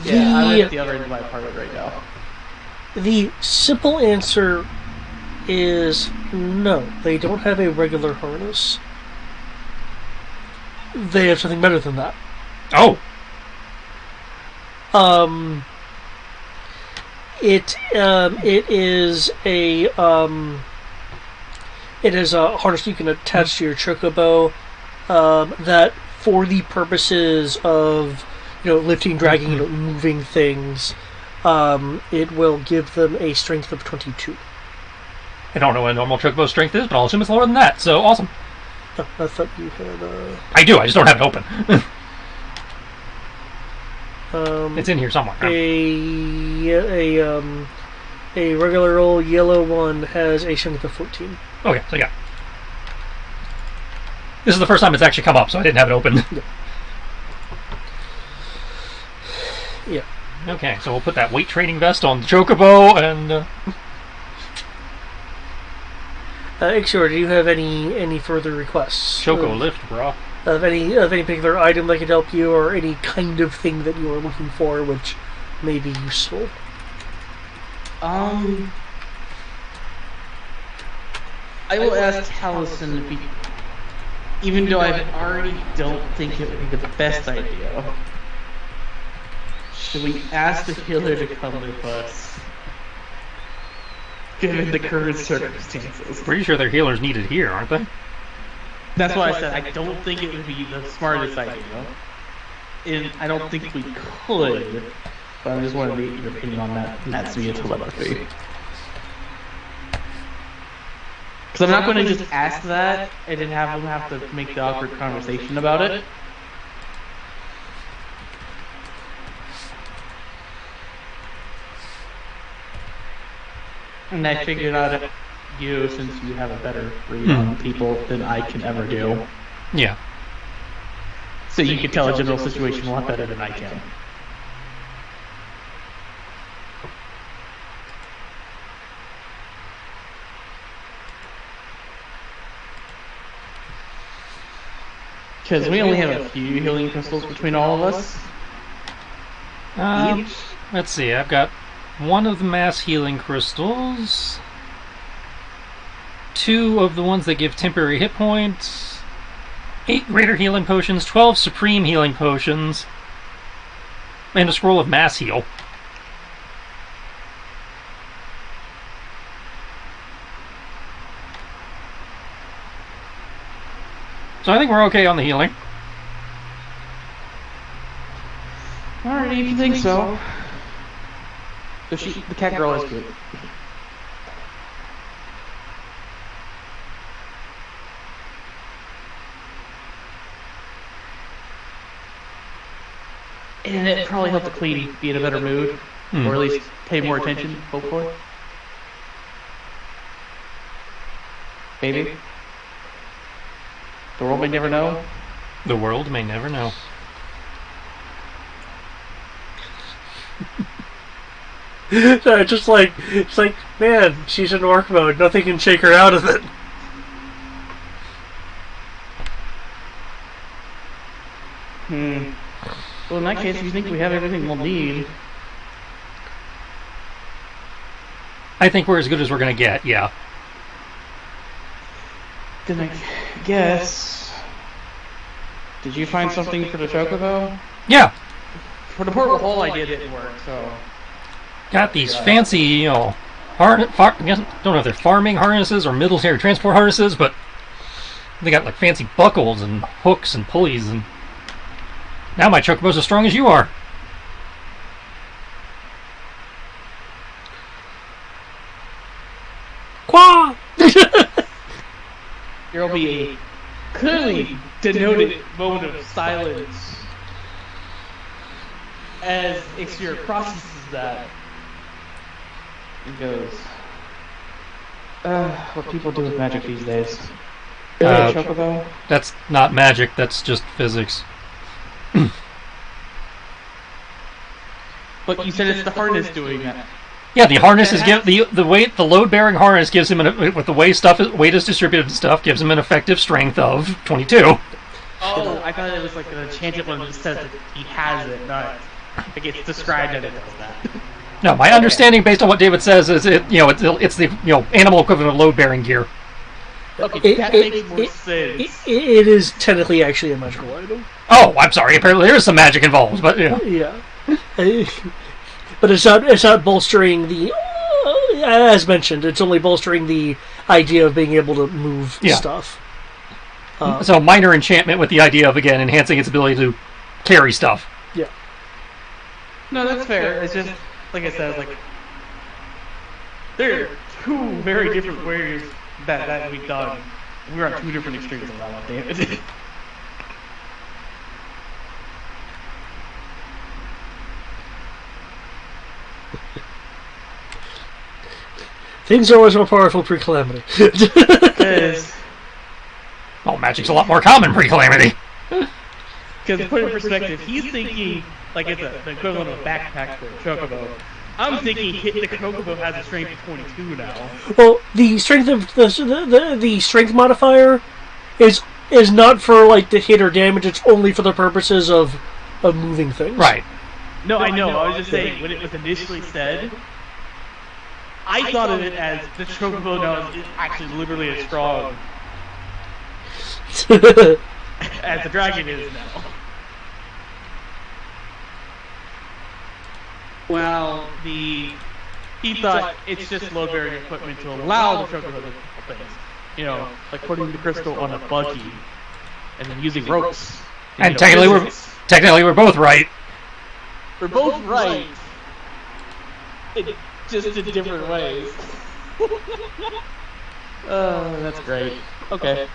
Yeah, I'm at the other end of my apartment right now. The simple answer is no. They don't have a regular harness. They have something better than that. Oh. It is a harness you can attach to your chocobo that, for the purposes of lifting, dragging, moving things, it will give them a strength of 22. I don't know what a normal chocobo strength is, but I'll assume it's lower than that. So awesome. Oh, I thought you had. I do. I just don't have it open. It's in here somewhere. A regular old yellow one has a strength of 14. Okay, so yeah. This is the first time it's actually come up, so I didn't have it open. Yeah. Okay, so we'll put that weight training vest on the chocobo and. Ixor, do you have any further requests? Choco lift, bro. Of any particular item that could help you, or any kind of thing that you are looking for, which may be useful? I will ask Taliesin if he even though I already don't think it would be the best idea, should we ask the healer to come with us, given the current circumstances? Pretty sure their healers needed here, aren't they? That's why I said I don't think it would be the smartest idea. And I don't think we could, but I just wanted to get your opinion on that, and that's via telepathy. Because I'm not going to just ask that and then have them have to make the awkward conversation about it. And I figured out you, since you have a better read on people than I can ever do. Yeah. So you can tell a general situation a lot better than I can. Because we only have a few healing crystals between all of us. Each. Let's see, I've got one of the mass healing crystals, 2 of the ones that give temporary hit points, 8 greater healing potions, 12 supreme healing potions, and a scroll of mass heal. So I think we're okay on the healing. Alright, if you think so. So the cat girl is good. And it probably helped the queen be in a better mood, or at least pay more attention, hopefully. Maybe. The world may never know. The world may never know. It's like, man, she's in orc mode. Nothing can shake her out of it. Well, in that case, we think we have everything we'll need. I think we're as good as we're going to get, yeah. Then I guess... Did you find something for the chocobo? Yeah. For the portal hole idea didn't work, so... Got these fancy, I don't know if they're farming harnesses or military transport harnesses, but they got like fancy buckles and hooks and pulleys, and now my chocobo's as strong as you are. Quah! There'll be a clearly denoted moment of silence as Ixir processes that. He goes, what people do with magic these days. Chocobo? That's not magic, that's just physics. But you said it's the harness doing that. Yeah, the harness is the load-bearing harness gives him with the way weight is distributed and stuff gives him an effective strength of 22. Oh, I thought it was like an enchanted one that says that he has it, not like it's described that it does that. No, my understanding, based on what David says, is it's the animal equivalent of load-bearing gear. Okay, that makes more sense. It is technically actually a magical item. Oh, I'm sorry. Apparently, there is some magic involved, but yeah. Yeah. But it's not bolstering the. As mentioned, it's only bolstering the idea of being able to move stuff. So minor enchantment with the idea of again enhancing its ability to carry stuff. Yeah. No, that's fair. It's just like I said, like there are 2 very different ways that we've done. We're on 2 different extremes of that one, damn it. Things are always more powerful pre-calamity. Well, magic's a lot more common pre-calamity. Because to put it in perspective, he's thinking like it's the equivalent of a backpack for a chocobo. I'm thinking the chocobo has a strength of 22 now. Well, the strength of the strength modifier is not for like the hit or damage. It's only for the purposes of moving things. Right. No, I know. I was just saying when it was initially said, I thought of it as the chocobo now is actually literally as strong as the dragon is now. Well, he thought it's just load-bearing equipment to allow the show to do other things. You know, like putting the crystal on a buggy and then using ropes. And technically we're both right. We're both right. Just in different ways. That's great. Okay.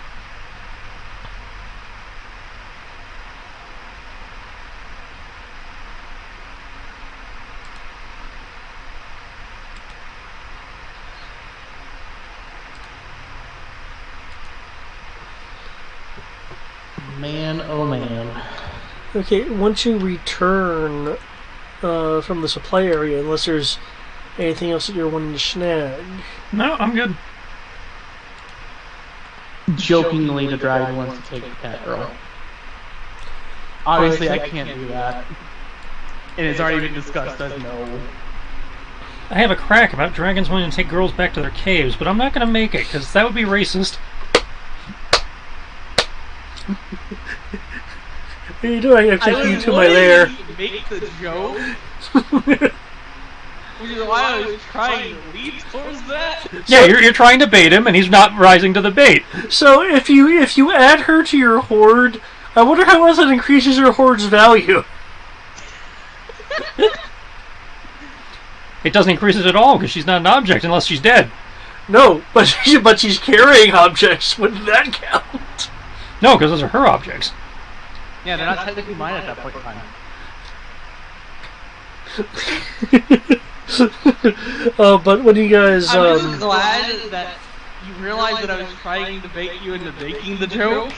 Man, oh man. Okay, once you return from the supply area, unless there's anything else that you're wanting to snag. No, I'm good. Jokingly, the dragon wants to take the cat girl. Obviously, I can't do that. And it's already been discussed as no. I have a crack about dragons wanting to take girls back to their caves, but I'm not going to make it, because that would be racist. What are you doing? I'm taking you to my lair. Make the joke. Which is why I was trying to lead towards that. Yeah, you're trying to bait him, and he's not rising to the bait. So if you add her to your hoard, I wonder how much that increases your hoard's value. It doesn't increase it at all, because she's not an object unless she's dead. No, but she's carrying objects. Wouldn't that count? No, because those are her objects. Yeah, they're not technically mine at that point in time. But when you guys... I'm just glad that you realized that I was trying to bait you into making the joke.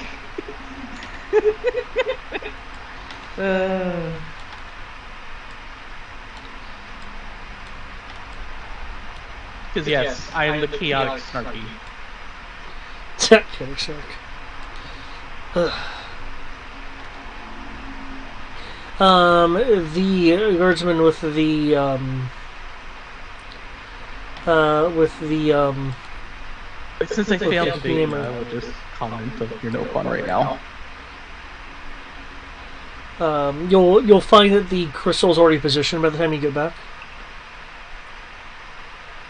Because yes, I am the chaotic snarky. Chaotic snark. The guardsman with the since I failed to bait, I will just comment that you're no fun right now. You'll find that the crystal's already positioned by the time you get back.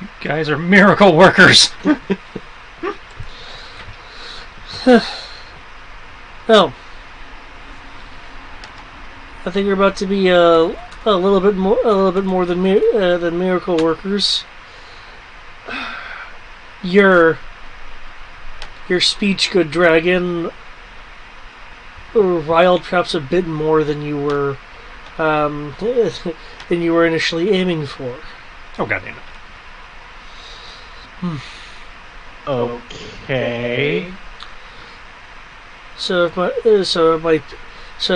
You guys are miracle workers. Oh, I think you're about to be a little bit more than miracle workers. Your speech, good dragon, riled perhaps a bit more than you were initially aiming for. Oh, goddammit. Okay. So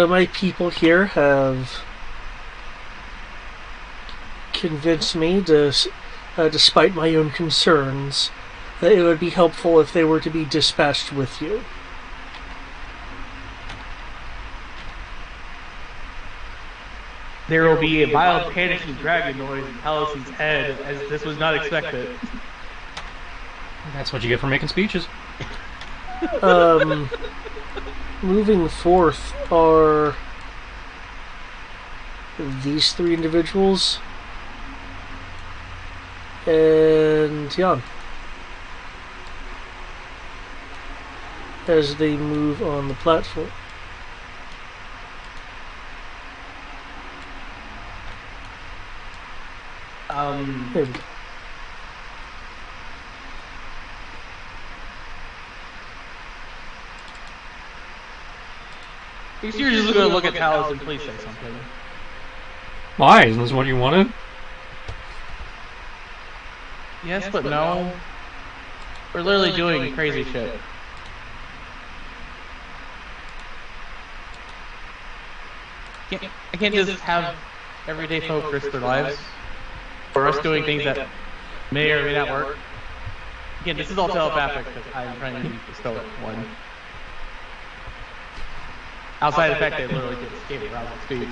my people here have convinced me, despite my own concerns, that it would be helpful if they were to be dispatched with you. There will be a wild panicking dragon noise in Taliesin's head, as this was not expected. That's what you get for making speeches. Moving forth are these three individuals and Jan as they move on the platform. There we go. If you're just going to look at Taliesin, please say something. Why? Isn't this what you wanted? Yes, but no. We're literally doing crazy shit. I can't just have everyday folk risk their lives for us doing things that may or may not work. Again, this is all telepathic because I'm trying to be the stoic one. Outside the fact they literally just gave a rousing speech.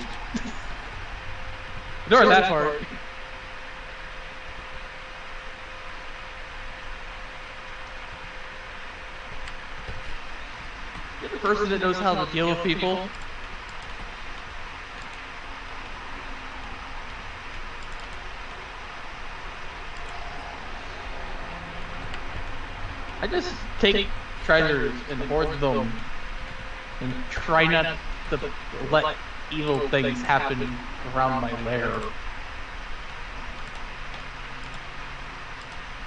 Ignore that part. person that knows how to deal with people. I just take treasures and hoard them and try not to let evil things happen around my lair.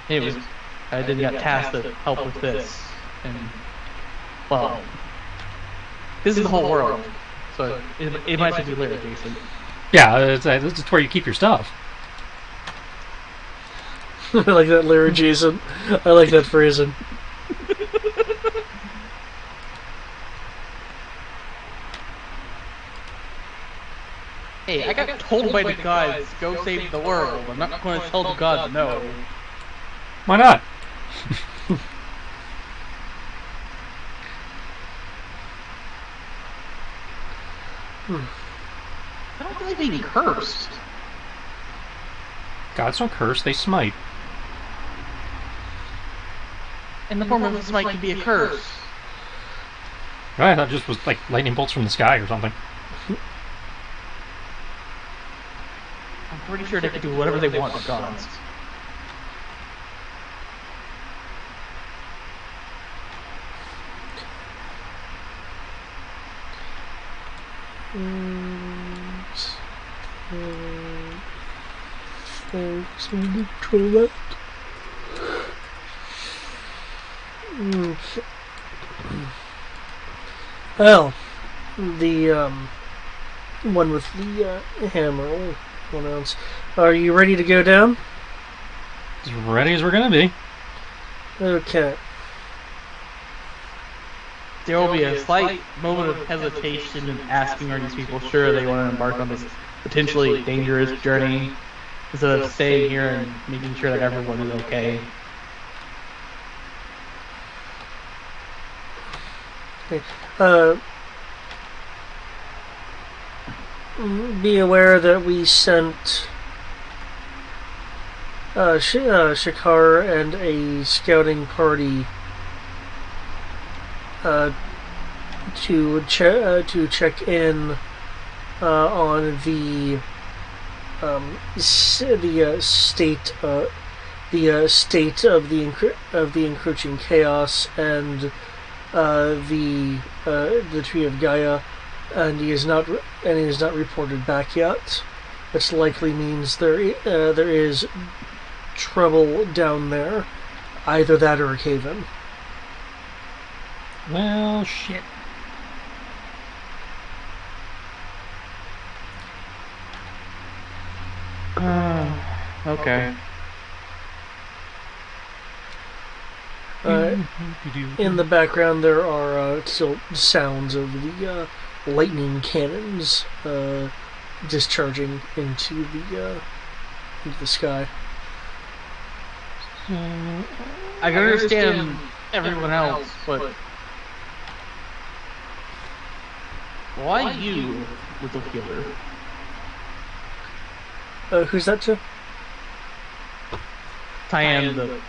Anyways, I then got tasked to help with this, and well, this is the whole world, so it might just be lair adjacent. Yeah, it's where you keep your stuff. I like that lair adjacent. I like that phrasing. Hey, I got told by the gods, go save the world. I'm not going to tell the gods no. Why not? I don't believe being cursed. Gods don't curse, they smite. In the form of a smite can be a curse. Right, that just was like lightning bolts from the sky or something. I'm pretty sure they can do whatever they want with gods. Thanks, we need to control that. Well, the one with the hammer, 1 ounce. Are you ready to go down? As ready as we're gonna be. Okay. There will be a slight moment of hesitation in asking, are these people sure they want to embark on this potentially dangerous journey, instead of staying here and making sure that everyone is okay. Okay. Be aware that we sent Shakar and a scouting party to check in on the state of the encroaching chaos and the tree of Gaia, and he is not reported back yet, which likely means there is trouble down there, either that or a cave-in. Well, shit. Okay. In the background, there are still sounds of the lightning cannons discharging into the sky. I can understand everyone else, but why you, little healer? Who's that to? Tyann, the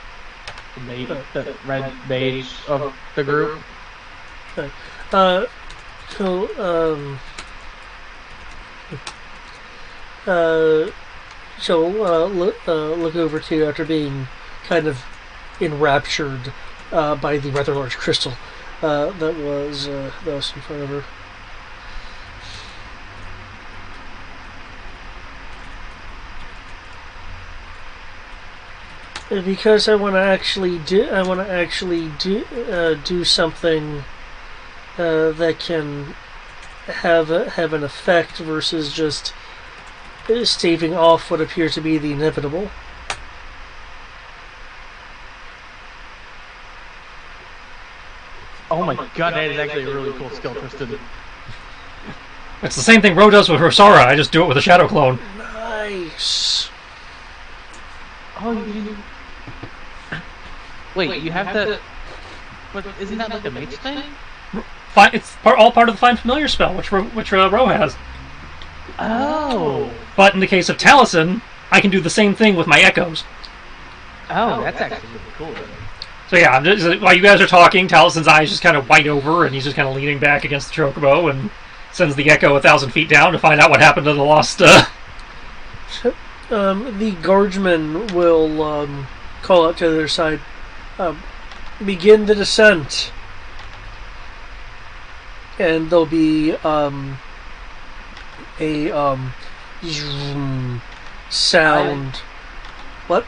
red mage of the group. Okay. She'll look over to you after being kind of enraptured by the rather large crystal that was in front of her. Because I want to actually do something that can have an effect versus just staving off what appears to be the inevitable. Oh my god, that is actually a really cool skill, Tristan. It's the same thing Ro does with Rosara, I just do it with a Shadow Clone. Nice. Oh, you... Wait, you have that... But isn't that like a mage thing? It's all part of the Find Familiar spell, which Ro has. Oh. But in the case of Taliesin, I can do the same thing with my echoes. Oh, that's actually really cool. So yeah, while you guys are talking, Talison's eyes just kind of white over, and he's just kind of leaning back against the chocobo, and sends the echo 1,000 feet down to find out what happened to the lost. The guardsman will call out to the other side. Begin the descent. And there'll be a sound. What?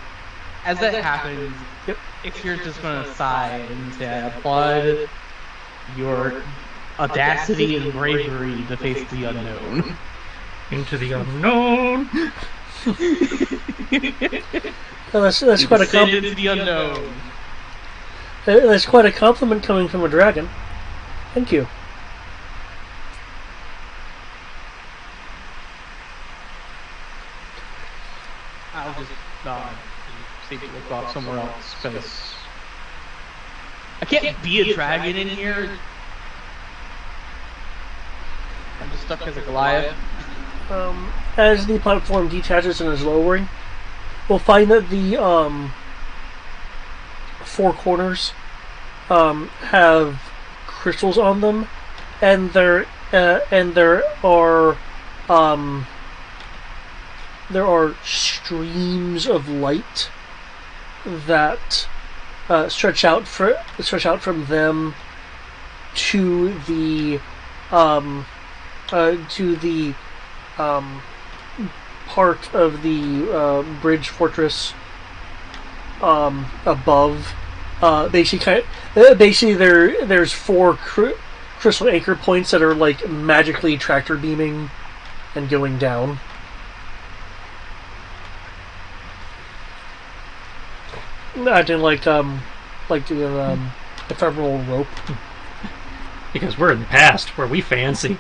As that happens, Yep. if you're just going to sigh and say, I applaud your audacity and bravery to face the unknown. Into the unknown. Well, that's quite a compliment. Into the unknown. That's quite a compliment coming from a dragon. Thank you. I'll just nod and see if we can go off somewhere else, because I can't be a dragon in here. I'm just stuck as a Goliath. As the platform detaches and is lowering, we'll find that the four corners have crystals on them, and there are streams of light that stretch out from them to the part of the bridge fortress above. Basically, there's four crystal anchor points that are like magically tractor beaming and going down. Acting like the ephemeral rope. Because we're in the past, where we fancy.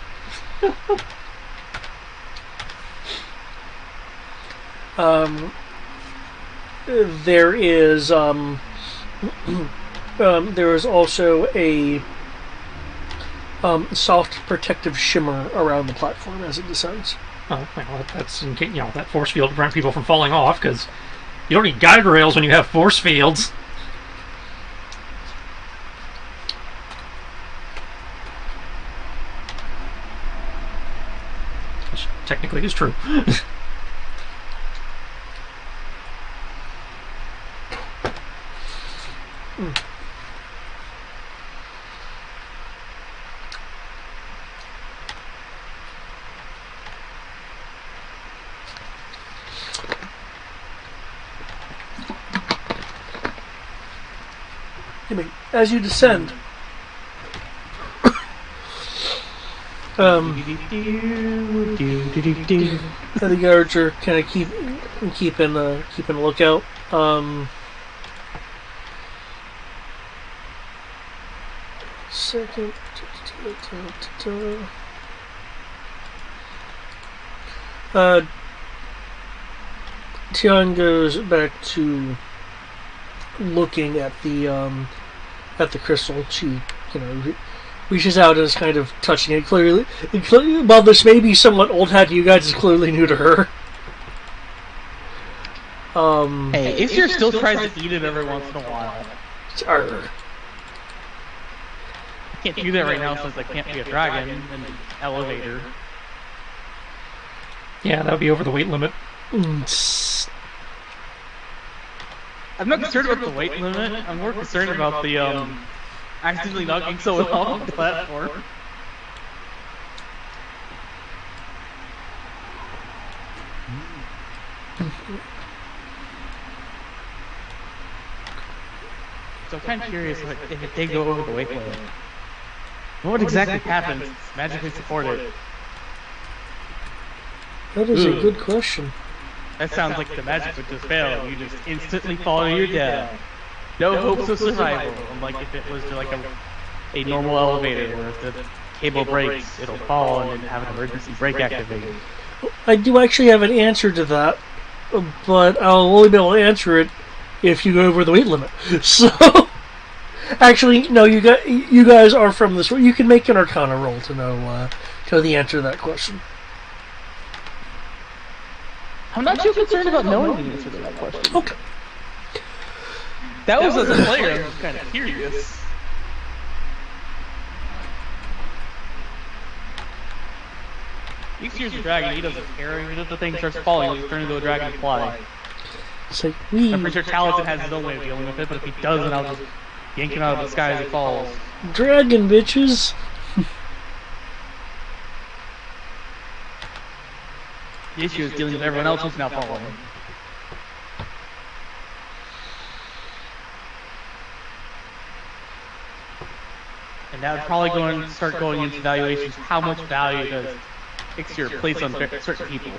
There is there is also a soft protective shimmer around the platform as it descends. Oh, well, that's that force field to prevent people from falling off, because you don't need guide rails when you have force fields. Which technically is true. As you descend, the guards are kind of keeping a lookout. Second. Tian goes back to looking at the crystal. She, reaches out and is kind of touching it. Clearly, while this may be somewhat old hat to you guys, it's clearly new to her. Hey, Isir still tries to eat it every once in a while. Arr. I can't do that right now since I can't be a dragon in an elevator. Yeah, that would be over the weight limit. I'm not concerned about the weight limit. I'm more concerned about the accidentally knocking someone off the platform. So I'm kind of curious if it did go over the weight limit. What exactly happens? It's magically supported. That is a good question. That sounds like the magic would just fail. You just instantly fall to your death. No hopes of survival. Unlike if it was like a normal elevator where if the cable breaks, it'll fall and then have an emergency brake activated. I do actually have an answer to that, but I'll only be able to answer it if you go over the weight limit. So, actually, no, you guys are from this. You can make an Arcana roll to know the answer to that question. I'm not too concerned about knowing the answer to that question. Okay. That was as a player, I'm just kind of curious. He steers the dragon, he doesn't care. Even if the thing starts falling, he'll turn into a dragon and fly. It's like, I'm pretty sure Talented has his own way of dealing with it, but if he doesn't, I'll just yank him out of the sky as he falls. dragon, bitches! The issue is dealing with everyone else who's now falling. And now it's probably going to start going into valuations. How much value does Ixir place on certain people?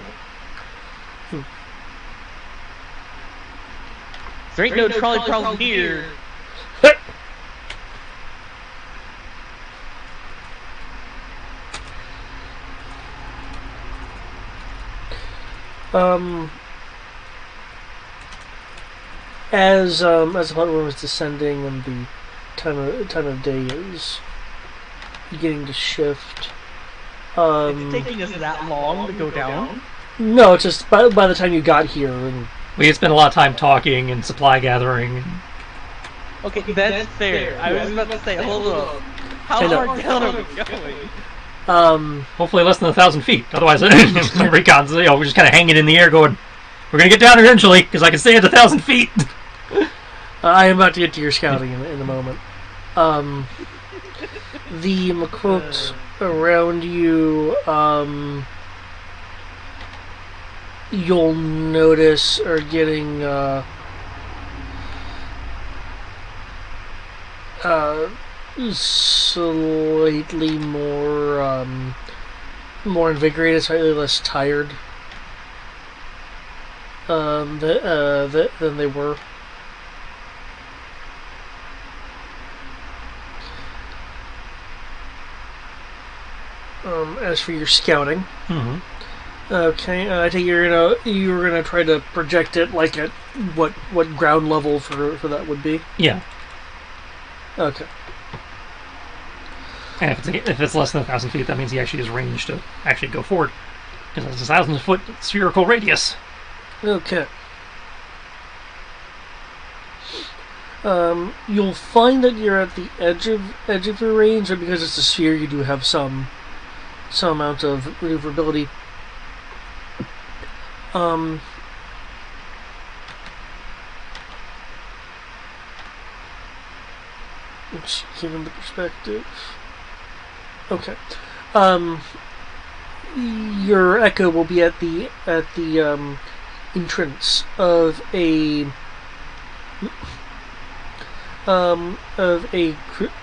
There ain't no trolley problem here. As the platform is descending and the time of day is beginning to shift. It's taking us that long to go down? No, it's just by the time you got here. And We had spent a lot of time talking and supply gathering. Okay, that's fair. I was about to say, hold up. How far down are we going? Hopefully less than 1,000 feet. Otherwise, recon's, we're just kind of hanging in the air going, we're going to get down eventually, because I can stay at 1,000 feet. I am about to get to your scouting in a moment. The Makroks around you, you'll notice are getting slightly more invigorated, slightly less tired than they were. As for your scouting, okay, I think you're gonna try to project it like at what ground level for that would be. Yeah. Okay. And if it's less than 1,000 feet, that means he actually has range to actually go forward. Because it's a 1,000-foot spherical radius. Okay. You'll find that you're at the edge of your range, but because it's a sphere, you do have some amount of maneuverability. Let's give him the perspective. Okay. Your echo will be at the entrance of a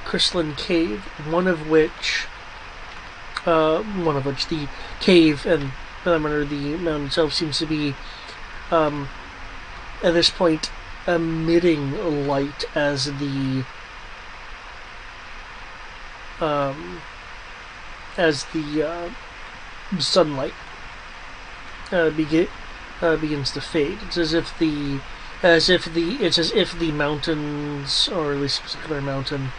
crystalline cave, one of which the cave and the mountain itself seems to be at this point emitting light as the sunlight begins to fade. It's as if the mountains, or at least a particular mountain,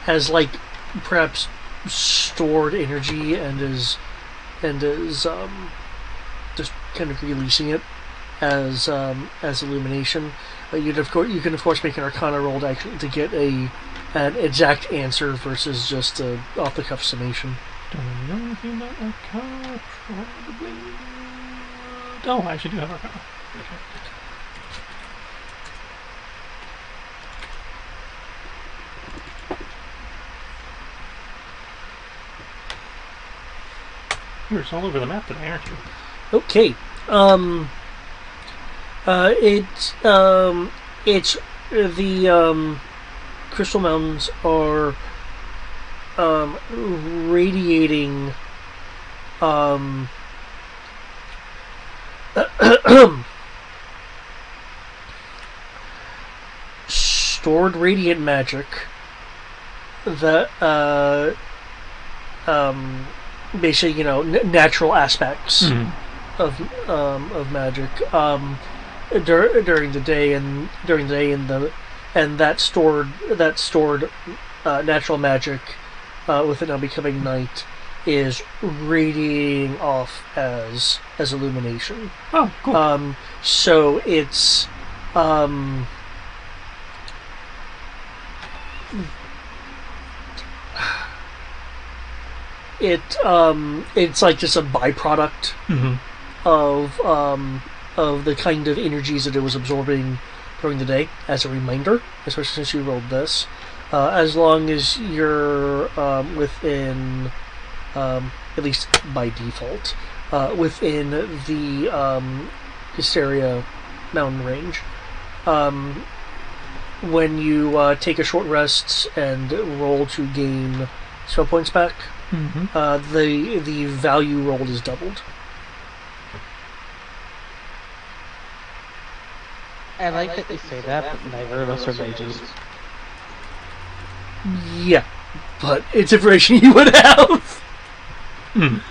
has like perhaps stored energy and is just kind of releasing it as illumination. You can of course make an Arcana roll to get an exact answer versus just a off the cuff summation. Don't know anything about Arcana. Probably. Oh, I actually do have Arcana. Okay. You're just all over the map today, aren't you? Okay. It's the Crystal Mountains are radiating stored radiant magic that basically, natural aspects of magic during the day, and that stored natural magic with it now becoming night is radiating off as illumination. Oh, cool. So it's it's like just a byproduct Mm-hmm. of the kind of energies that it was absorbing during the day. As a reminder, especially since you rolled this, as long as you're within, at least by default, within the Hysteria mountain range, when you take a short rest and roll to gain spell points back, Mm-hmm. the value rolled is doubled. I like that you say that, but neither of us are mages. Yeah, but it's information you would have. Mm.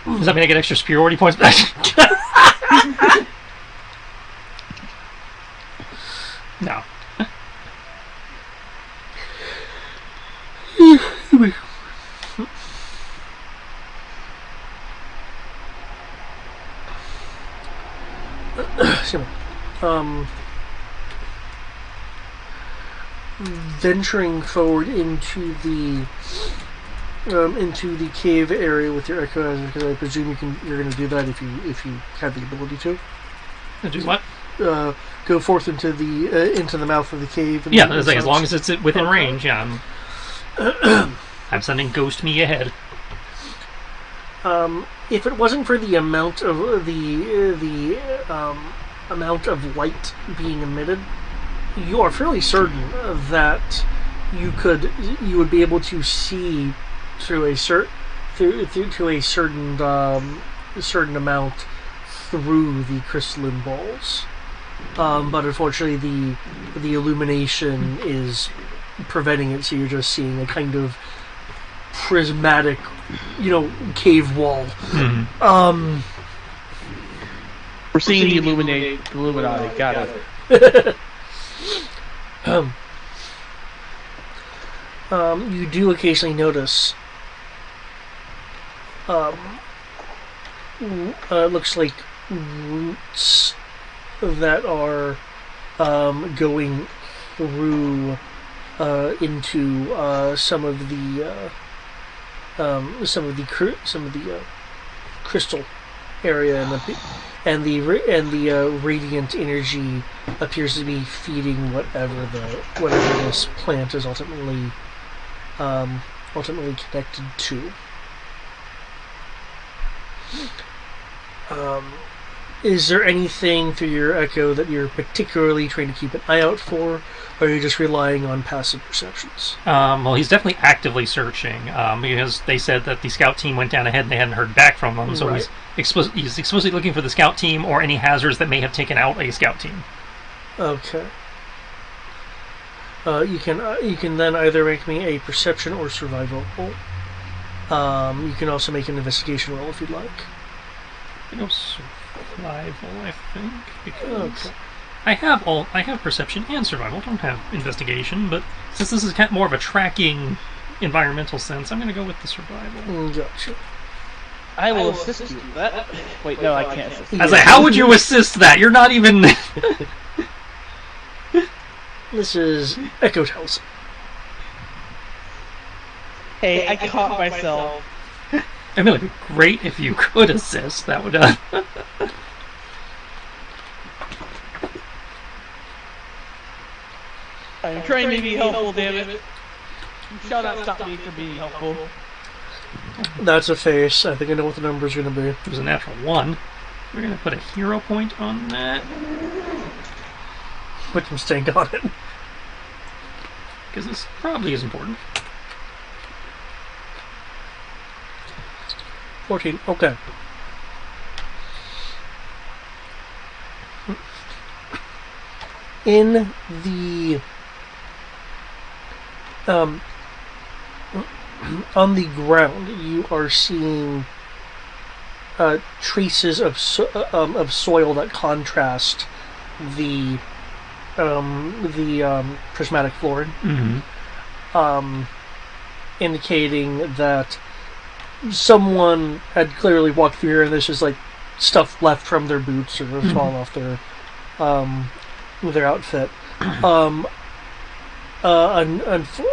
Does that mean I get extra superiority points back? No. Venturing forward into the cave area with your echo, because I presume you're going to do that if you have the ability to. Do what? Go forth into the mouth of the cave. Yeah, as long as it's within range. Yeah, I'm sending Ghost Me ahead. If it wasn't for the amount of the amount of light being emitted, you are fairly certain that you would be able to see through a certain amount through the crystalline balls. But unfortunately, the illumination is preventing it, so you're just seeing a kind of prismatic, cave wall. Mm-hmm. We're seeing the Illuminati. Got it. You do occasionally notice. Looks like roots that are going through into some of the crystal area, and the radiant energy appears to be feeding whatever this plant is ultimately connected to. Is there anything through your echo that you're particularly trying to keep an eye out for, or are you just relying on passive perceptions? Well, he's definitely actively searching because they said that the scout team went down ahead and they hadn't heard back from them. So Right. he's explicitly looking for the scout team or any hazards that may have taken out a scout team. Okay. You can then either make me a perception or survival roll. You can also make an investigation roll if you'd like. No survival, I think, because Okay. I have perception and survival. Don't have investigation, but since this is kind of more of a tracking environmental sense, I'm going to go with the survival. Gotcha. I will assist you with that. Wait, no, I can't assist. I was like, how would you assist that? You're not even. This is Echo Tells. Hey, I caught myself. I mean, it'd be great if you could assist. That would. I'm trying to be helpful, damn it. You shall not stop me from being helpful. That's a face. I think I know what the number's going to be. It was a natural 1. We're going to put a hero point on that. Which I'm staying on it. Because this probably is important. 14. Okay. In the on the ground, you are seeing traces of soil that contrast the prismatic flooring. Mm-hmm. indicating that someone had clearly walked through here, and this is like stuff left from their boots or fallen off their outfit.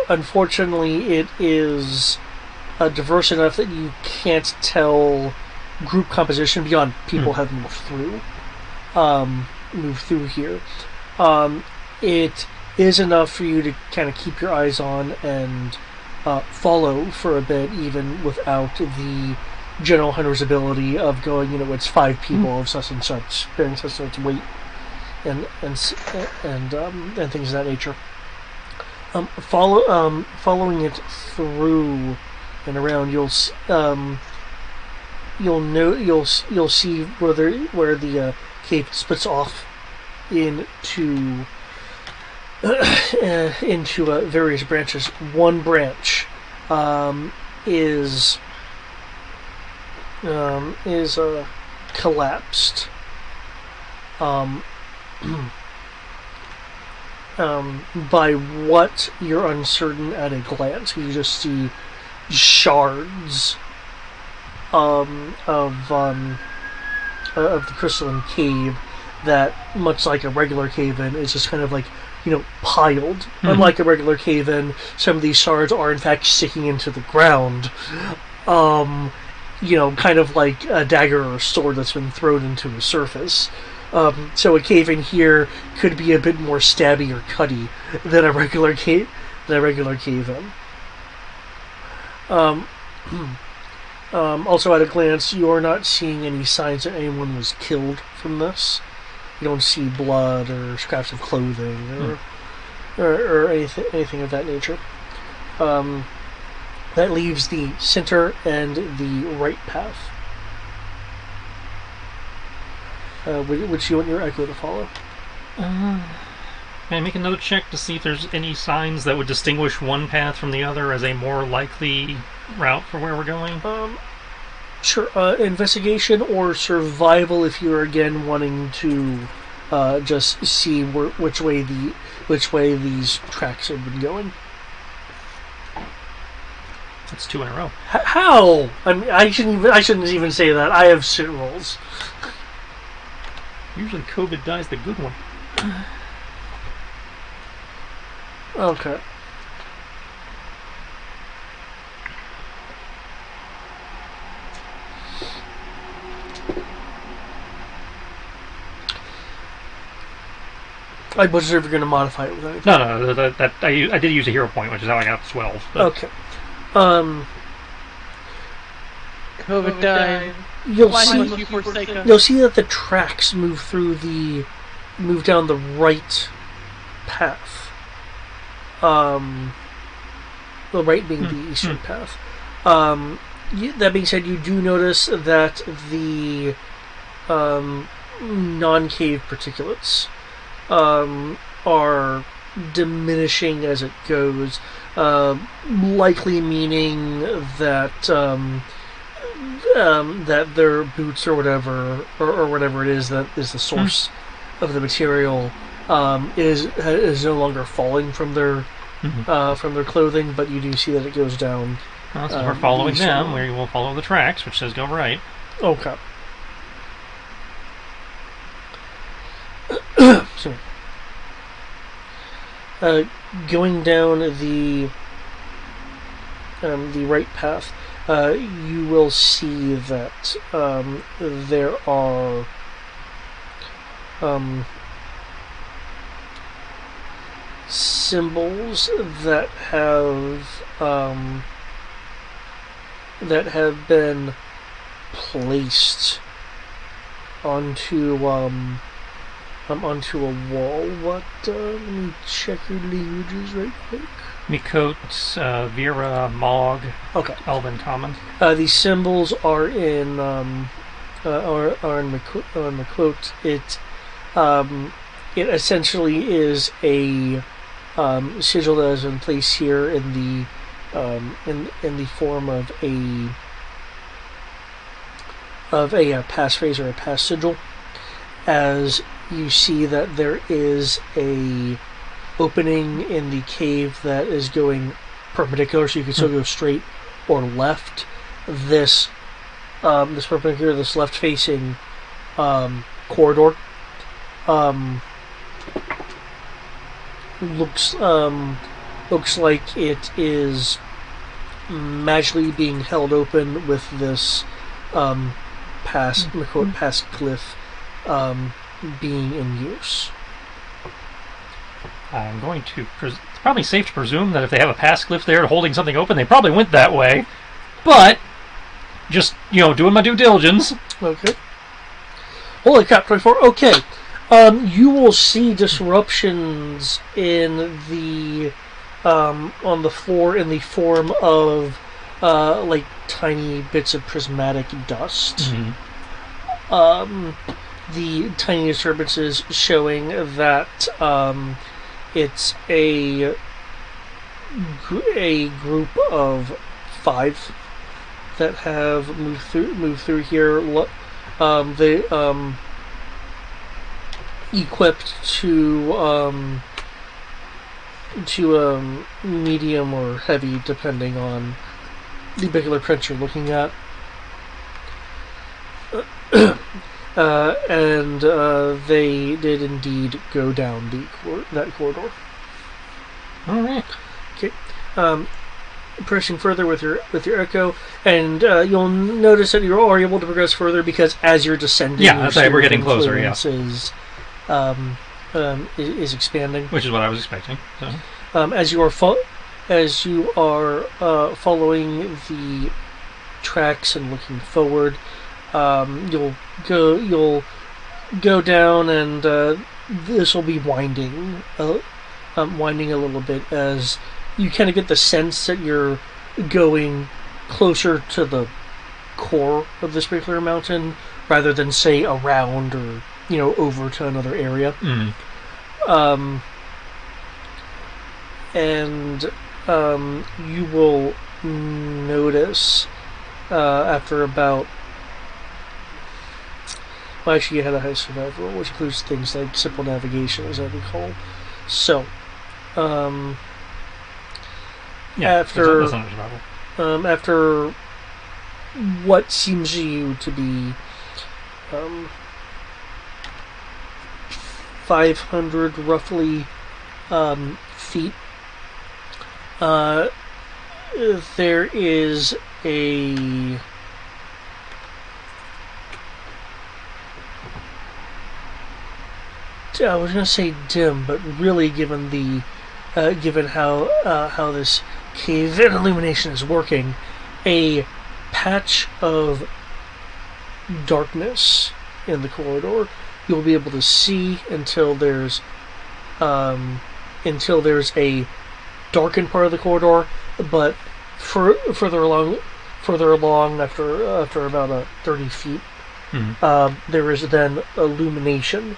Unfortunately, it is diverse enough that you can't tell group composition beyond people have moved through here. It is enough for you to kind of keep your eyes on and follow for a bit, even without the general hunter's ability of going, it's 5 people of such and such, bearing such and such weight, and things of that nature. Following it through and around, you'll see where the cave splits off into various branches. One branch is collapsed. By what you're uncertain at a glance, you just see shards of the crystalline cave that, much like a regular cave-in, is just kind of like, piled. Unlike a regular cave-in, some of these shards are in fact sticking into the ground. Kind of like a dagger or a sword that's been thrown into a surface. So a cave-in here could be a bit more stabby or cutty than a regular cave-in. Also, at a glance, you are not seeing any signs that anyone was killed from this. You don't see blood or scraps of clothing or anything of that nature. That leaves the center and the right path. Which you want your echo to follow. Can I make another check to see if there's any signs that would distinguish one path from the other as a more likely route for where we're going? Sure. Investigation or survival if you're again wanting to just see which way these tracks have been going. That's 2 in a row. How? I shouldn't even say that. I have shit rolls. Usually COVID dies the good one. Okay. I wasn't sure if you're going to modify it with anything. No, that I did use a hero point, which is how I got 12. But. Okay. COVID died. You'll Why see. must you forsake us? You'll see that the tracks move down the right path. The right being the eastern path. That being said, you do notice that the non-cave particulates are diminishing as it goes, likely meaning that that their boots or whatever it is that is the source of the material is no longer falling from their clothing, but you do see that it goes down. Well, so we're following them. We will follow the tracks, which says go right. Okay. Sorry. Going down the right path, you will see that there are symbols that have been placed onto a wall. What? Let me check your languages right quick. Mikot, Vera, Mog, Okay. Elven Common. These symbols are in Mikot. It essentially is a sigil that is in place here in the form of a passphrase or a pass sigil. As you see that there is a opening in the cave that is going perpendicular, so you can still go straight or left. This perpendicular, this left-facing corridor looks like it is magically being held open with this pass cliff being in use. I'm going to... it's probably safe to presume that if they have a pass cliff there holding something open, they probably went that way. But, just, doing my due diligence. Okay. Holy crap, 24. Okay. You will see disruptions in the... on the floor in the form of, like, tiny bits of prismatic dust. Mm-hmm. The tiny disturbances showing that it's a group of 5 that have moved through here. They equipped to medium or heavy, depending on the particular print you're looking at. And they did indeed go down that corridor. All right. Okay. Pressing further with your echo, and you'll notice that you are able to progress further because as you're descending, Yeah, that's right. We're getting closer. Yeah. Is expanding, Which is what I was expecting. So. As you are following the tracks and looking forward, you'll go down, and this will be winding a little bit as you kind of get the sense that you're going closer to the core of this particular mountain rather than, say, around or over to another area. Mm. And you will notice after about... Well, actually, you had a high survival roll, which includes things like simple navigation, as I recall. So, after what seems to you to be 500 roughly feet, there is a... I was going to say dim, but really, given how this cave and illumination is working, a patch of darkness in the corridor. You'll be able to see until there's a darkened part of the corridor, but further along after about 30 feet, there is then illumination.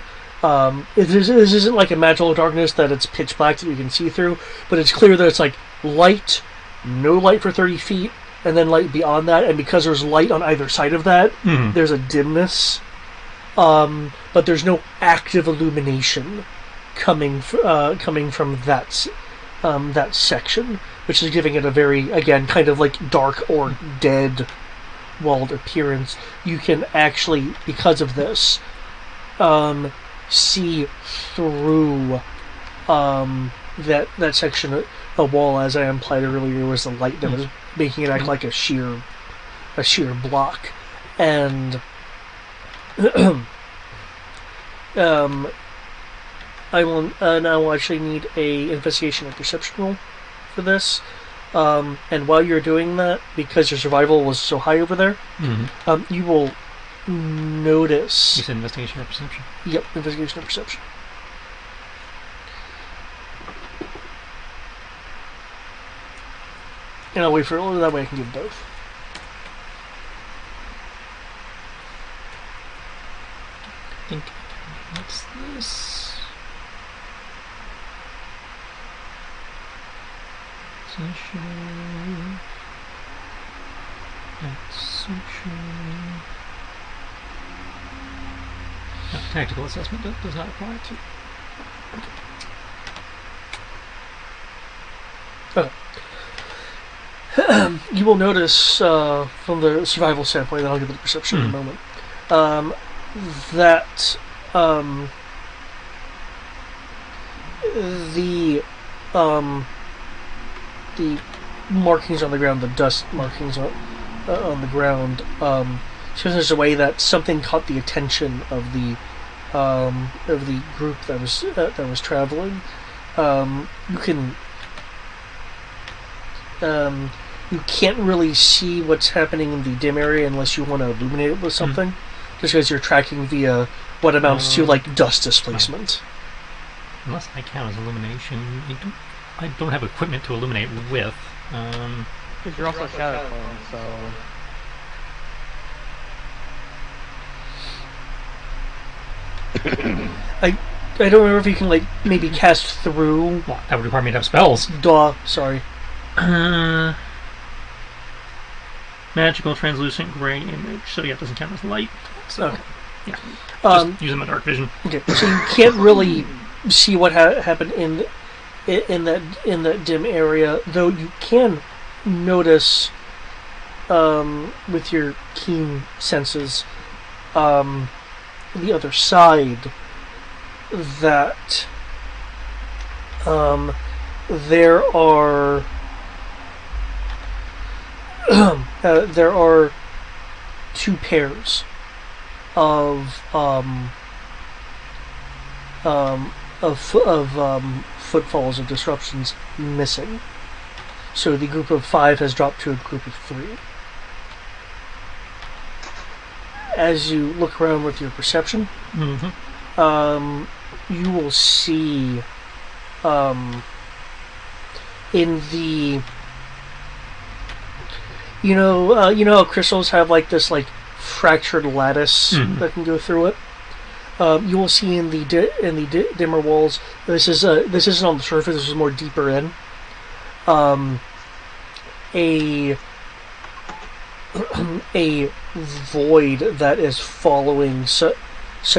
This isn't like a magical darkness that it's pitch black that you can see through, but it's clear that it's like light, no light for 30 feet, and then light beyond that, and because there's light on either side of that, there's a dimness. But there's no active illumination coming from that section, which is giving it a very, again, kind of like dark or dead walled appearance. You can actually, because of this, see through that section of wall, as I implied earlier, was the light that was making it act like a sheer block. And I will now actually need a investigation and perception roll for this. And while you're doing that, because your survival was so high over there, you will notice... You said investigation or perception? Yep, investigation or perception. And I'll wait for it, that way I can give both. I think what's this? Social. That's social. No, tactical assessment does not apply to. Okay. you will notice from the survival standpoint, and I'll give it the perception in a moment, that the markings on the ground, the dust markings on the ground, shows there's a way that something caught the attention of the group that was traveling. You can't really see what's happening in the dim area unless you want to illuminate it with something, just because you're tracking via what amounts to like dust displacement. Unless I count as illumination, I don't have equipment to illuminate with. Because you're also shadow clone, so. I don't remember if you can like maybe cast through. Well, that would require me to have spells. Duh, sorry. Magical translucent gray image. So yeah, it doesn't count as light. So Okay. yeah, just using my dark vision. Okay, so you can't really see what happened in that dim area, though you can notice with your keen senses the other side that there are there are two pairs of footfalls of disruptions missing. So the group of 5 has dropped to a group of 3. As you look around with your perception, you will see in the you know how crystals have like this like fractured lattice that can go through it. You will see in the dimmer walls. This isn't on the surface. This is more deeper in. A void that is following some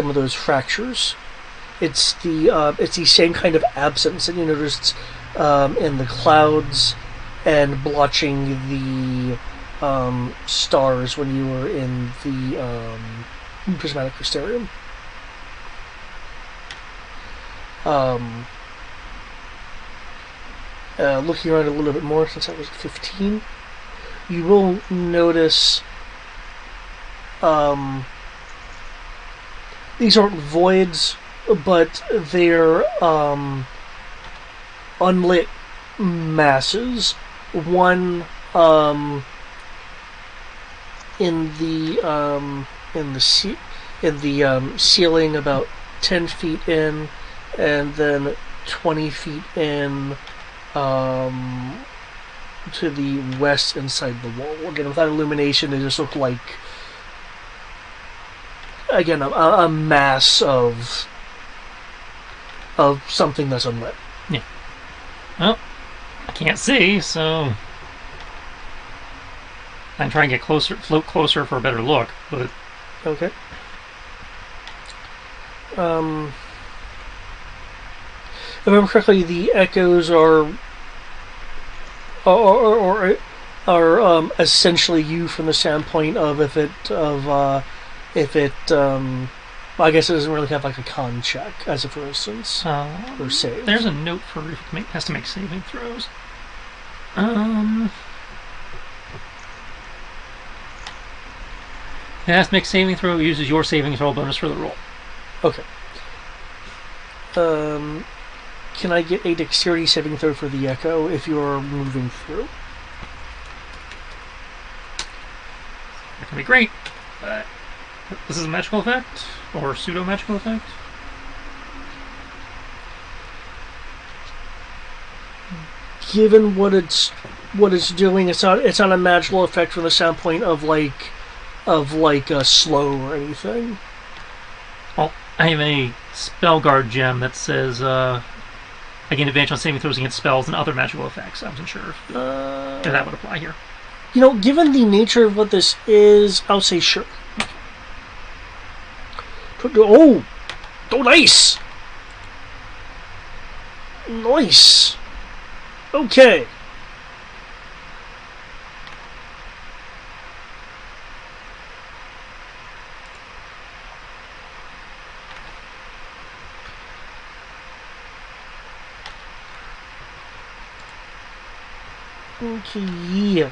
of those fractures. It's the same kind of absence that you noticed in the clouds and blotching the stars when you were in the prismatic crystarium. Looking around a little bit more, since I was 15, you will notice these aren't voids, but they're unlit masses. One in the ceiling about 10 feet in, and then 20 feet in to the west inside the wall. Again, without illumination, they just look like, again, a mass of something that's unlit. Yeah. Well, I can't see, so I'm trying to get closer, float closer for a better look. But okay. If I remember correctly, the echoes are essentially you from the standpoint of if it well, I guess it doesn't really have like a con check as a for instance or save. There's a note for if it has to make saving throws. It has to make saving throw. It uses your saving throw bonus for the roll. Okay. Can I get a dexterity saving throw for the echo if you're moving through? That can be great. This is a magical effect or pseudo magical effect. Given what it's doing, it's not a magical effect from the standpoint of like a slow or anything. Well, I have a spell guard gem that says I gain advantage on saving throws against spells and other magical effects. I wasn't sure if that would apply here. You know, given the nature of what this is, I'll say sure. Oh, nice. Nice. Okay. Okay, yeah.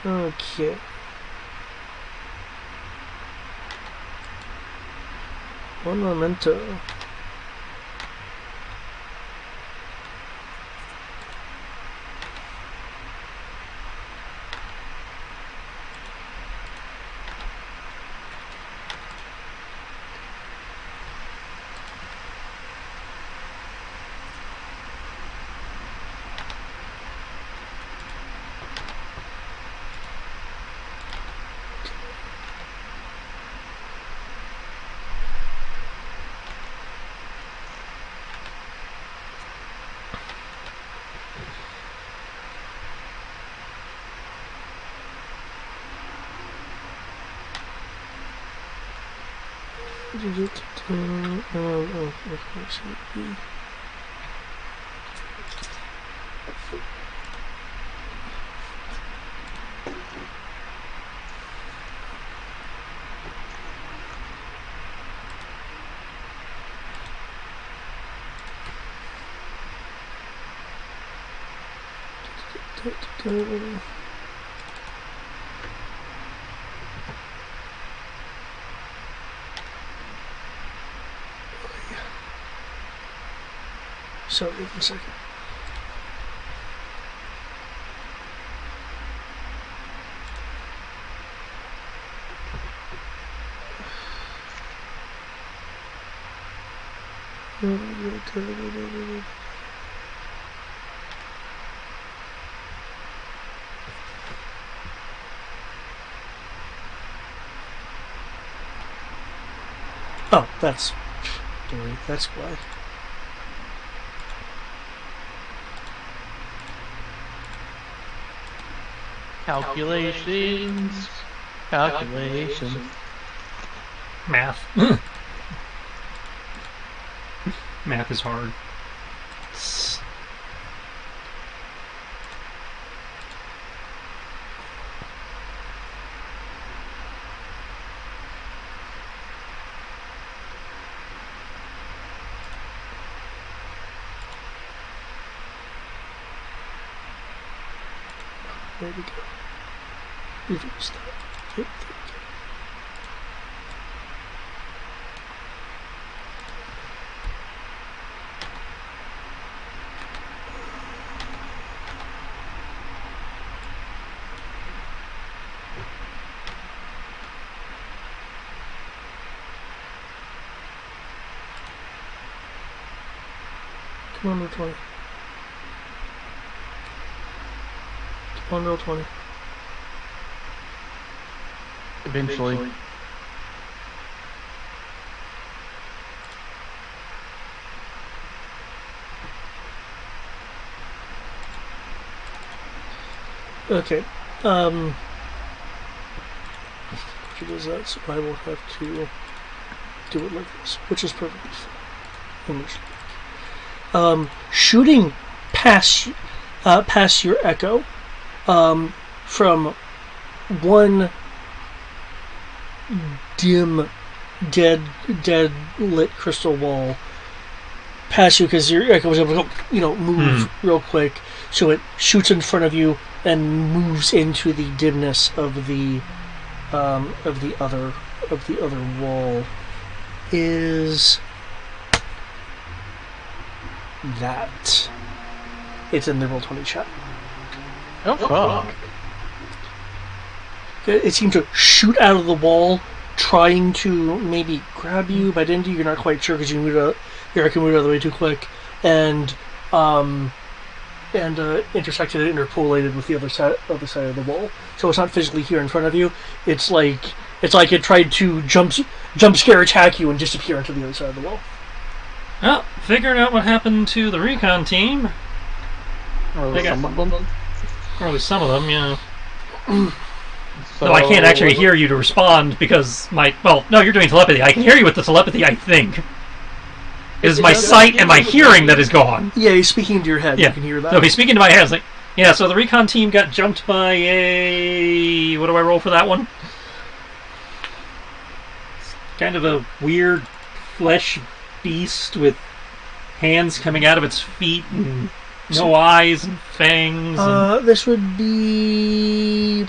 Okay. One memento. Sorry, wait a second. Oh, that's why. Calculations. Calculations. Math. Math is hard. There we go. Reverse that. Yep, there we go. Come on, roll 20. Come on, roll 20. Eventually. Okay. She does that, so I will have to do it like this, which is perfectly fine. Shooting past your echo from one dim, dead lit crystal wall past you, because your echo was able to move real quick, so it shoots in front of you and moves into the dimness of the other wall. Is that it's in the Roll20 chat. Oh fuck. It seemed to shoot out of the wall, trying to maybe grab you, but didn't. You're not quite sure because you moved out. Your echo moved out of the way too quick, and intersected and interpolated with the other side of the wall. So it's not physically here in front of you. It's like it tried to jump scare attack you and disappear into the other side of the wall. Well, figuring out what happened to the recon team. Or some of them. Or at least some of them, yeah. So, No, I can't actually hear you to respond because no, you're doing telepathy. I can hear you with the telepathy, I think. It is my sight and my hearing that is gone. Yeah, he's speaking to your head. Yeah. You can hear that. No, he's speaking to my head. It's like, Yeah, so the recon team got jumped by a... What do I roll for that one? It's kind of a weird flesh beast with hands coming out of its feet and no eyes and fangs. And... This would be...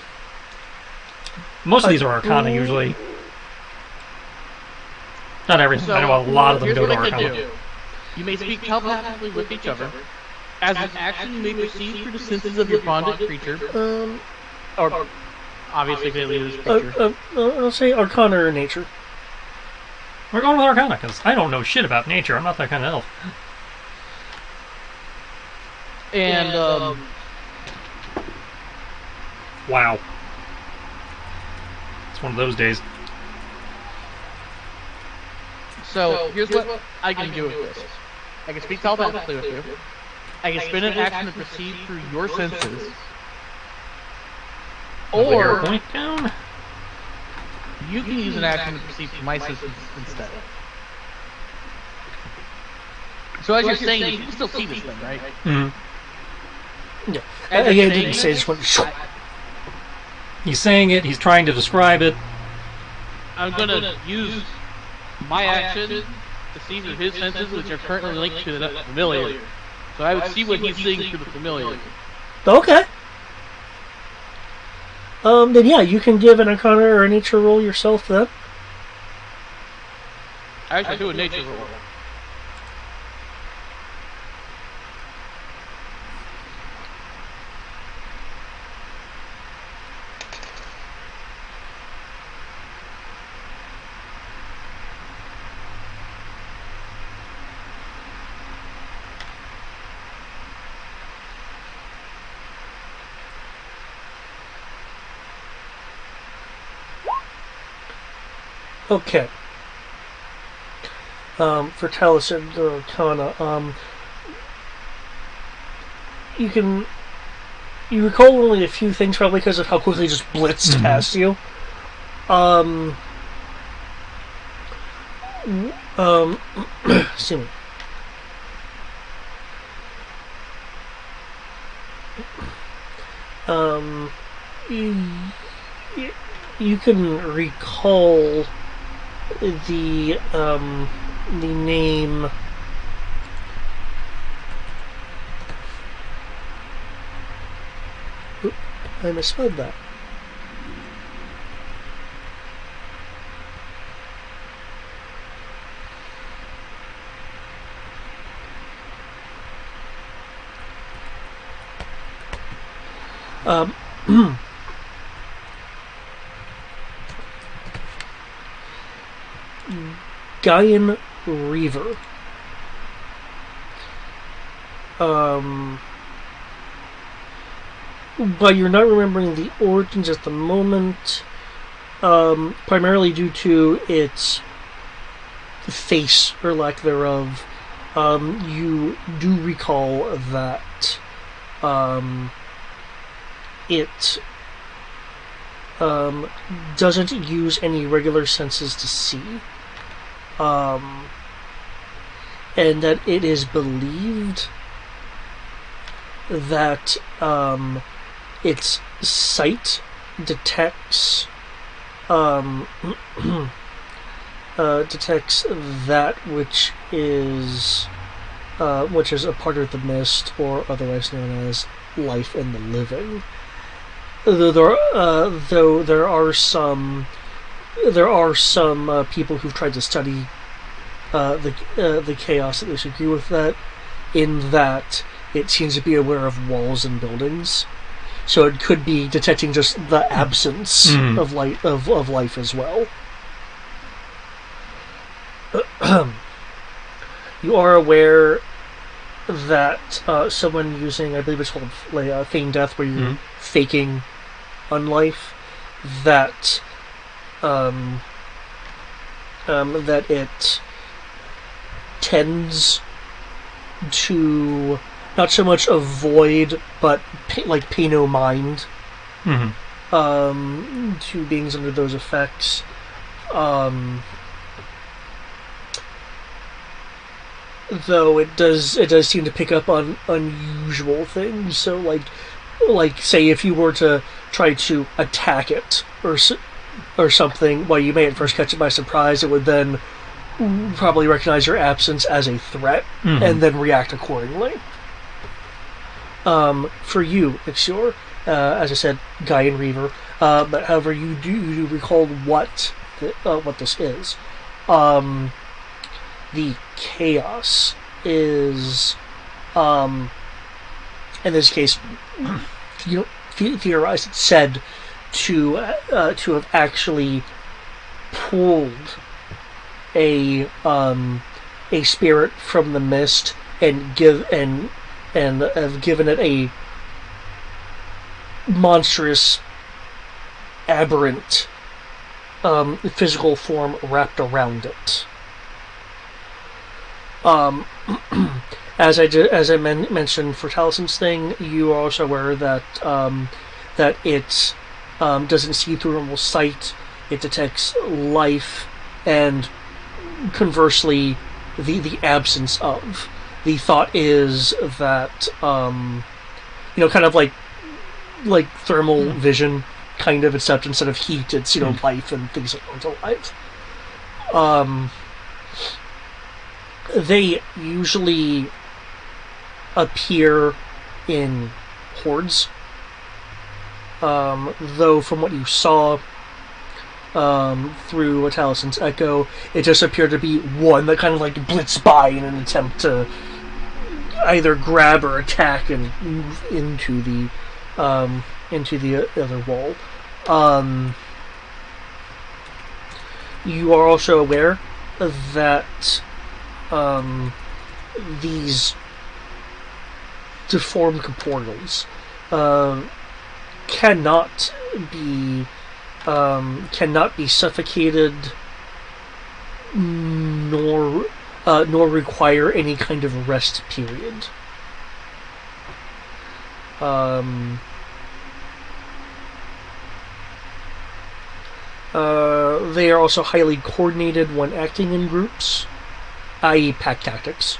Most of these are Arcana, usually. Not everything. So, I know a lot of them here's go to what I can Arcana. do. You may speak telepathically with each other. As an action, you may proceed through the senses of your bonded creature. Or, obviously, if they leave this creature. I'll say Arcana or Nature. We're going with Arcana, because I don't know shit about nature. I'm not that kind of elf. And, Wow. It's one of those days. so, here's what I can do with this. I can speak telepathically with you. I can spend an action to proceed through your senses. Or, Point down. you can use an action to proceed through my senses instead. So as you're saying, you can still see this thing, right? Mm-hmm. Yeah. As you're Again, saying didn't say, just went... He's saying it, he's trying to describe it. I'm gonna use my action to see through his senses, which are currently linked to the familiar. So I would see what he's seeing through the familiar. Okay. Then yeah, you can give an Arcana or a Nature roll yourself then. I actually do a nature roll. Okay. For Talus and Arcana, you recall only a few things, probably because of how quickly it just blitzed past you. Excuse me. You can recall the name. Oop, I misspelled that. Gaian Reaver. But you're not remembering the origins at the moment, primarily due to its face or lack thereof. You do recall that it doesn't use any regular senses to see. And that it is believed that its sight detects detects that which is a part of the mist, or otherwise known as life in the living. Though there are some people who've tried to study the chaos that disagree with that, in that it seems to be aware of walls and buildings, so it could be detecting just the absence of light of life as well. You are aware that someone using, I believe it's called feign death, where you're faking unlife, that that it tends to not so much avoid, but pay no mind to beings under those effects. Though it does seem to pick up on unusual things, so like like say if you were to try to attack it or something, well, you may at first catch it by surprise. It would then probably recognize your absence as a threat and then react accordingly. For you, Ixior, as I said, Guy and Reaver, but however you do recall what this is. The chaos is, in this case, theorized, it's said to have actually pulled a spirit from the mist and have given it a monstrous, aberrant physical form wrapped around it. As I mentioned for Talison's thing, you are also aware that that it doesn't see through normal sight. It detects life and conversely the absence of. The thought is that kind of like thermal vision, kind of, except instead of heat, it's life and things that aren't alive. They usually appear in hordes, though from what you saw through a Talison's Echo, it just appeared to be one that kind of like blitzed by in an attempt to either grab or attack and move into the other wall. You are also aware that these deformed portals cannot be suffocated, nor require any kind of rest period. They are also highly coordinated when acting in groups, i.e. pack tactics.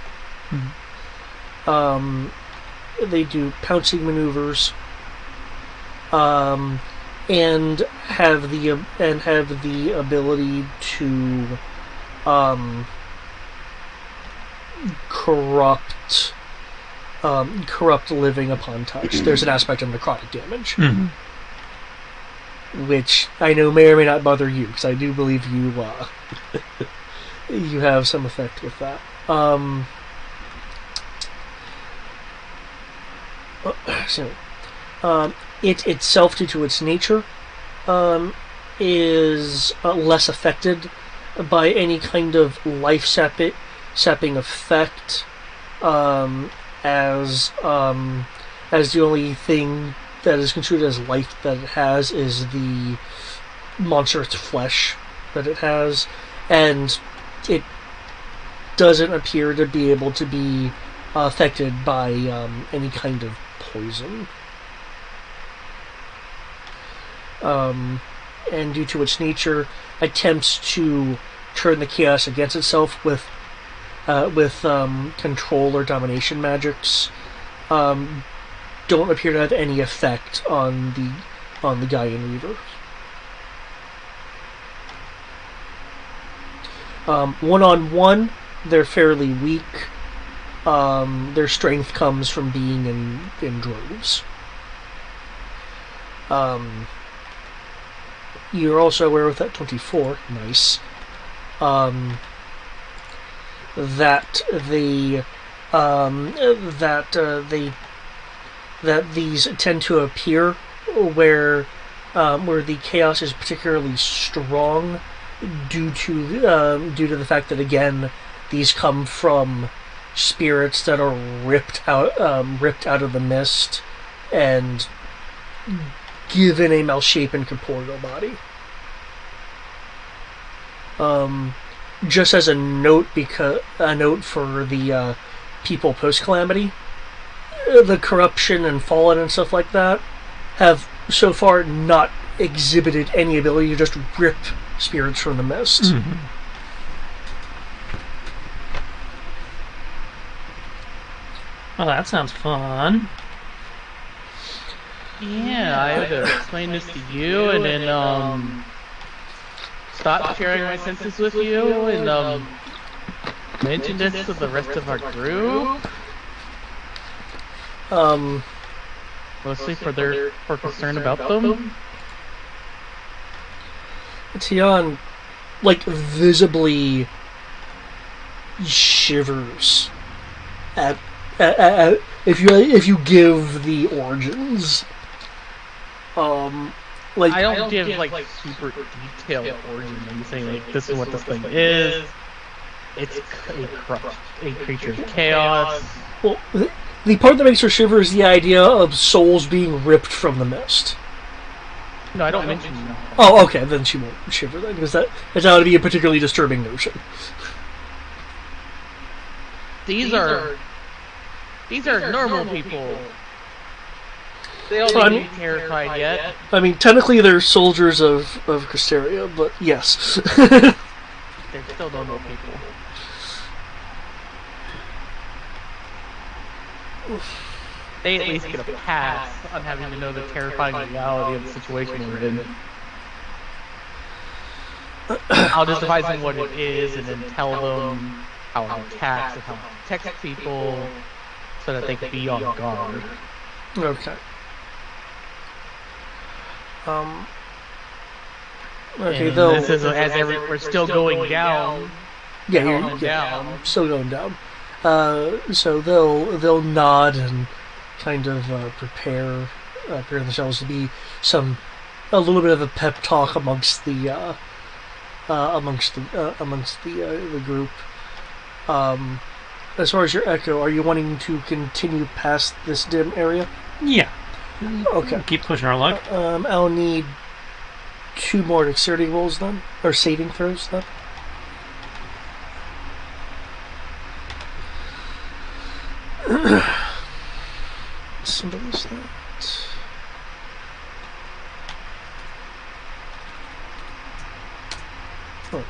They do pouncing maneuvers, and have the ability to corrupt living upon touch. There's an aspect of necrotic damage, which I know may or may not bother you, because I do believe you you have some effect with that. It itself, due to its nature, is less affected by any kind of life sapping effect, as the only thing that is considered as life that it has is the monstrous flesh that it has, and it doesn't appear to be able to be affected by any kind of poison. And due to its nature, attempts to turn the chaos against itself with control or domination magics don't appear to have any effect on the Gaian Reaver. One-on-one, they're fairly weak. Their strength comes from being in droves. You're also aware with that 24, nice, that these tend to appear where the chaos is particularly strong, due to the fact that, again, these come from spirits that are ripped out of the mist and given a malshapen corporeal body. Just as a note for the people post calamity, the corruption and fallen and stuff like that have so far not exhibited any ability to just rip spirits from the mist. Mm-hmm. Well, that sounds fun. Yeah, I had to explain this to you, and then stop sharing my senses with you, and mention this to the rest of our group, mostly for concern about them. Tian, like, visibly shivers at if you give the origins. Like, I don't give like super detailed origin. I'm saying like this is what this thing is. It's a creature of chaos. well, the part that makes her shiver is the idea of souls being ripped from the mist. No, I don't mention that. Oh, okay, then she won't shiver then, because that ought to be a particularly disturbing notion. These are normal people. They don't So, I need to mean- be terrified yet. I mean, technically they're soldiers of Cristeria, but yes. They're still normal people. They at least get a pass on having to know the terrifying reality of the situation we're in. I'll just advise them what it is and then tell them how it attacks and how it protects people so that they can be on guard. Okay. Okay, And though. this is we're still going down. Yeah, down and yeah, down. still going down. So they'll nod and kind of prepare themselves to be a little bit of a pep talk amongst the group. As far as your echo, are you wanting to continue past this dim area? Yeah. Okay. Keep pushing our luck. I'll need 2 more dexterity rolls then, or saving throws then. Somebody's that. Oh,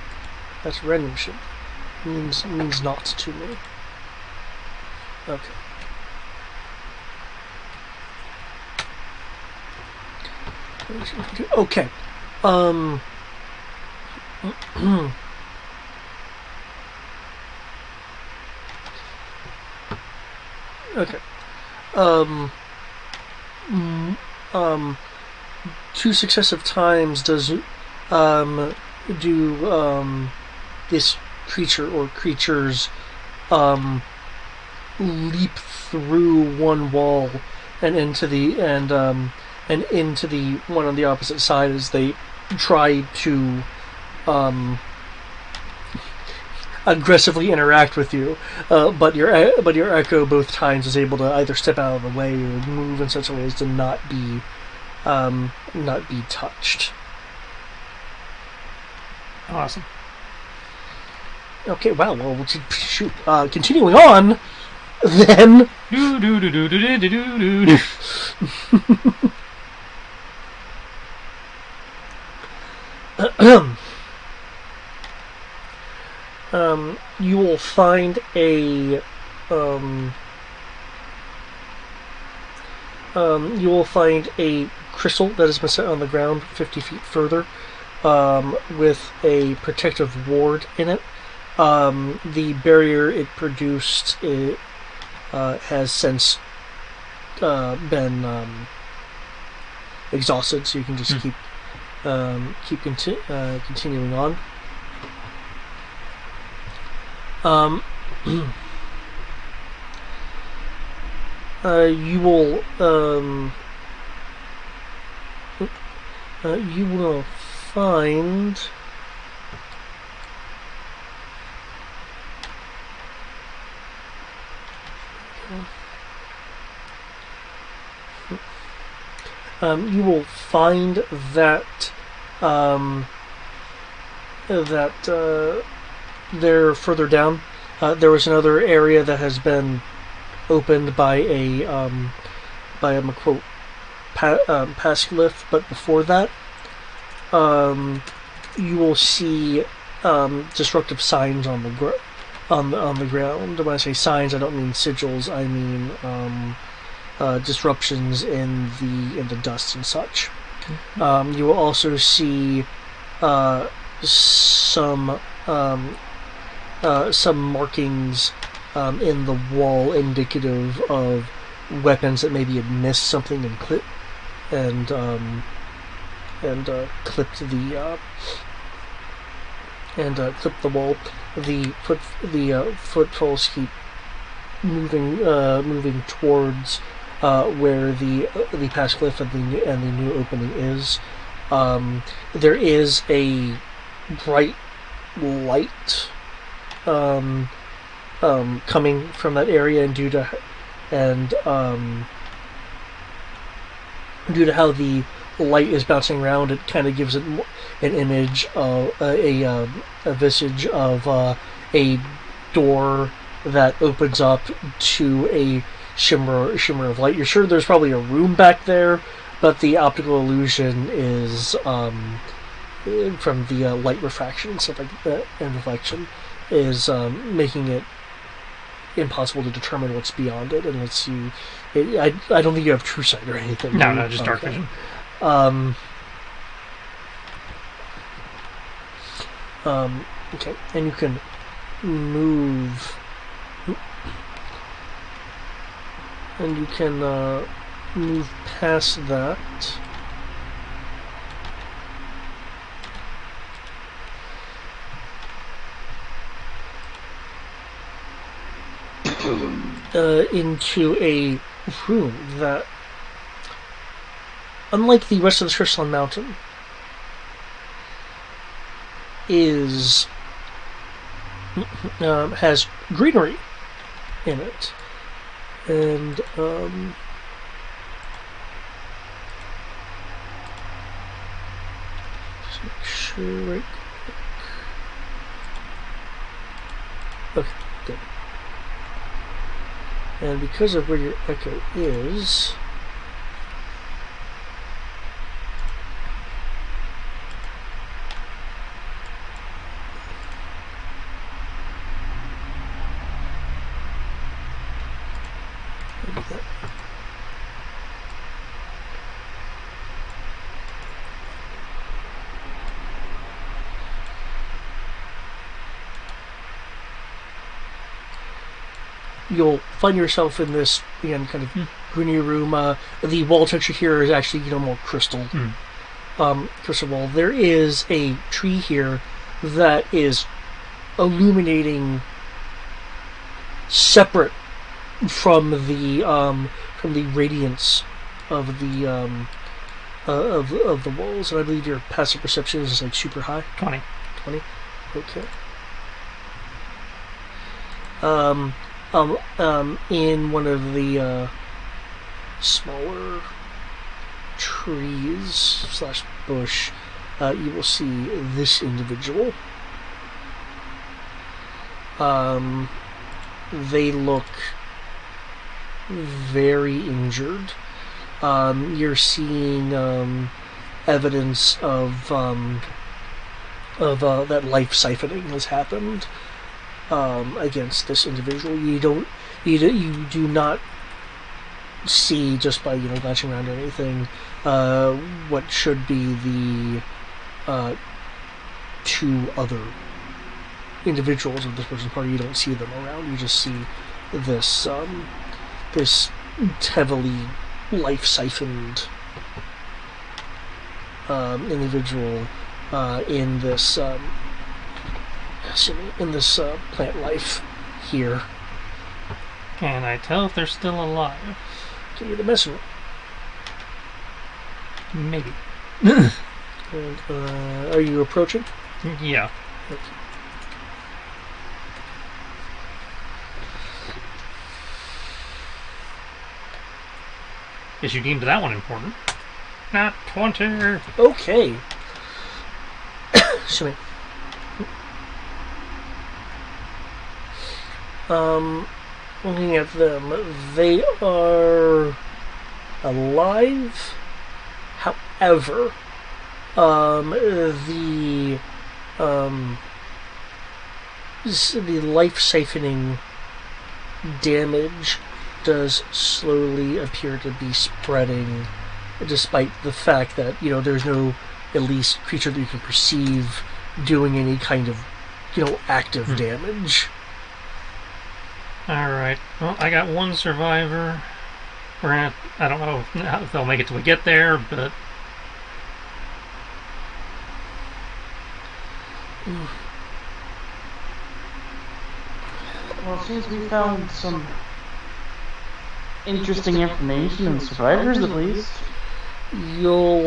that's random shit. Means not to me. Okay. Okay. Okay. 2 successive times does this creature or creatures leap through one wall and into the one on the opposite side as they try to aggressively interact with you, but your echo both times is able to either step out of the way or move in such a way as to not be touched. Awesome. Okay, wow. Well, shoot. Continuing on, then. Do do do do do do do do. You will find a crystal that has been set on the ground 50 feet further, with a protective ward in it. The barrier it produced has since been exhausted, so you can just keep continuing on. You will find that they're further down. There was another area that has been opened by a quote pascliff, but before that, you will see destructive signs on the ground. When I say signs, I don't mean sigils. I mean disruptions in the dust and such. You will also see some markings in the wall indicative of weapons that maybe had missed something and clipped clipped the wall. The footfalls keep moving towards where the past cliff and the new opening is. There is a bright light coming from that area, and due to how the light is bouncing around, it kind of gives it an image of a visage of a door that opens up to a shimmer of light. You're sure there's probably a room back there, but the optical illusion is from the light refraction and stuff like that, and reflection is making it impossible to determine what's beyond it, and lets you. I don't think you have true sight or anything. No, just dark vision. Okay, and you can move, and you can move past that. Into a room that, unlike the rest of the Crystalline Mountain, has greenery in it, and just make sure right quick. Okay, good. And because of where your echo is, you'll find yourself in this, again, kind of greeny room. The wall texture here is actually, more crystal. Crystal wall. There is a tree here that is illuminating separate from the radiance of the of the walls. And I believe your passive perception is like super high. 20. Okay. In one of the smaller trees / bush, you will see this individual. They look very injured. You're seeing evidence of that life siphoning has happened against this individual. You do not see, just by glancing around or anything, what should be the two other individuals of this person's party. You don't see them around. You just see this this heavily life siphoned individual in this plant life here. Can I tell if they're still alive? Give me the messenger. Maybe. And, are you approaching? Yeah. Okay. Guess you deemed that one important. Not 20. Okay. Excuse me. Looking at them, they are alive. However, the life siphoning damage does slowly appear to be spreading, despite the fact that, there's no, at least, creature that you can perceive doing any kind of, active damage. Alright. Well, I got one survivor. I don't know if they'll make it till we get there, but... Well, it seems we found some interesting information and survivors, at least. You'll,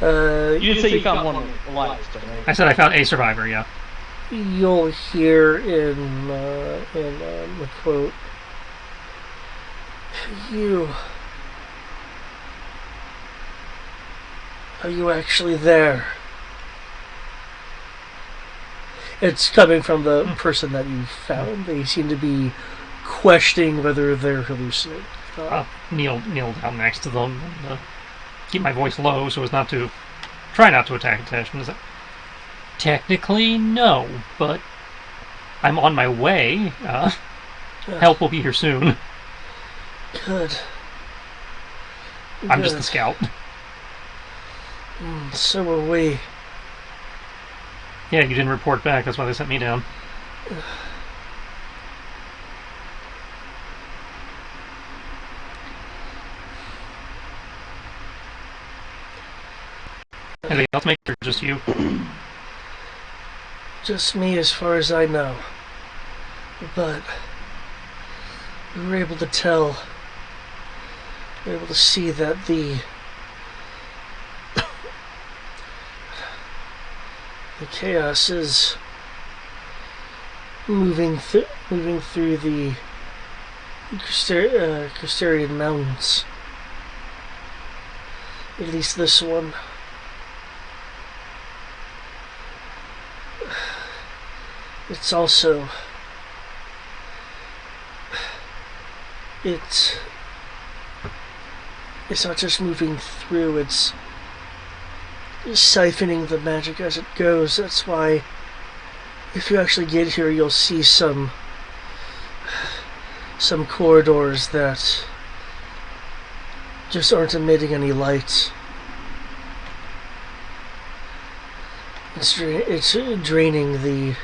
You did say you found one alive still, right? I said I found a survivor, yeah. you'll hear in the quote, are you actually there? It's coming from the person that you found. They seem to be questioning whether they're hallucinating. Kneel down next to them and keep my voice low so as try not to attack attention. Technically, no, but I'm on my way. Help will be here soon. Good. I'm just the scout. So are we. Yeah, you didn't report back, that's why they sent me down. Anything else, Mike, or just you? Just me as far as I know. But we were able to tell, we were able to see that the chaos is moving through the Crystarian Mountains. At least this one. It's also... It's not just moving through, it's siphoning the magic as it goes. That's why, if you actually get here, you'll see some corridors that just aren't emitting any light. It's draining the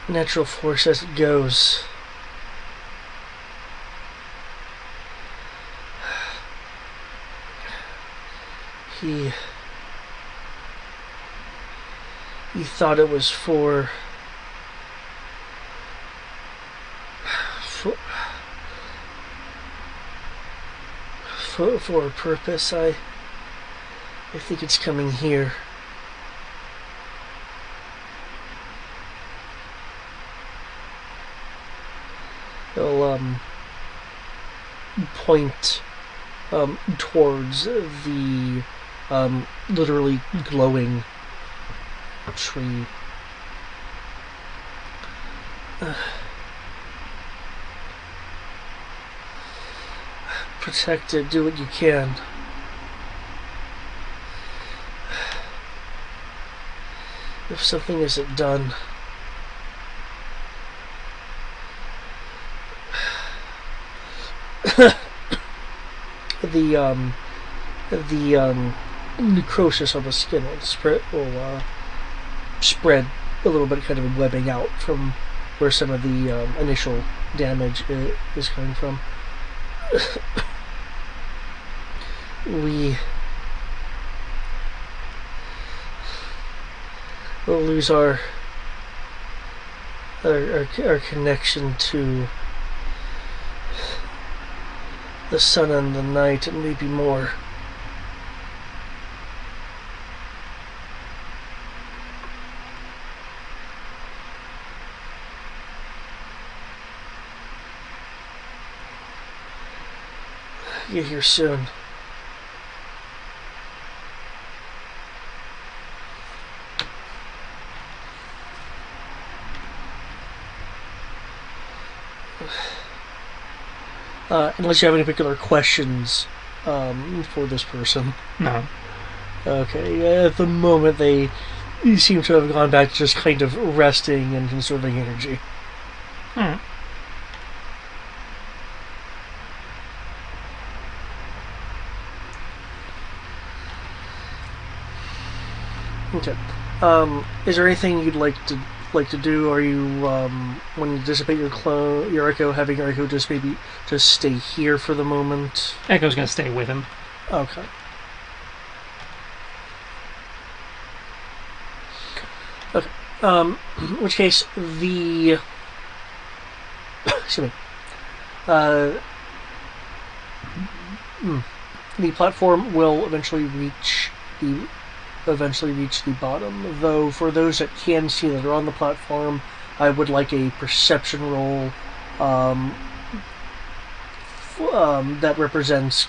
natural force as it goes. He thought it was for a purpose. I think it's coming here. He'll point towards the literally glowing tree. Protect it, do what you can. If something isn't done, the necrosis on the skin will spread a little bit, kind of webbing out from where some of the initial damage is coming from. We will lose our connection to the sun and the night, and maybe more. Get here soon. Unless you have any particular questions for this person. No. Okay, at the moment they seem to have gone back to just kind of resting and conserving energy. Alright. Okay. Is there anything you'd like to do? Are you when you dissipate your echo, having your echo just maybe just stay here for the moment? Echo's going to stay with him. Okay. Okay. In which case the excuse me. The platform will eventually reach the bottom. Though for those that can see that are on the platform, I would like a perception roll that represents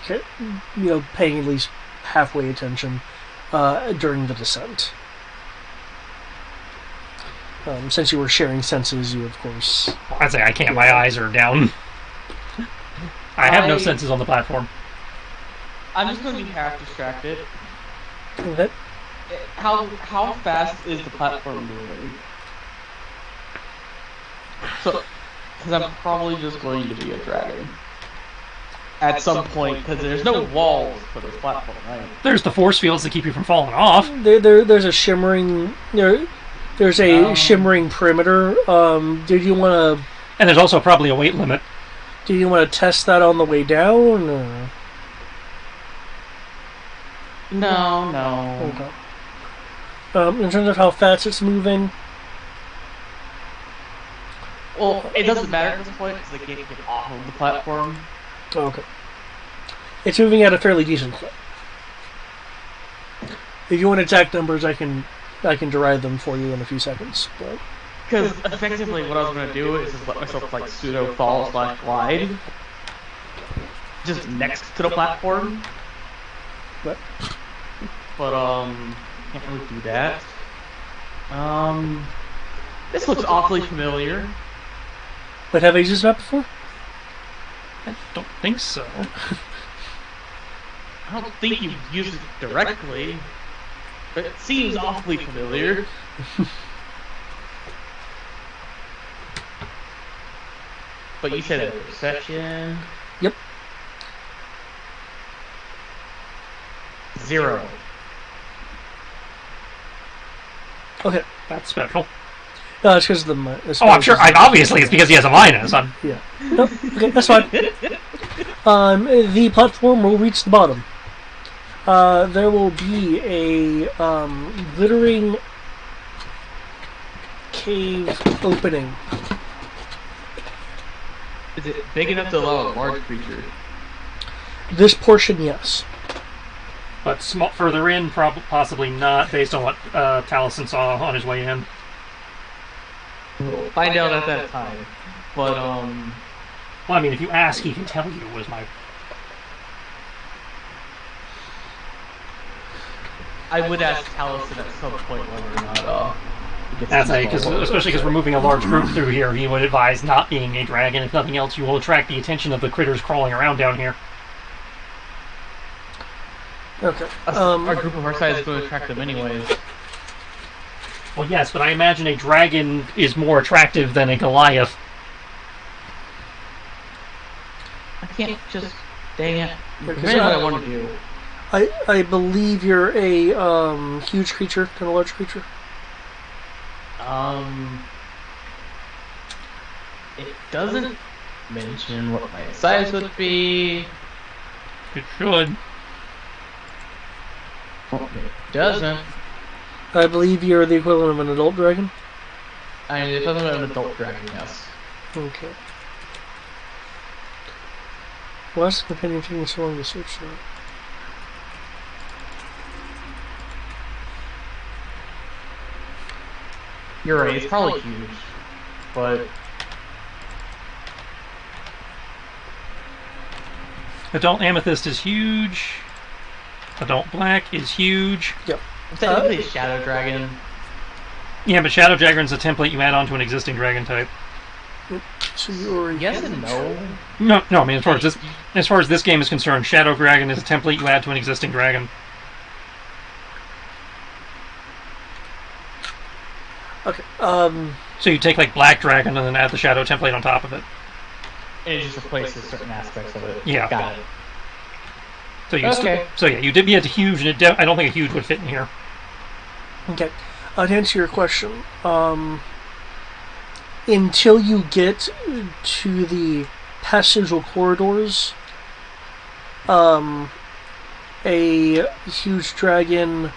paying at least halfway attention during the descent. Since you were sharing senses, you of course. I'd say I can't. My eyes are down. I have no senses on the platform. I'm just going to be half distracted. Okay. How fast is the platform moving? So, because I'm probably just going to be a dragon at some point, because there's no walls for this platform, right? There's the force fields that keep you from falling off. There's a shimmering there's a shimmering perimeter. Did you want to? And there's also probably a weight limit. Do you want to test that on the way down? Or? No. Okay. In terms of how fast it's moving. Well, it doesn't matter at this point because they can't get off of the platform. Okay. It's moving at a fairly decent clip. If you want exact numbers, I can derive them for you in a few seconds. But because effectively, what I was going to do is just let myself like pseudo fall / glide, just next to the platform. But can't really do that. This looks awfully familiar. But have I used this map before? I don't think so. I don't think you've used it directly, but it seems awfully familiar. But you said a perception? Yep. 0. Okay. That's special. No, it's because of the. I'm sure. Obviously, it's because he has a minus. Yeah. Nope. Okay, that's fine. The platform will reach the bottom. There will be a glittering cave opening. Is it big enough to allow a large creature? This portion, yes. But further in, possibly not, based on what Taliesin saw on his way in. We'll find out at that time. But, Well, I mean, if you ask, he can tell you, was my... I would ask Taliesin at some point whether or not, That's especially because we're moving a large group through here, he would advise not being a dragon. If nothing else, you will attract the attention of the critters crawling around down here. Okay. Our group of our size is going to attract them anyways. Well, yes, but I imagine a dragon is more attractive than a Goliath. I can't just... Dang it. Really what I want to do. I believe you're a huge creature, kind of large creature. It doesn't mention what my size would be. It should. It doesn't. I believe you're the equivalent of an adult dragon. I mean, it doesn't have an adult dragon, yes. Okay. Why is the companion taking so long to search that? You're right, it's probably huge. But... Adult Amethyst is huge. Adult Black is huge. Yep. Technically Shadow Dragon. Yeah, but Shadow Dragon's a template you add on to an existing dragon type. So you're Yes and no. No. I mean, as far as this game is concerned, Shadow Dragon is a template you add to an existing dragon. Okay. So you take like Black Dragon and then add the Shadow template on top of it. And it just replaces certain aspects of it. Yeah. Got it. So you Okay. so yeah, you did be at a huge, and I don't think a huge would fit in here. Okay. To answer your question, until you get to the passageway corridors, a huge dragon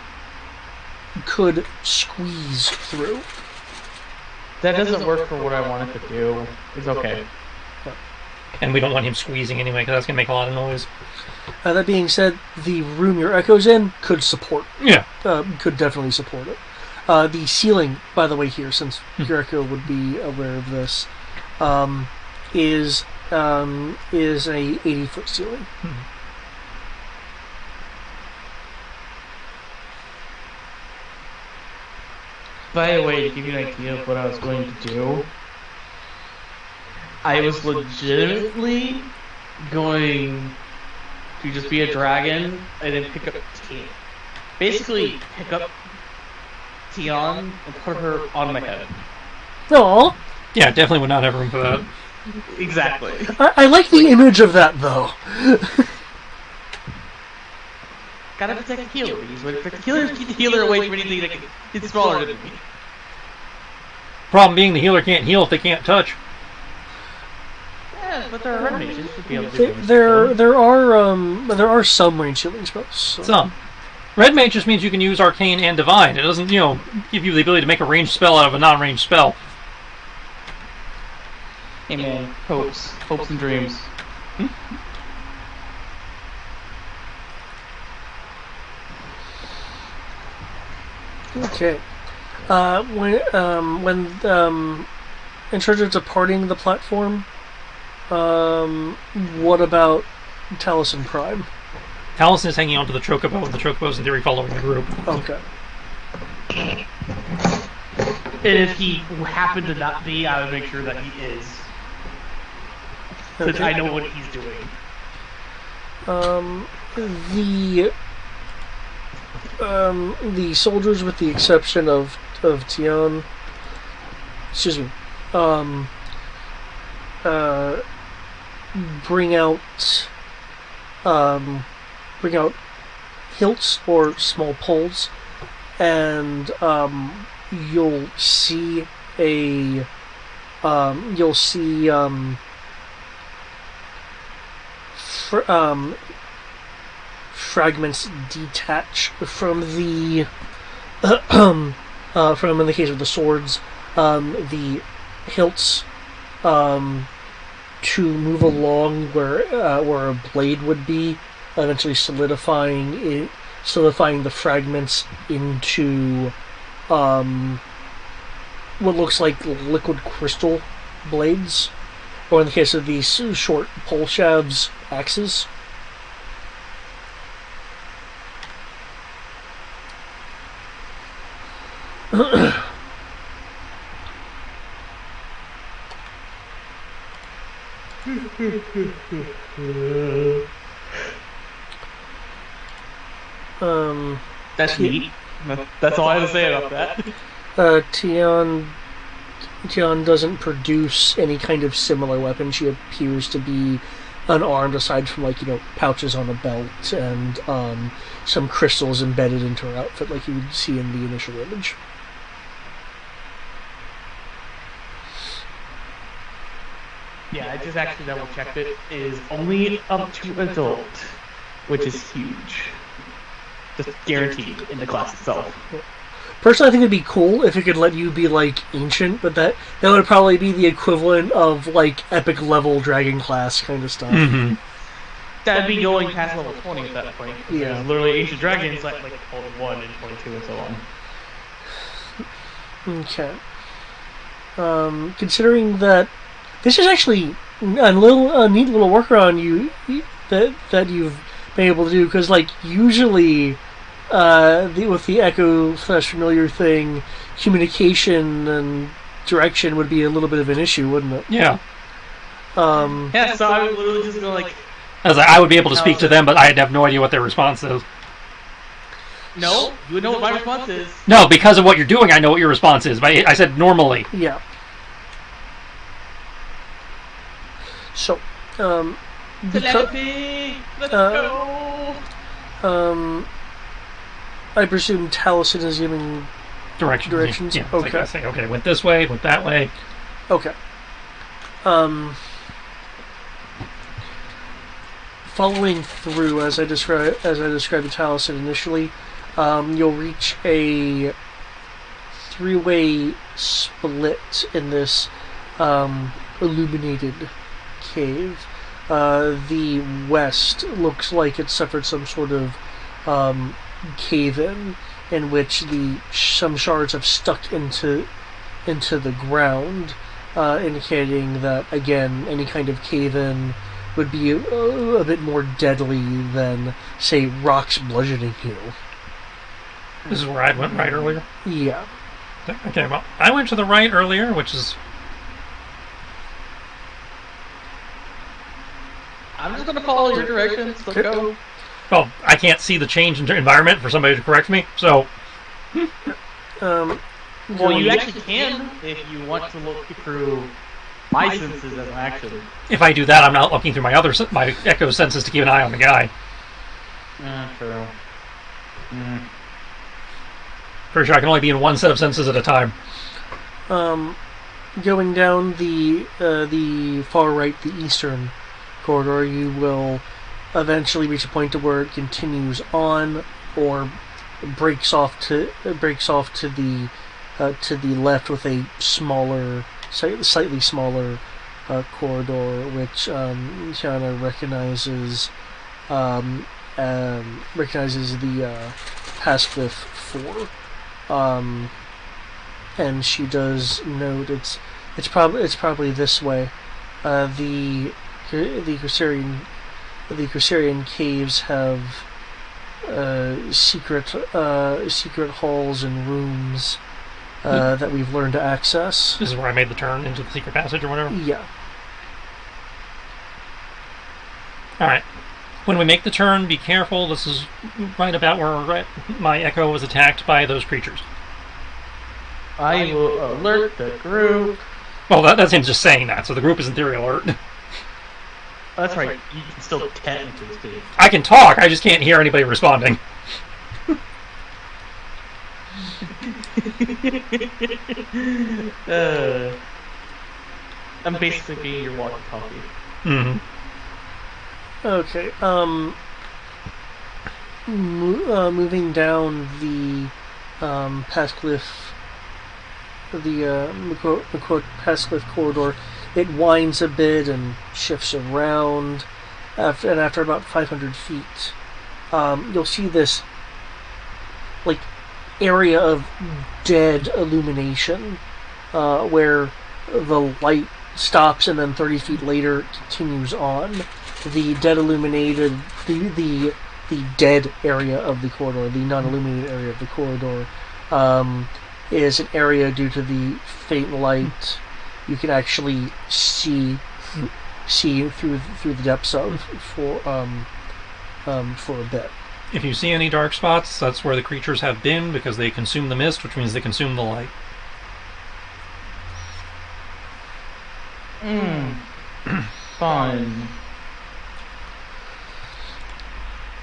could squeeze through. That doesn't work for what I want it to do. It's okay. And we don't want him squeezing anyway, because that's going to make a lot of noise. That being said, the room your echo's in could support. Yeah. Could definitely support it. The ceiling, by the way, here, since your echo would be aware of this, is a 80-foot ceiling. By the way, to give you an idea of what I was going to do, I was legitimately going to just be a dragon and then pick up Tion. Basically, pick up Tion and put her on my head. No, Yeah, definitely would not have room for that. Exactly. I like the image of that though. Gotta protect the healer. Protect the healer, keep the healer away from anything that is smaller than me. Problem being, the healer can't heal if they can't touch. Yeah, but there are red mages should be able to do There are some range healing spells. So. Some. Red mage just means you can use arcane and divine. It doesn't, give you the ability to make a ranged spell out of a non-ranged spell. Hey man, hopes and dreams. Okay. When in charge of departing the platform, what about Taliesin Prime? Taliesin is hanging onto the Chocobo, and the Chocobo is in theory following the group. Okay. And if he happened to not be, I would make sure that he is. Since I know what he's doing. The soldiers, with the exception of Tion, excuse me, bring out hilts or small poles, and you'll see fragments detach from the from, in the case of the swords, the hilts to move along where a blade would be, eventually solidifying the fragments into what looks like liquid crystal blades, or in the case of these short pole shafts, axes. That's neat. That's all I have to say about that. Tion doesn't produce any kind of similar weapon. She appears to be unarmed, aside from pouches on a belt and some crystals embedded into her outfit, like you would see in the initial image. Yeah, I just actually double checked it. It is only up to adult, which is huge. Just guaranteed in the class itself. Personally, I think it'd be cool if it could let you be ancient, but that would probably be the equivalent of epic level dragon class kind of stuff. Mm-hmm. That'd be going past level 20 at that point. Yeah. There's literally ancient dragons like 1 and 22 and so on. Okay. Considering that this is actually a neat little workaround that you've been able to do, because usually with the echo/familiar thing, communication and direction would be a little bit of an issue, wouldn't it? Yeah. Yeah, so I would literally just go I would be able to speak to them, but I'd have no idea what their response is. No, you would know what my response is. No, because of what you're doing, I know what your response is. But I said normally. Yeah. So, Telepathy! Let's go! I presume Taliesin is giving Directions? Yeah. Okay. I say, okay, went this way, went that way. Okay. Following through as I described the Taliesin initially, you'll reach a three-way split in this illuminated cave. The west looks like it suffered some sort of cave-in which some shards have stuck into the ground, indicating that again any kind of cave-in would be a bit more deadly than, say, rocks bludgeoning you. This is where I went right earlier. Yeah. Okay, well, I went to the right earlier, which is... I'm just gonna follow your directions. Let's go. Well, I can't see the change in environment for somebody to correct me, so... Well, you actually can if you want to look through my senses as an action. If I do that, I'm not looking through my echo senses to keep an eye on the guy. True. Pretty sure I can only be in one set of senses at a time. Going down the far right, the eastern corridor, you will eventually reach a point to where it continues on or breaks off to the left with a slightly smaller corridor, which Tiana recognizes the Passcliff 4, and she does note it's probably this way. The Crusaerian caves have secret halls and rooms that we've learned to access. This is where I made the turn into the secret passage or whatever? Yeah. Alright. When we make the turn, be careful. This is right about where my echo was attacked by those creatures. I will alert the group. Well, that's him just saying that, so the group is in theory alert. That's right. You can still technically speak. I can talk, I just can't hear anybody responding. I'm basically being your walkie-talkie. Mm-hmm. Okay. Moving down the Passcliff, Passcliff corridor, it winds a bit and shifts around. After about 500 feet, you'll see this area of dead illumination, where the light stops and then 30 feet later continues on. The dead illuminated, the dead area of the corridor, the non-illuminated area of the corridor, is an area due to the faint light you can actually see through the depths of for a bit. If you see any dark spots, that's where the creatures have been because they consume the mist, which means they consume the light. Fun.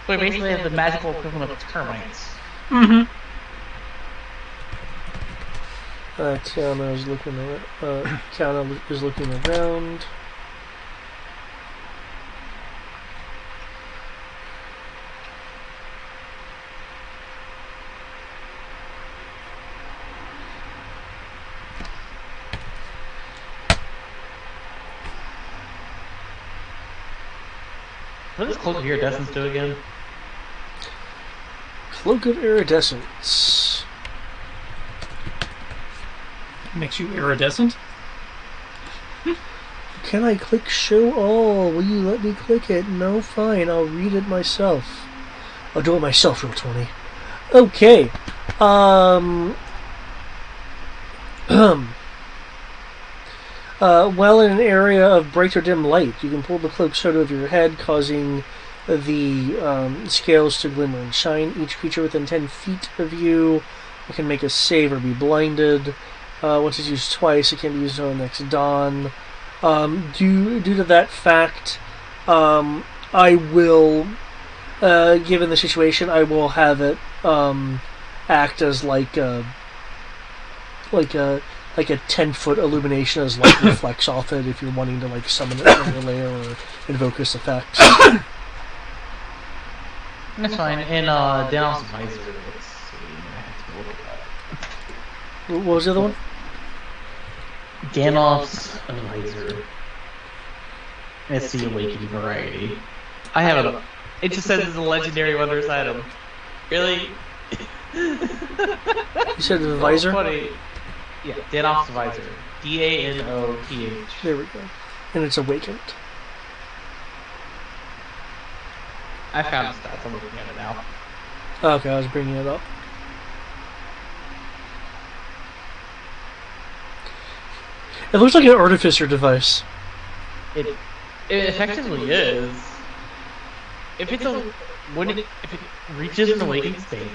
So we basically have the magical equivalent of termites. Mm-hmm. Tiana is looking around. What does Cloak of Iridescence do again? Cloak of Iridescence. Makes you iridescent? Can I click show all? Will you let me click it? No, fine. I'll read it myself. I'll do it myself, Roll20. Okay. While in an area of bright or dim light, you can pull the cloak shut over your head, causing the scales to glimmer and shine. Each creature within 10 feet of you can make a save or be blinded. Once it's used twice, it can be used until the next dawn. Due to that fact, I will, given the situation, I will have it act as like a like a 10-foot illumination as light reflects off it if you're wanting to like summon it from your lair or invoke its effects. That's fine. And Danos Visor. Let's see. I have to look at that. What was the other one? Danos Visor. It's the Awakening variety. I have it. It just says it's a legendary wondrous item. Really? You said the visor? Funny. Yeah, Danos Visor. Danoth. There we go. And it's awakened. I found the stats. I'm looking at it now. Okay, I was bringing it up. It looks like an artificer device. It effectively is. If it reaches an awakened state,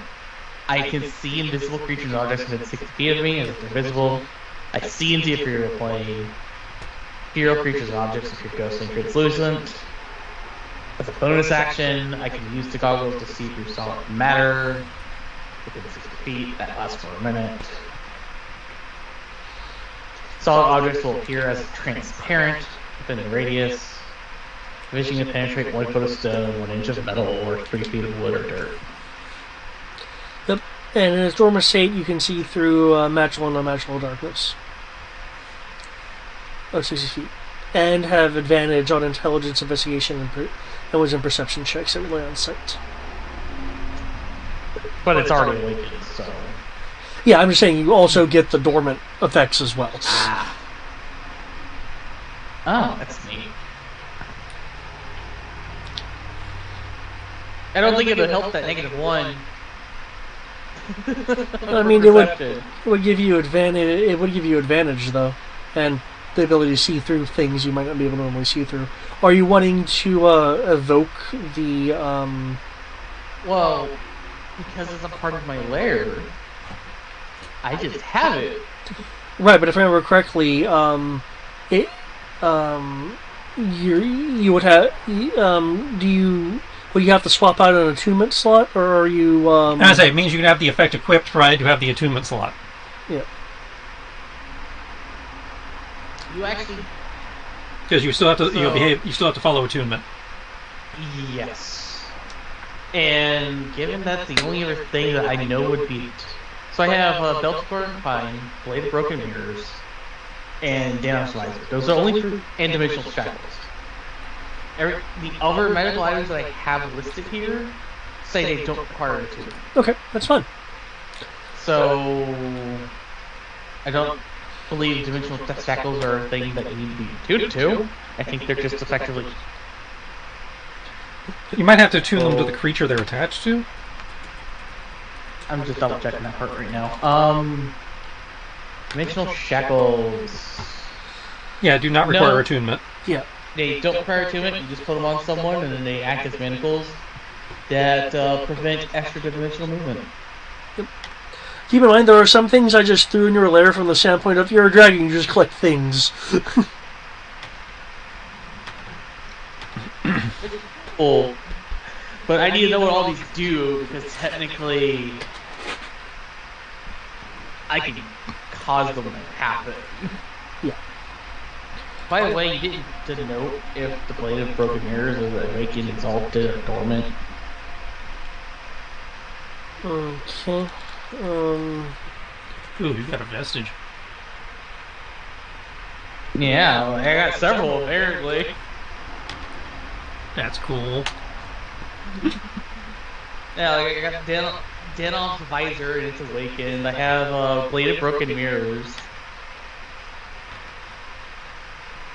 I can see invisible creatures and objects within 60 feet of me as if they're visible. I see into the ethereal plane. Ethereal creatures and objects appear ghostly and translucent. As a bonus action, I can use the goggles to see through solid matter within 60 feet. That lasts for a minute. Solid objects will appear as transparent within the radius. Vision can penetrate 1 foot of stone, 1 inch of metal, or 3 feet of wood or dirt. Yep. And in its dormant state, you can see through magical and unmagical darkness. 60 feet. And have advantage on intelligence, investigation, and wisdom perception checks that rely on sight. But it's already awakened, so... Yeah, I'm just saying you also get the dormant effects as well. Ah. Oh, that's neat. I don't think it would help that -1. I mean, it would give you advantage. It would give you advantage though, and the ability to see through things you might not be able to normally see through. Are you wanting to evoke the? Well, because it's a part of my lair, I just have it. Right, but if I remember correctly, you would have. Will you have to swap out an attunement slot, or are you? As I say, it means you can have the effect equipped, provided you have the attunement slot. Yeah. You actually. Because you still have to, you still have to follow attunement. Yes. And given that's the only other thing that I know would beat, so I have Belt of Garden Pine, Blade of Broken Mirrors, and Danos Visor. Those are only through N-dimensional shackles. The other medical items that I have listed here say they don't require attunement. Okay, that's fine. So I don't believe dimensional shackles are a thing that you need to be attuned to. I think they're just effectively... You might have to attune them to the creature they're attached to. I'm just double checking that part right now. Dimensional shackles... Yeah, do not require attunement. Yeah. They don't require attunement, you just put them on someone and then they act as manacles that prevent extra-dimensional movement. Keep in mind, there are some things I just threw in your lair from the standpoint of you're a dragon, you just collect things. Cool. But I need to know what all these do, because technically I can cause them to happen. Yeah. By the way, you didn't denote if the Blade of Broken Mirrors is awakened, exalted, or dormant. Okay. Ooh, you've got a vestige. Yeah, I got several apparently. That's cool. Yeah, like I got Danos Visor and it's awakened. I have Blade of Broken Mirrors.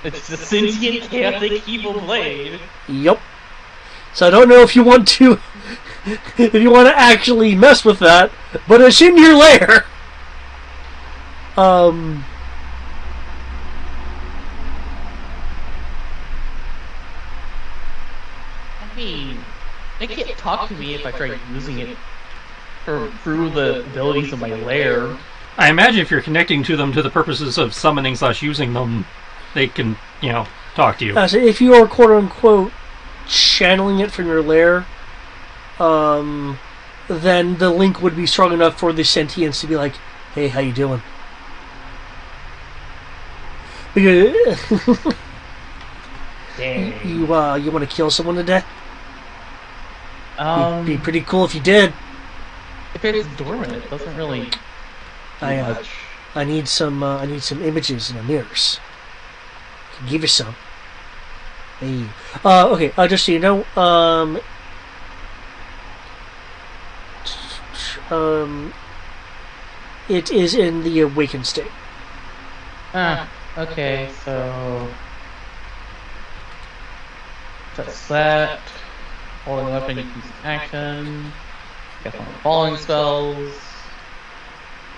It's the sentient chaotic evil blade. Yep. So I don't know if you want to, actually mess with that, but it's in your lair. I mean, they can't talk to me if I try using it through the abilities of my lair. I imagine if you're connecting to them to the purposes of summoning / using them, they can, talk to you. So if you are quote unquote channeling it from your lair, then the link would be strong enough for the sentience to be like, "Hey, how you doing?" You Dang. you want to kill someone today? Be pretty cool if you did. If it's dormant, it doesn't really do much. I need some images in the mirrors. I can give you some. Hey. Okay. Just so you know, it is in the awakened state. Okay, so that's that. Holding a weapon, you can use action. Get on falling spells.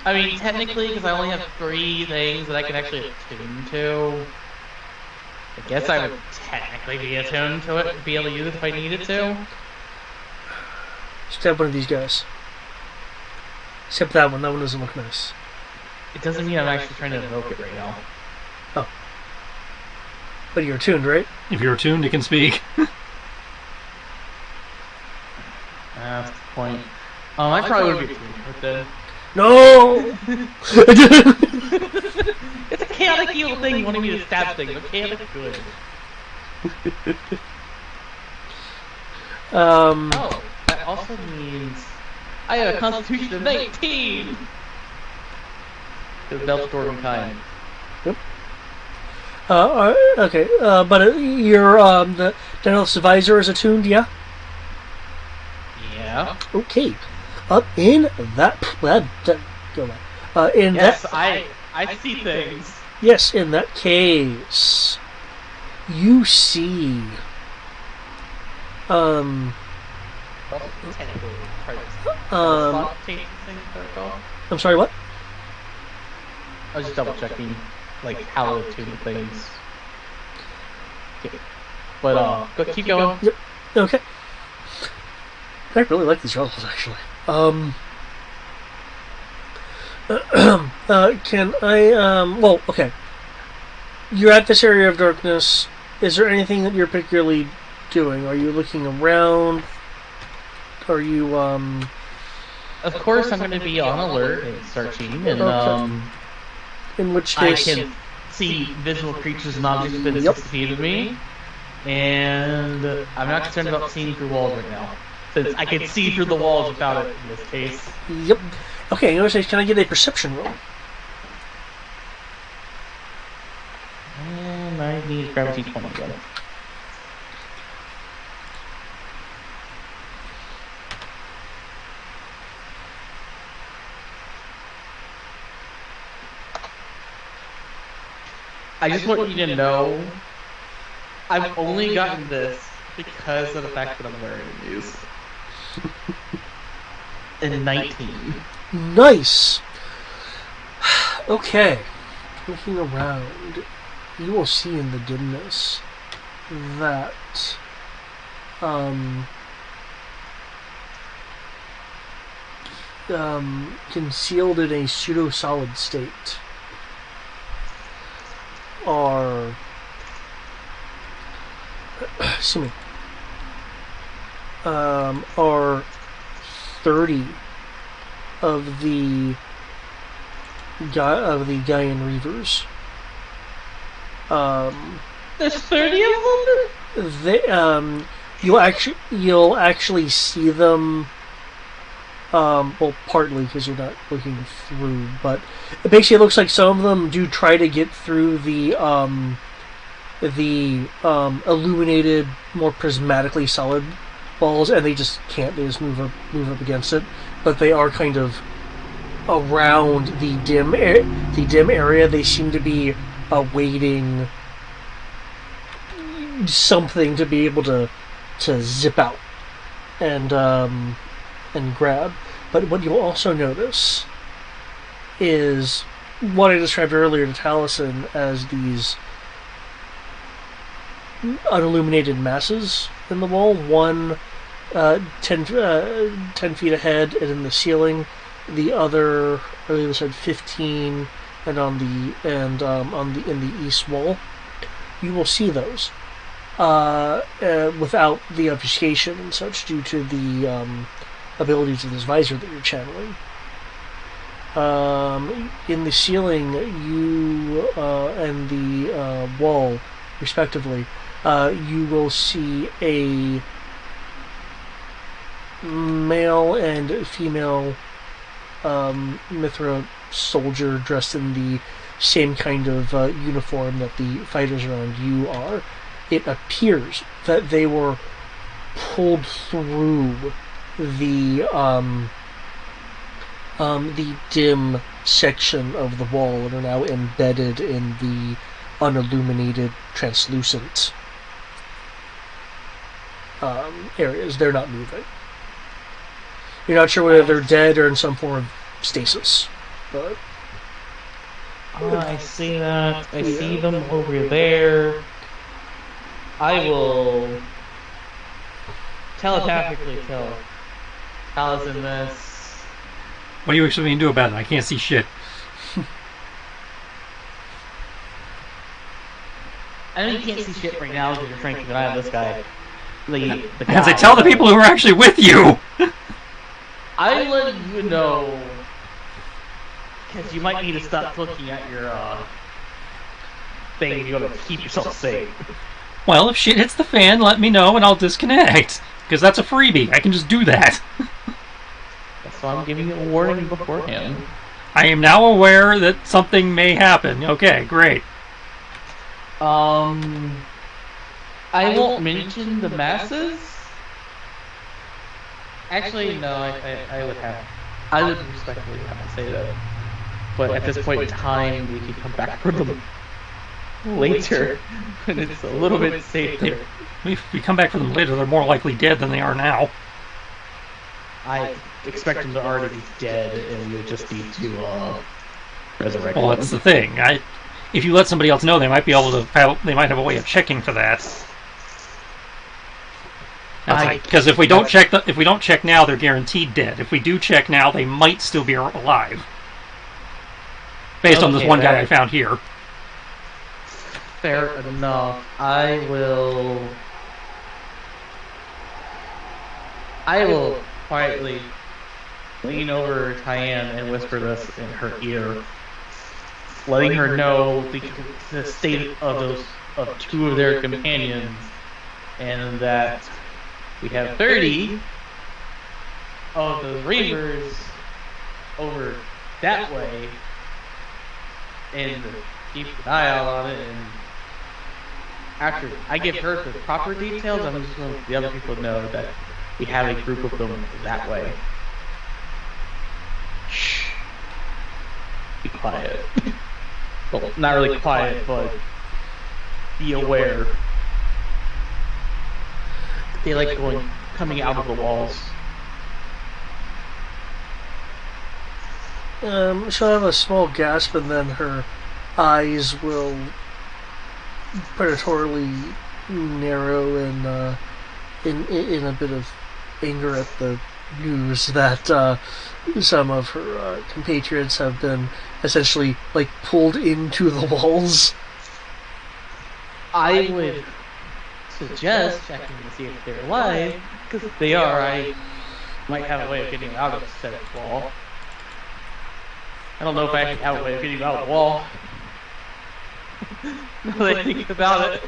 I mean, technically, because I only have 3 things that I can actually attune to, I guess I would technically be attuned to it, be able to use it if I needed to. Stab one of these guys. Except that one. That one doesn't look nice. It doesn't mean I'm actually trying to invoke it right now. Oh. But you're attuned, right? If you're attuned, it can speak. That's the point. I probably would be attuned with it. No! It's a chaotic evil thing. You wanted me to stab things, but chaotic good. Oh, that also means I have a constitution of 19! Because Belt's dwarven kind. Yep. Okay, but your, the Dennis Visor is attuned, yeah? Yeah. Okay. In that go on. Yes, I see things. Yes, in that case, you see, Technically, I'm sorry, what? I was just double checking, like, how to tune things. Okay. But, go, keep going. Yep. Okay. I really like these rolls, actually. Can I, well, okay. You're at this area of darkness. Is there anything that you're particularly doing? Are you looking around? Are you, Of course, I'm going to be on alert and searching, and, in which case... I can see visible creatures and objects within 6 feet of me, and I'm not concerned about seeing through walls right now, since I can see through the walls without it in this case. Yep. Okay, in which case, can I get a perception roll? And I need gravity 20 again. I just want you to know, I've only gotten this because of the fact that I'm wearing these. And 19. Nice! Okay. Looking around, you will see in the dimness that, concealed in a pseudo-solid state are, excuse me, are 30 of the Gaian Reavers. There's 30 of them? You'll actually see them. Well, partly because you're not looking through, but basically it looks like some of them do try to get through the illuminated, more prismatically solid walls, and they just can't. They just move up against it. But they are kind of around the dim area. They seem to be awaiting something to be able to zip out and grab. But what you'll also notice is what I described earlier to Taliesin as these unilluminated masses in the wall. One 10 feet ahead and in the ceiling. The other, I believe I said 15, and in the east wall. You will see those without the obfuscation and such, due to the abilities of this visor that you're channeling. In the ceiling, you and the wall, respectively, you will see a male and female Mithra soldier dressed in the same kind of uniform that the fighters around you are. It appears that they were pulled through the dim section of the wall and are now embedded in the unilluminated, translucent areas. They're not moving. You're not sure whether they're dead or in some form of stasis, but I see that. I see them over there. I will telepathically tell Allison this. What do you expect me to do about it? I can't see shit. I know you can't see shit right now because you're trying to keep an eye on this guy. The guy. As I tell the people who are actually with you! I let you know because you might need to stop looking at your thing if you want to keep yourself safe. Well, if shit hits the fan, let me know and I'll disconnect. Because that's a freebie. I can just do that. That's why I'm giving you a warning beforehand. I am now aware that something may happen. Okay, great. I won't mention the masses. Actually, no, I would have. I would respectfully have to say that. But at this point in time, we can come back for them later when it's a little bit safer. If we come back for them later, they're more likely dead than they are now. I expect them to already be dead, and we just need to resurrect Well, them. that's the thing. If you let somebody else know, they might be able to. They might have a way of checking for that. Because if we don't check now, they're guaranteed dead. If we do check now, they might still be alive. Based on this one guy I found here. Fair enough. I will quietly lean over Tyann and whisper this in her ear, letting her know the state of two of their companions, and that we have 30 of those Reavers over that way, and keep an eye out on it. And after I give her the proper details, I'm just going to let the other people know that we have a group of them that way. Shh. Be quiet. Well, not really quiet, but be aware. They like coming out of the walls. She'll have a small gasp, and then her eyes will predatorily narrow and in a bit of anger at the news that some of her compatriots have been essentially pulled into the walls. I would suggest checking to see if they're alive, because if they are, I might have a way of getting out of said wall. I don't know if I actually have a way of getting out of the wall. Now that I think about it.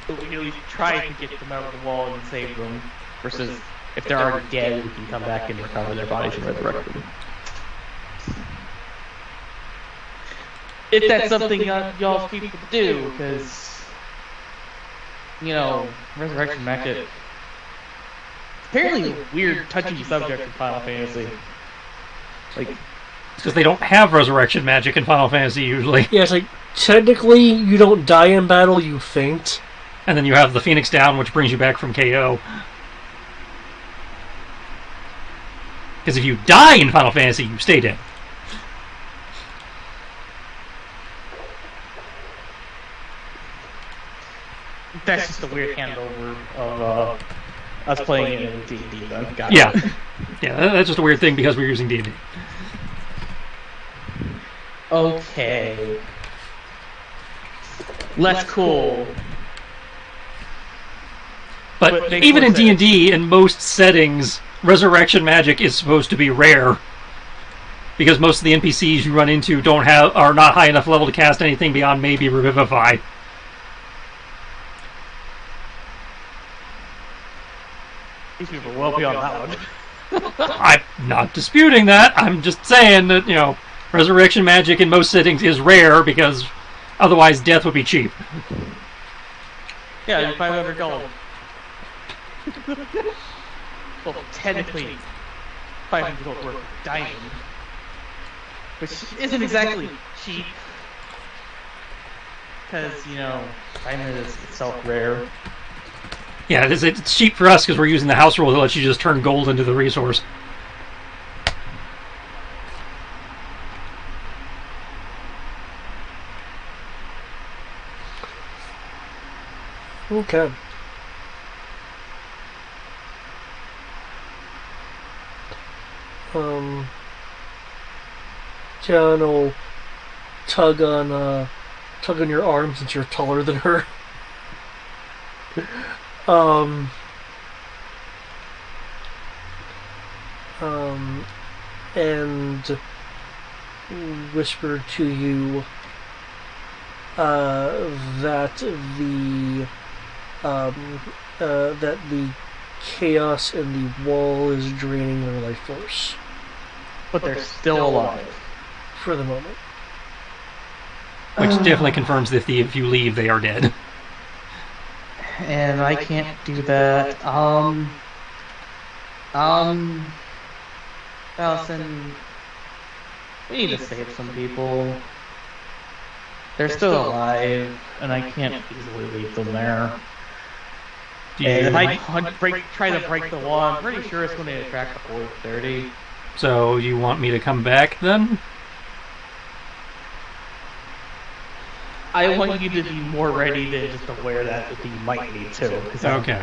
But we can at least try to get them out of the wall and save them, versus if they're already dead, we can come back and recover their bodies and resurrect them. If that's something y'all people do, because, resurrection magic, apparently a weird, touchy subject in Final Fantasy. Because they don't have resurrection magic in Final Fantasy usually. Yeah, it's technically you don't die in battle, you faint. And then you have the Phoenix Down, which brings you back from KO. Because if you die in Final Fantasy, you stay dead. That's just a weird handover of us playing it in D&D, then. Got Yeah. it. Yeah, that's just a weird thing because we're using D&D. Okay. Less cool. But makes even more in sense. D&D, in most settings, resurrection magic is supposed to be rare. because most of the NPCs you run into are not high enough level to cast anything beyond maybe Revivify. These people are well beyond that one. I'm not disputing that. I'm just saying that, resurrection magic in most settings is rare because otherwise death would be cheap. Yeah, 500 gold. Well, technically, 500 gold worth of diamond, which isn't exactly cheap, because diamond is itself rare. Yeah, it's cheap for us because we're using the house rule that lets you just turn gold into the resource. Okay. John will tug on your arm since you're taller than her. And whisper to you that the chaos in the wall is draining their life force. But they're still alive. For the moment. Which definitely confirms that if you leave, they are dead. And I can't do that. Allison, we need to save some people. They're still alive, and I can't easily leave them there. And if I try to break the wall, I'm pretty sure it's going to attract the whole 30. So you want me to come back then? I want you to be more ready than just aware that you might need to. Okay.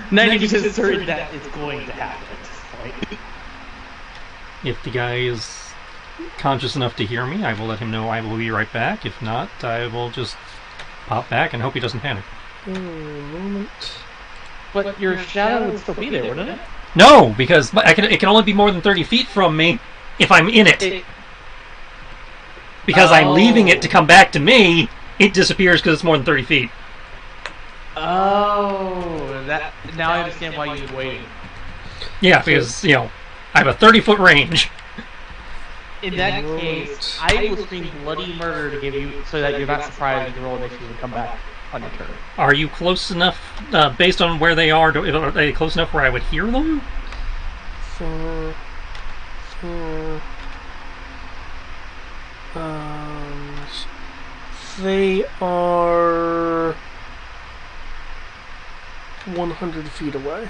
90% certain that it's going to happen at this point. If the guy is conscious enough to hear me, I will let him know I will be right back. If not, I will just pop back and hope he doesn't panic. Moment. But your shadow would still be there, wouldn't it? No, because it can only be more than 30 feet from me if I'm in it. Because I'm leaving it to come back to me, it disappears because it's more than 30 feet. Oh, now I understand why you're waiting. Yeah, because, I have a 30-foot range. In that case, I will scream bloody murder to give you, so that you're not surprised when you roll initiative and come back on your turn. Are you close enough, based on where they are they close enough where I would hear them? They are 100 feet away.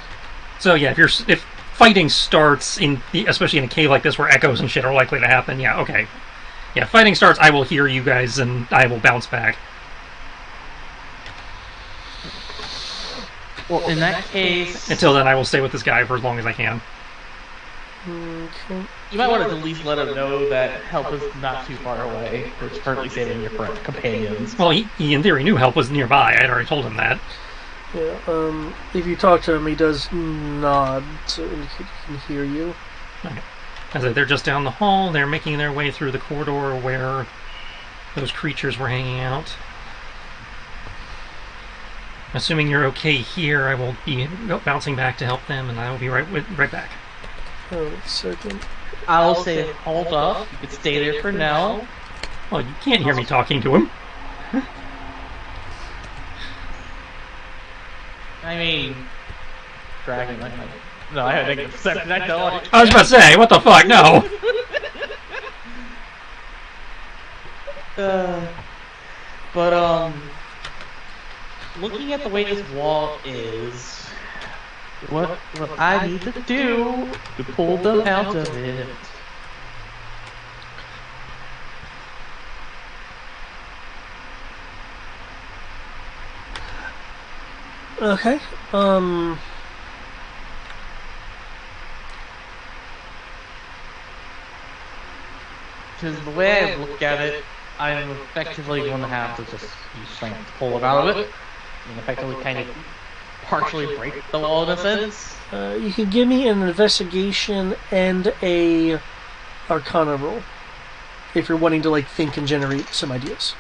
So yeah, if fighting starts especially in a cave like this where echoes and shit are likely to happen, yeah, okay. Yeah, fighting starts, I will hear you guys and I will bounce back. Well, in that case... Until then, I will stay with this guy for as long as I can. Okay. You might want to at least let him know that help is not too far away. We're currently saving your companions. Well, he in theory knew help was nearby. I had already told him that. Yeah, if you talk to him, he does nod, so he can hear you. Okay. As they're just down the hall, they're making their way through the corridor where those creatures were hanging out. Assuming you're okay here, I will be bouncing back to help them, and I will be right back. Hold a second. I'll say hold up. You can stay there for now. Well, you can't hear me talking to him. I mean, dragon. No, I had a negative perception. I know. I was about to say, what the fuck? No. But looking at the way this wall is, what I need to do to pull them out of it. Okay. Because the way I look at it, I'm effectively going to have to just use strength to pull them out of it, and effectively kind of partially break the wall in a sense. You can give me an investigation and a Arcana roll if you're wanting to think and generate some ideas.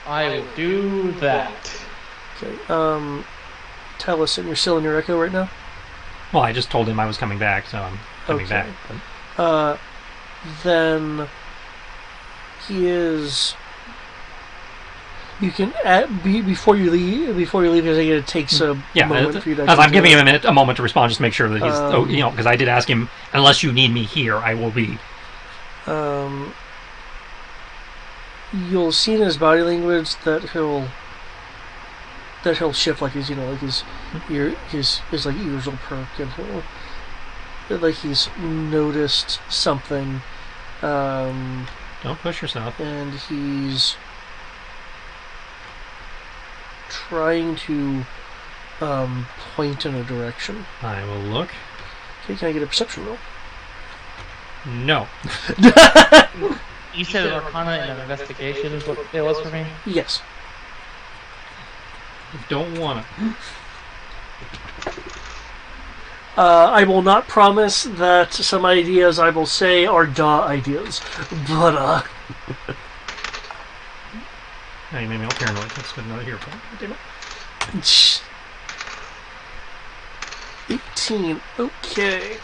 I will do that. Okay. Taliesin, you're still in your echo right now? Well, I just told him I was coming back, so I'm coming back. But... Then he is. You can before you leave. Because it takes a moment for you to. As I'm giving him a moment to respond, just to make sure that he's, because I did ask him, unless you need me here, I will be. You'll see in his body language that he'll shift his his ears will perk and he'll he's noticed something. Don't push yourself. And he's trying to point in a direction. I will look. Okay, can I get a perception roll? No. You said Arcana and investigation is what it was for me? Yes. Don't want to. I will not promise that some ideas I will say are ideas, but Now you made me all paranoid. Let's get another hero point. Damn it. 18. Okay.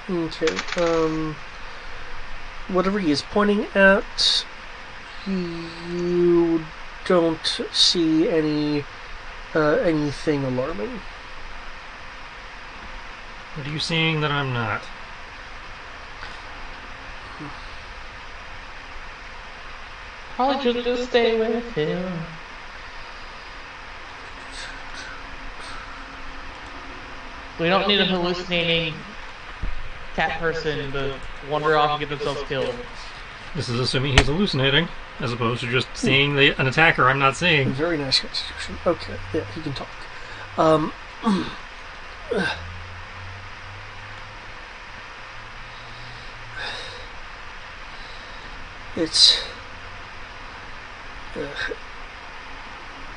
Okay. Whatever he is pointing at, you don't see anything alarming. What are you seeing that I'm not? Probably just stay with him. We don't need a hallucinating cat person to wander off and get themselves killed. This is assuming he's hallucinating, as opposed to just seeing an attacker I'm not seeing. Very nice constitution. Okay, yeah, he can talk.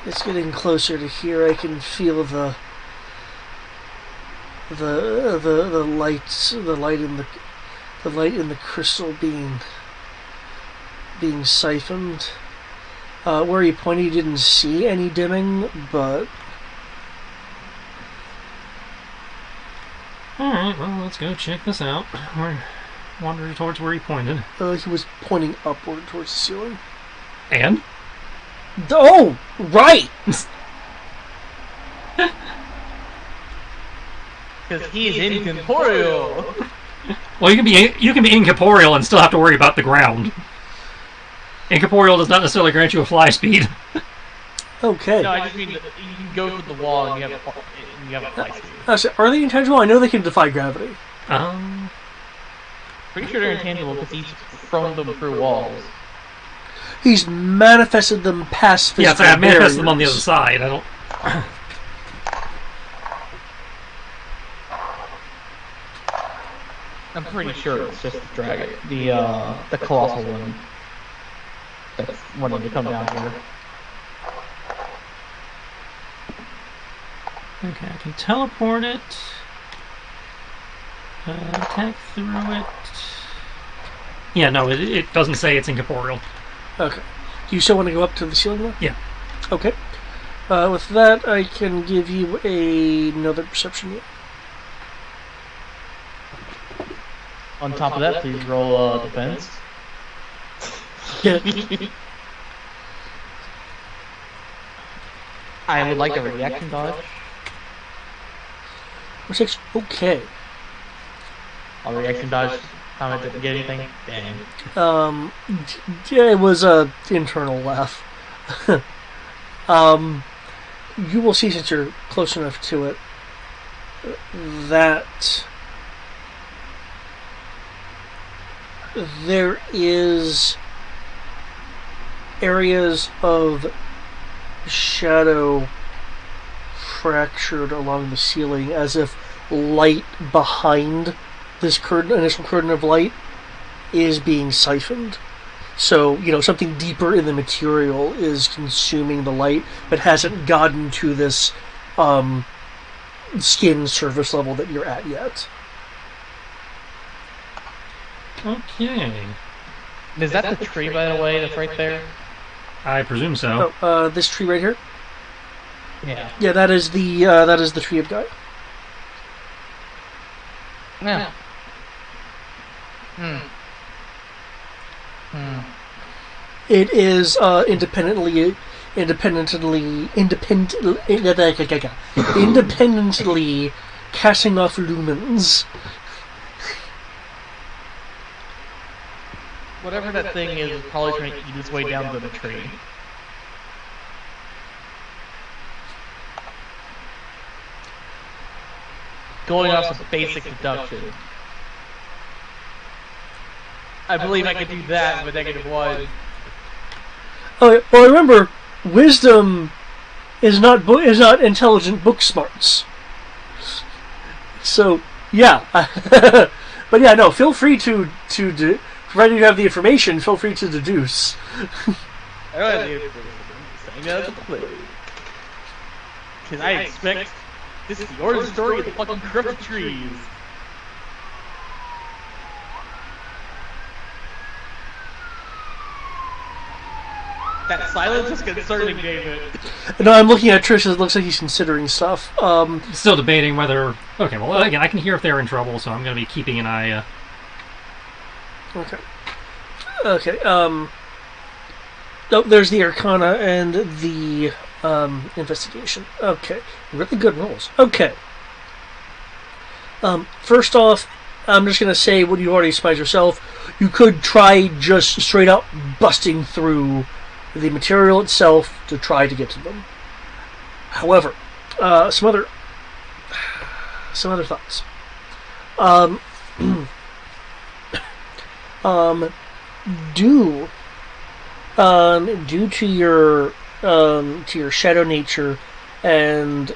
It's getting closer to here. I can feel the light in the crystal being siphoned. Where he pointed, he didn't see any dimming, but... Alright, well, let's go check this out. We're wandering towards where he pointed. He was pointing upward towards the ceiling. And? Oh, right! Because he's incorporeal. Well, you can be incorporeal and still have to worry about the ground. Incorporeal does not necessarily grant you a fly speed. Okay. No, I just mean that you can go through the wall and you have a fly speed. Are they intangible? I know they can defy gravity. Pretty sure they're intangible because he's thrown them through walls. He's manifested them past physical barriers. Yeah, I manifested them on the other side. I don't... I'm pretty sure it's just the dragon, the colossal one that's wanting to come down here. Okay, I can teleport it. Attack through it. Yeah, no, it doesn't say it's incorporeal. Okay. Do you still want to go up to the ceiling though? Yeah. Okay. With that, I can give you another perception roll. On top of that, please roll defense. Yeah. I would like a reaction dodge. Okay. I'll reaction dodge. Comment didn't get anything. Dang. Yeah, it was a internal laugh. You will see, since you're close enough to it, that there is areas of shadow fractured along the ceiling, as if light behind this initial curtain of light is being siphoned. So, something deeper in the material is consuming the light, but hasn't gotten to this skin surface level that you're at yet. Okay. Is that the tree, by the way, that's right there? I presume so. This tree right here? Yeah. Yeah, that is the tree of Gaia. Yeah. It is independently casting off lumens. Whatever that thing is probably trying to eat its way down to the tree. Going off some basic deduction. I believe I could do that with -1. Oh, well, remember, wisdom is not intelligent book smarts. So, yeah. But yeah, no, feel free to provided you have the information, feel free to deduce. I don't have the information. I'm saying that as a clue. Because I expect this is the origin story of the fucking corrupted trees. That silence is concerning, David. No, I'm looking at Trish. It looks like he's considering stuff. Still debating whether... Okay, well, again, I can hear if they're in trouble, so I'm going to be keeping an eye... Okay. Oh, there's the Arcana and the Investigation. Okay. Really good rolls. Okay. First off, I'm just going to say what you already spied yourself. You could try just straight up busting through the material itself to try to get to them. However, some other thoughts. Due to your shadow nature and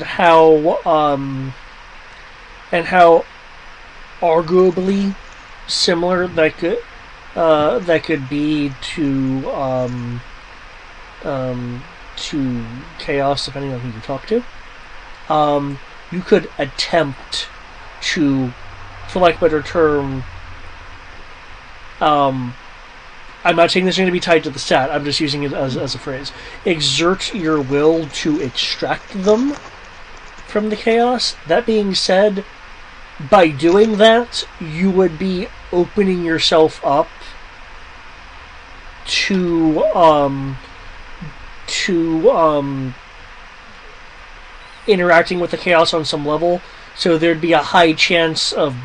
how arguably similar that could be to chaos, depending on who you talk to. You could attempt to, for lack of a better term, I'm not saying this is going to be tied to the stat, I'm just using it as a phrase. Exert your will to extract them from the chaos. That being said, by doing that, you would be opening yourself up to interacting with the chaos on some level, so there'd be a high chance of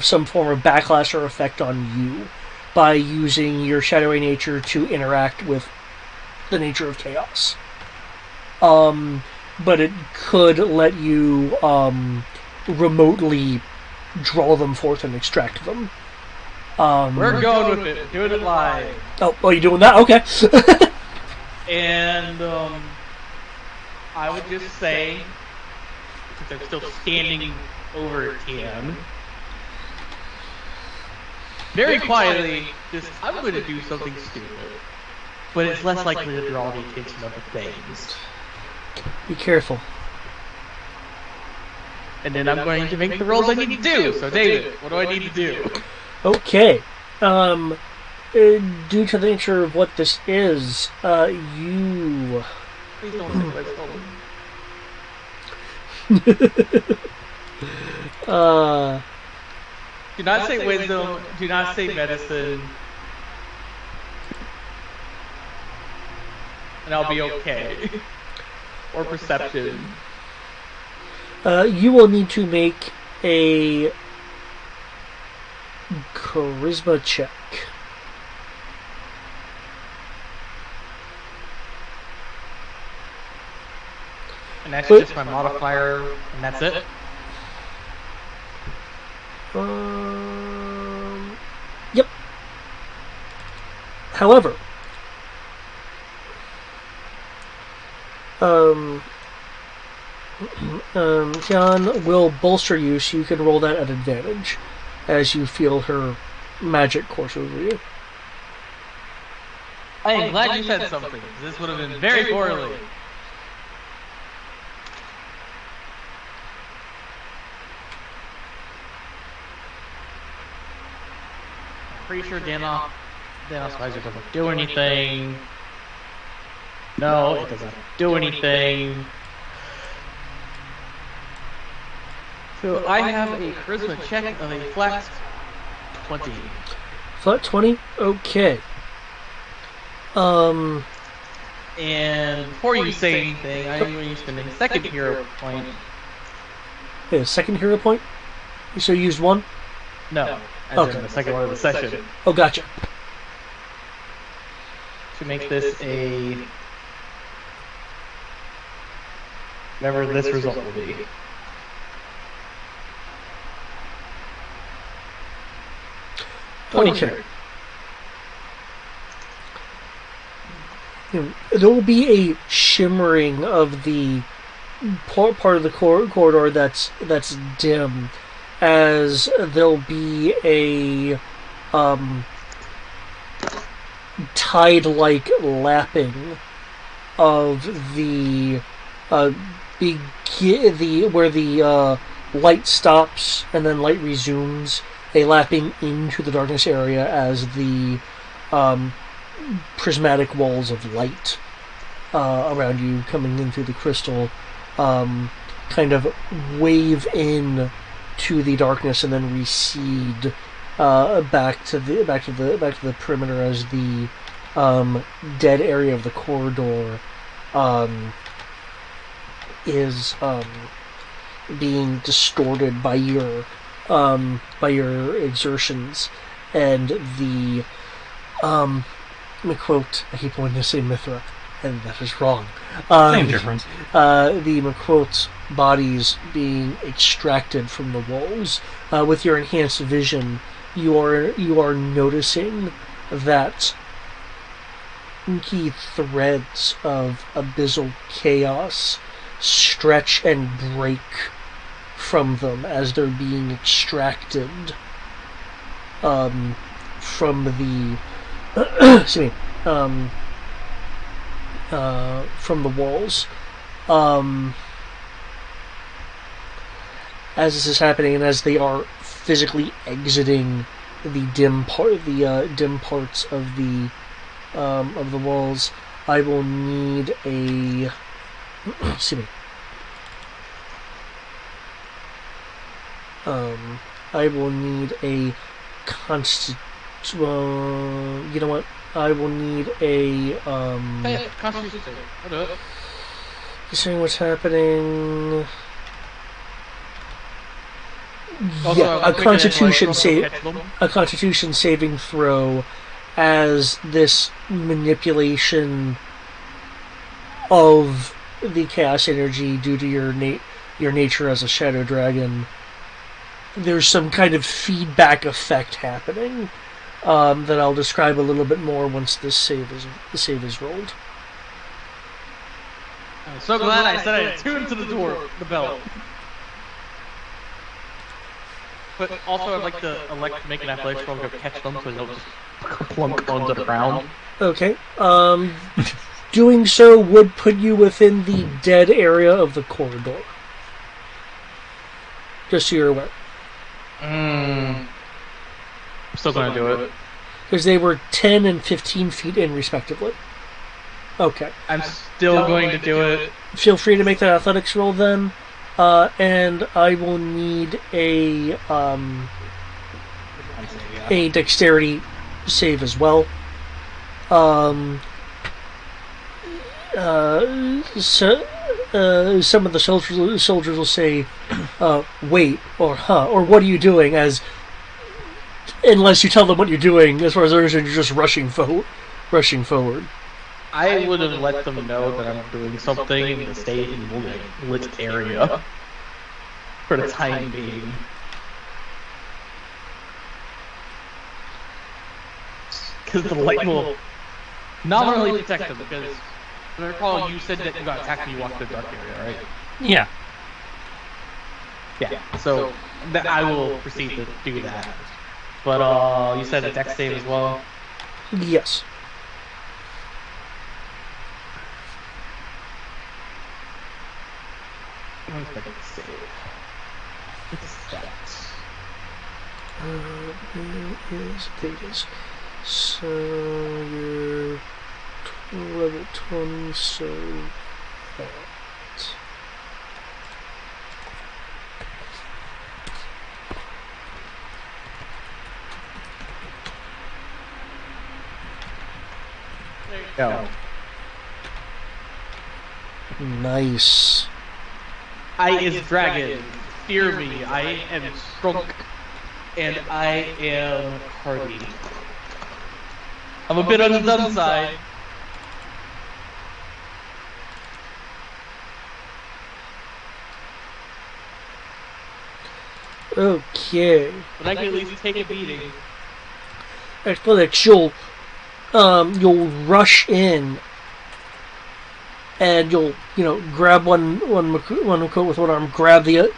some form of backlash or effect on you by using your shadowy nature to interact with the nature of chaos. But it could let you remotely draw them forth and extract them. We're going with it. Doing it live. Oh, you doing that? Okay. And I would just say, since I'm still standing over Tian, very quietly, I'm going to do something stupid, but it's less likely to draw the attention of the things. Be careful. And then I'm going to make the rolls I need to do. So David, what do I need to do? Okay. Due to the nature of what this is, you... Please don't think that's stolen. Do not say wisdom, do not say medicine, and I'll be okay. Or perception. You will need to make a charisma check. And that's just my modifier, and that's it? Yep. However, Tian will bolster you, so you can roll that at advantage as you feel her magic course over you. I am glad you said something, because this would have been very poorly. I'm pretty sure Danos Visor doesn't do anything. No, it doesn't do anything. So I have a charisma check of a flat 20. Flat 20? Okay. And before you say anything, I'm going to spend a second hero point. Okay, a second hero point? So you used one? No, as Okay. in the second one of the session. Oh, gotcha. To make this a... whatever this result will be. Okay. There will be a shimmering of the part of the corridor that's dim, as there'll be a tide-like lapping of the where the light stops and then light resumes, a lapping into the darkness area as the prismatic walls of light around you coming in through the crystal kind of wave in to the darkness and then recede back to the perimeter as the dead area of the corridor is being distorted by your exertions, and the let me quote, I keep wanting to say Mithra, and that is wrong. Same difference. The McQuote's bodies being extracted from the walls. With your enhanced vision, you are noticing that inky threads of abyssal chaos stretch and break from them as they're being extracted from the excuse me, from the walls. As this is happening, and as they are physically exiting the dim parts of the walls, I will need a excuse me. I will need a you know what? I will need a Constitution save. I'll do it. You saying what's happening? Also, Yeah, I'm quick and a Constitution saving throw, as this manipulation of the chaos energy due to your nature as a shadow dragon. There's some kind of feedback effect happening that I'll describe a little bit more once the save is rolled. I'm so glad I said I attuned to the bell. But also, I'd like to make an athletics roll to catch them so they'll just plunk onto the ground. Okay. Doing so would put you within the dead area of the corridor. Just so you're aware. I'm still gonna do it. Because they were 10 and 15 feet in, respectively. Okay. I'm still going to do it. Feel free to make that athletics roll then. And I will need a dexterity save as well. Some of the soldiers will say, wait, or huh, or what are you doing, unless you tell them what you're doing, as far as they're concerned, you're just rushing forward. I would have let them know that I'm doing something in the state and lit area for the time being. Because the light will not really protect them, because if I recall, you said that you got attacked when you walked through the dark area, right? Yeah. Yeah, so that I will proceed to do that. But you said a dex save as well? Yes. expected to save? It's that. There it is. So you're level 20, so that. There you go. Nice. I is dragon. Fear me. I am strong. And I am hardy. I'm a bit on the dumb side. Okay. But I can at least take a beating. Athletics, you'll rush in, and you'll grab one coat with one arm, grab the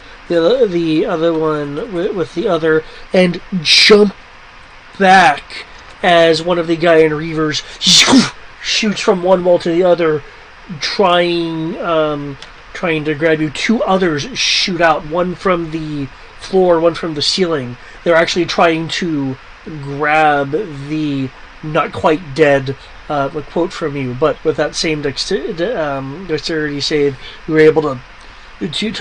other one with the other, and jump back as one of the guy in Reavers shoots from one wall to the other, trying to grab you. Two others shoot out, one from the floor, one from the ceiling. They're actually trying to grab the not quite dead quote from you, but with that same dexterity save, you were able to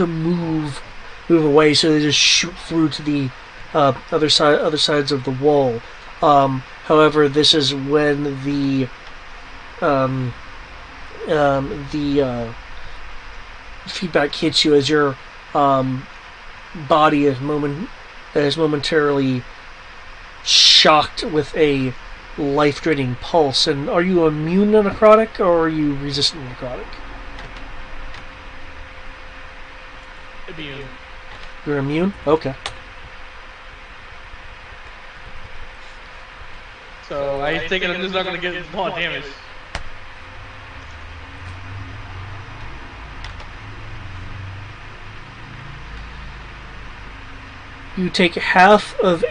move away, so they just shoot through to the other sides of the wall. However, this is when the feedback hits you as your body is momentarily shocked with a life-draining pulse. And are you immune to necrotic, or are you resistant to necrotic? Immune. You're immune? Okay. So I think I'm just not going to get a lot of damage. You take half of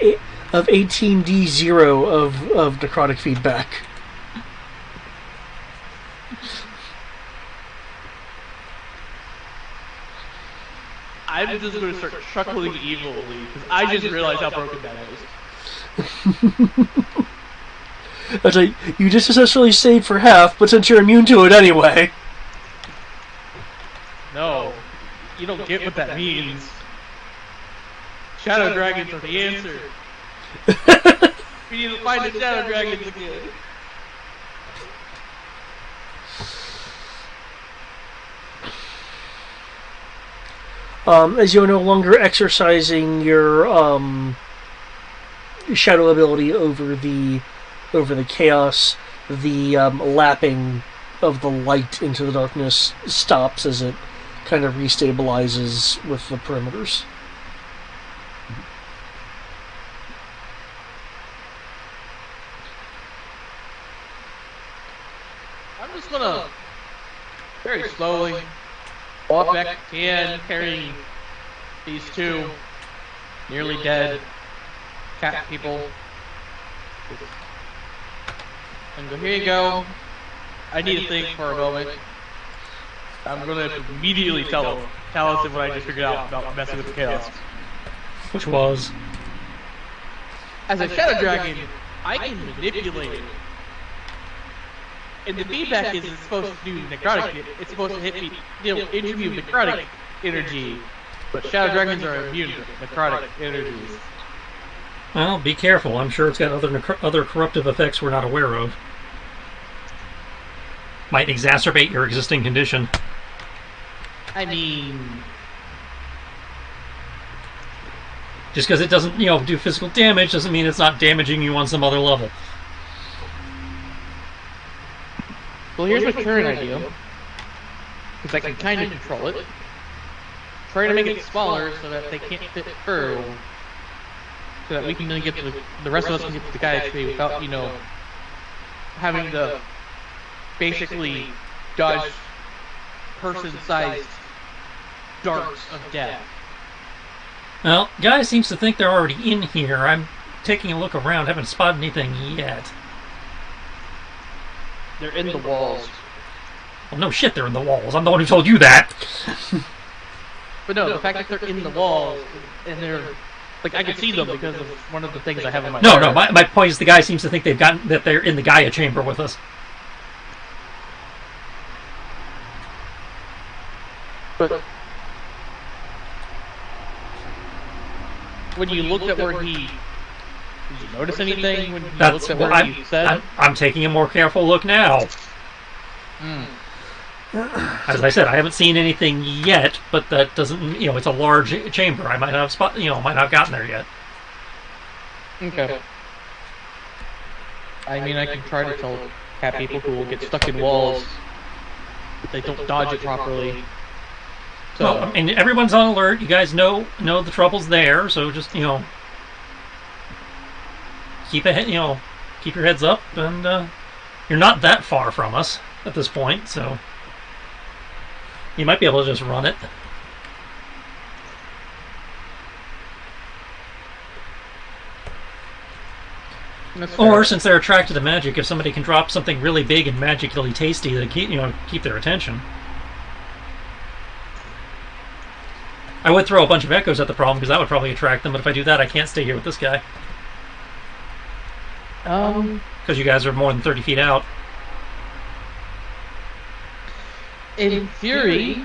18d0 of necrotic feedback. I'm just going to start chuckling evilly because I just realized how broken that is. It's like, you just successfully saved for half, but since you're immune to it anyway. No, you don't get what that means. Shadow dragons are the answer. We need to find the shadow dragons again. As you're no longer exercising your shadow ability over the chaos, the lapping of the light into the darkness stops as it kind of restabilizes with the perimeters. I'm just gonna very slowly walk back to Tian, carrying these two nearly dead cat people. And go, here you go. I need to think for a moment. I'm gonna immediately tell us what I just figured out about messing with the chaos. Which was? As a shadow dragon, I can manipulate it. And the feedback is it's supposed to do necrotic. It's supposed to hit me, interview necrotic energy. But shadow dragons are immune to necrotic energies. Well, be careful. I'm sure it's got other corruptive effects we're not aware of. Might exacerbate your existing condition. I mean, just because it doesn't, do physical damage doesn't mean it's not damaging you on some other level. well, here's my current idea. Because I can kind of control it. Try to make it smaller so that they can't fit through. So that we can then get the rest of us can get to the guy HP without, having to basically dodge person-sized darts of death. Well, guy seems to think they're already in here. I'm taking a look around, haven't spotted anything yet. They're in the walls. Well, no shit, they're in the walls. I'm the one who told you that. But no, the fact that they're in the walls and they're like I can see them because of one of the things I have in my No, hair. no. My point is the guy seems to think that they're in the Gaia chamber with us. But when you looked at where he, did you notice anything when you That's looked at what where he said? I'm taking a more careful look now. Hmm. As I said, I haven't seen anything yet, but that doesn't, it's a large chamber. I might not have might not have gotten there yet. Okay. I mean, I can try to tell cat people who will get stuck in walls if they don't dodge it properly. So, Well, I mean, everyone's on alert. You guys know the trouble's there, so just keep keep your heads up, and you're not that far from us at this point, so you might be able to just run it. that's Or fair. since they're attracted to magic, if somebody can drop something really big and magically tasty to keep their attention. I would throw a bunch of echoes at the problem because that would probably attract them, but if I do that, I can't stay here with this guy because you guys are more than 30 feet out. In theory,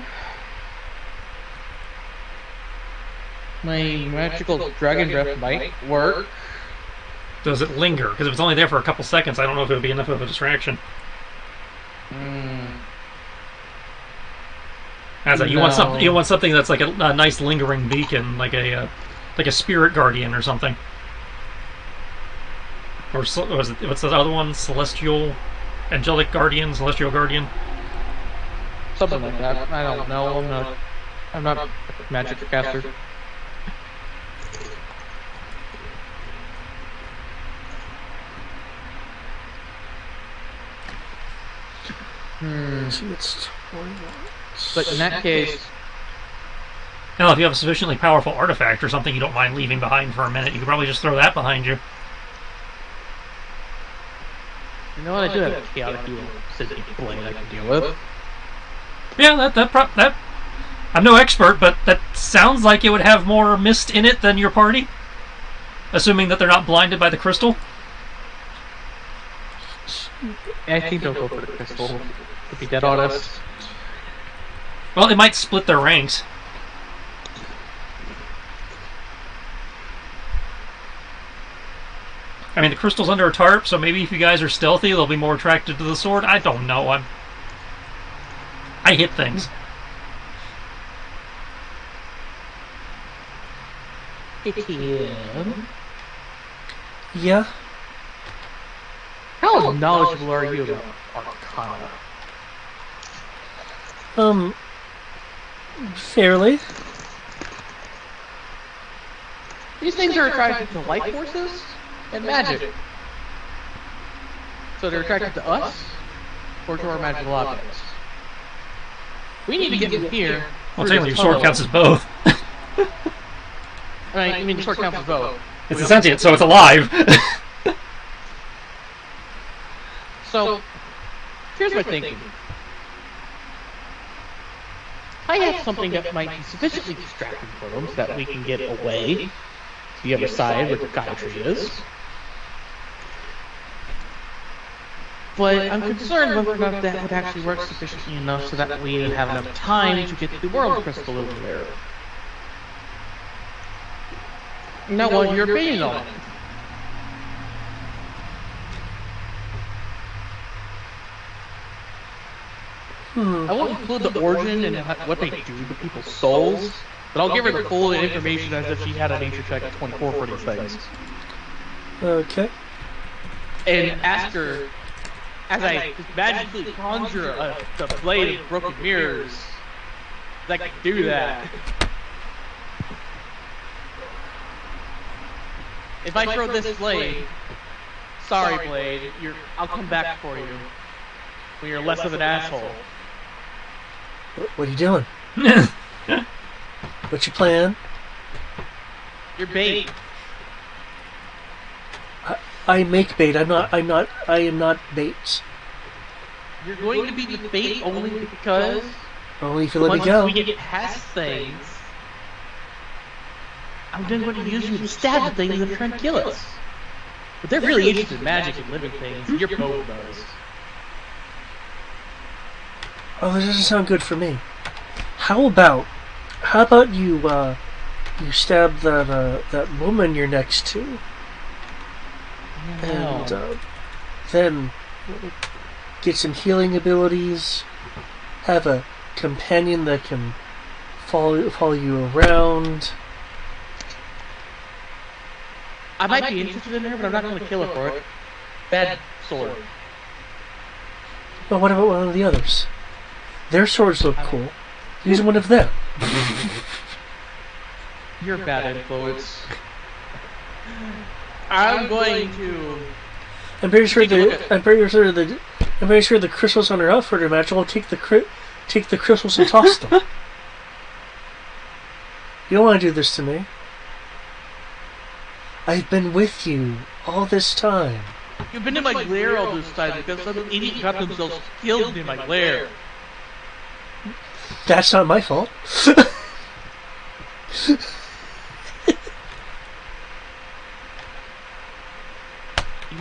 my magical dragon breath might work. Does it linger? Because if it's only there for a couple seconds, I don't know if it would be enough of a distraction. As you want something, that's like a nice lingering beacon, like a spirit guardian or something. Or what's the other one? Angelic guardian, celestial guardian. Something like that. I don't know. I'm not a magic caster. See, it's 20 But in that case, Now, if you have a sufficiently powerful artifact or something you don't mind leaving behind for a minute, you could probably just throw that behind you. you know what? I do have a chaotic evil sentient blade I can deal with. Yeah, that I'm no expert, but that sounds like it would have more mist in it than your party. Assuming that they're not blinded by the crystal. I think they'll go for the crystal, to be dead honest. Well, it might split their ranks. I mean, the crystal's under a tarp, so maybe if you guys are stealthy, they'll be more attracted to the sword. I don't know. I hit things. Yeah. How knowledgeable are you about Arcana? Fairly. These things are attracted to life forces and magic. So they're attracted to us or to our magical objects. We need to get from here. Well, through technically, your this sword tunnel. counts as both. I mean, the sword counts as both. It's a sentient, so it's alive. So, here's my thinking. I have something that might be sufficiently distracting for them so that we can get away to the other side where the Gaia tree is. But I'm concerned whether or not that would actually work sufficiently enough so that we would have enough time to get the world crystal over there. Now, what are your opinions on it? I won't include the origin and what they do to people's souls, but I'll give her the full information as if she had a nature check at 24 for these things. Okay. And ask her, as I magically conjure the blade of broken mirrors, that can do that. If I throw this blade, sorry blade, I'll come back for you when you're less of an asshole. What are you doing? What's your plan? You're bait. I make bait. I am not bait. You're going to be the bait only because Only if you let me once go. we get past things, I'm going to use you to stab the things that are trying to kill us. But they're really interested in magic and living things, and you're both those. Oh, this doesn't sound good for me. How about you stab that woman you're next to, and then get some healing abilities. Have a companion that can follow you around. I might be interested in her, but I'm not going to kill her for it. Bad sword. But what about one of the others? Their swords look cool. Use one of them. You're a bad influence. I'm going to. I'm pretty sure the crystals on her outfit are magical. Take the crystals and toss them. You don't want to do this to me. I've been with you all this time. You've been in my lair all this time because some idiot got themselves killed in my lair. That's not my fault. You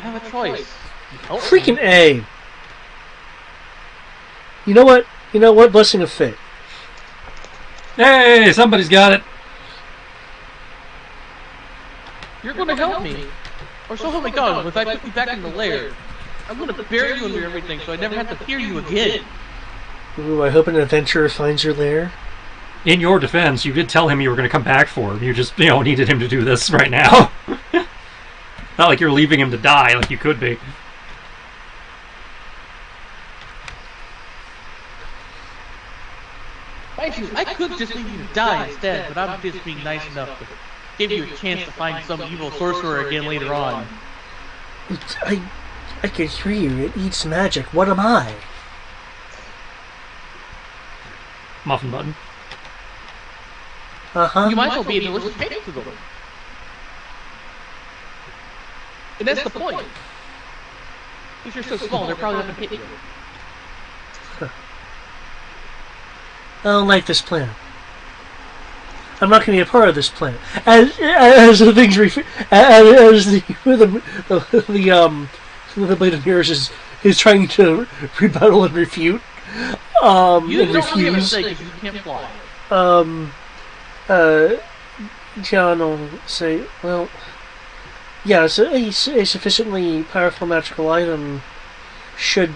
have a choice. Freaking A. You know what? Blessing of fate. Hey, somebody's got it. You're going to help me. Or so help me God, if I put you back in the lair. I'm going to bury you under everything so I never have to hear you again. Ooh, I hope an adventurer finds your lair. In your defense, you did tell him you were going to come back for him. You just, needed him to do this right now. Not like you're leaving him to die like you could be. I could just leave you to die instead, but I'm just being nice enough to give you a chance to find some evil sorcerer again later on. I can hear you. It eats magic. What am I? Muffin button. Uh-huh. You might as well be a delicious cake to them. And that's the point. If you're so small, they're probably not going to hit you. I don't like this plan. I'm not going to be a part of this plan. As the things as the blade of mirrors is trying to rebuttal and refute. You and don't really have a refuse. mistake if you can't fly. John will say, well, yeah, so a sufficiently powerful magical item should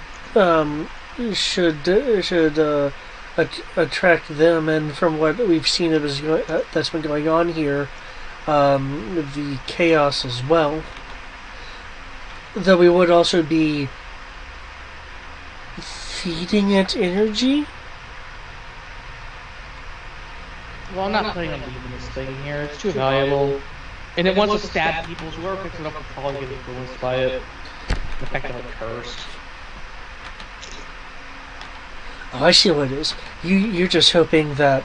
attract them, and from what we've seen that's been going on here, the chaos as well. Though we would also be feeding it energy. Well, I'm not planning on leaving this thing here. It's too valuable. And it wants to stab people, so whoever picks it up will probably get influenced by it. The fact that I'm cursed. Oh, I see what it is. You're just hoping that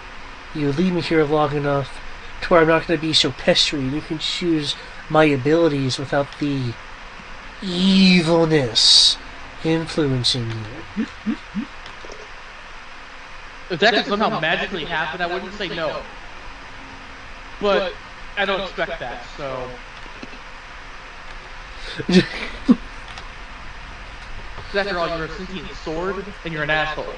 you leave me here long enough to where I'm not going to be so pestery, and you can choose my abilities without the evilness influencing you. If that could somehow magically happen, I wouldn't say no. But I don't expect that, so... After all, you're a sentient sword, and you're an asshole.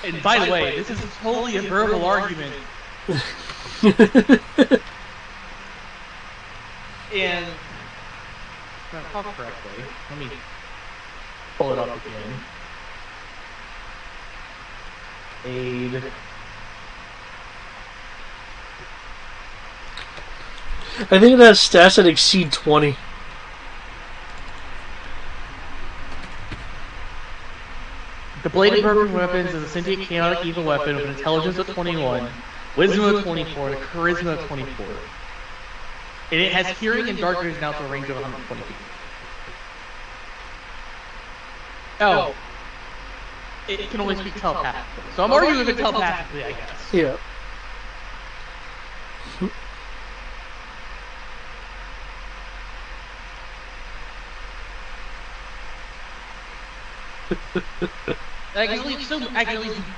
And by the way, this is totally a verbal argument. And... if I recall correctly, let me pull it up again. Aid... I think it has stats that exceed 20. The Blade of Broken Weapons is a sentient chaotic evil weapon with an intelligence of 21, wisdom of 24, and a charisma of 24. And it has hearing and dark vision out to a range of 120 feet. Oh. It can only speak telepathically. So I'm arguing with it telepathically, I guess. Yeah. I can at least do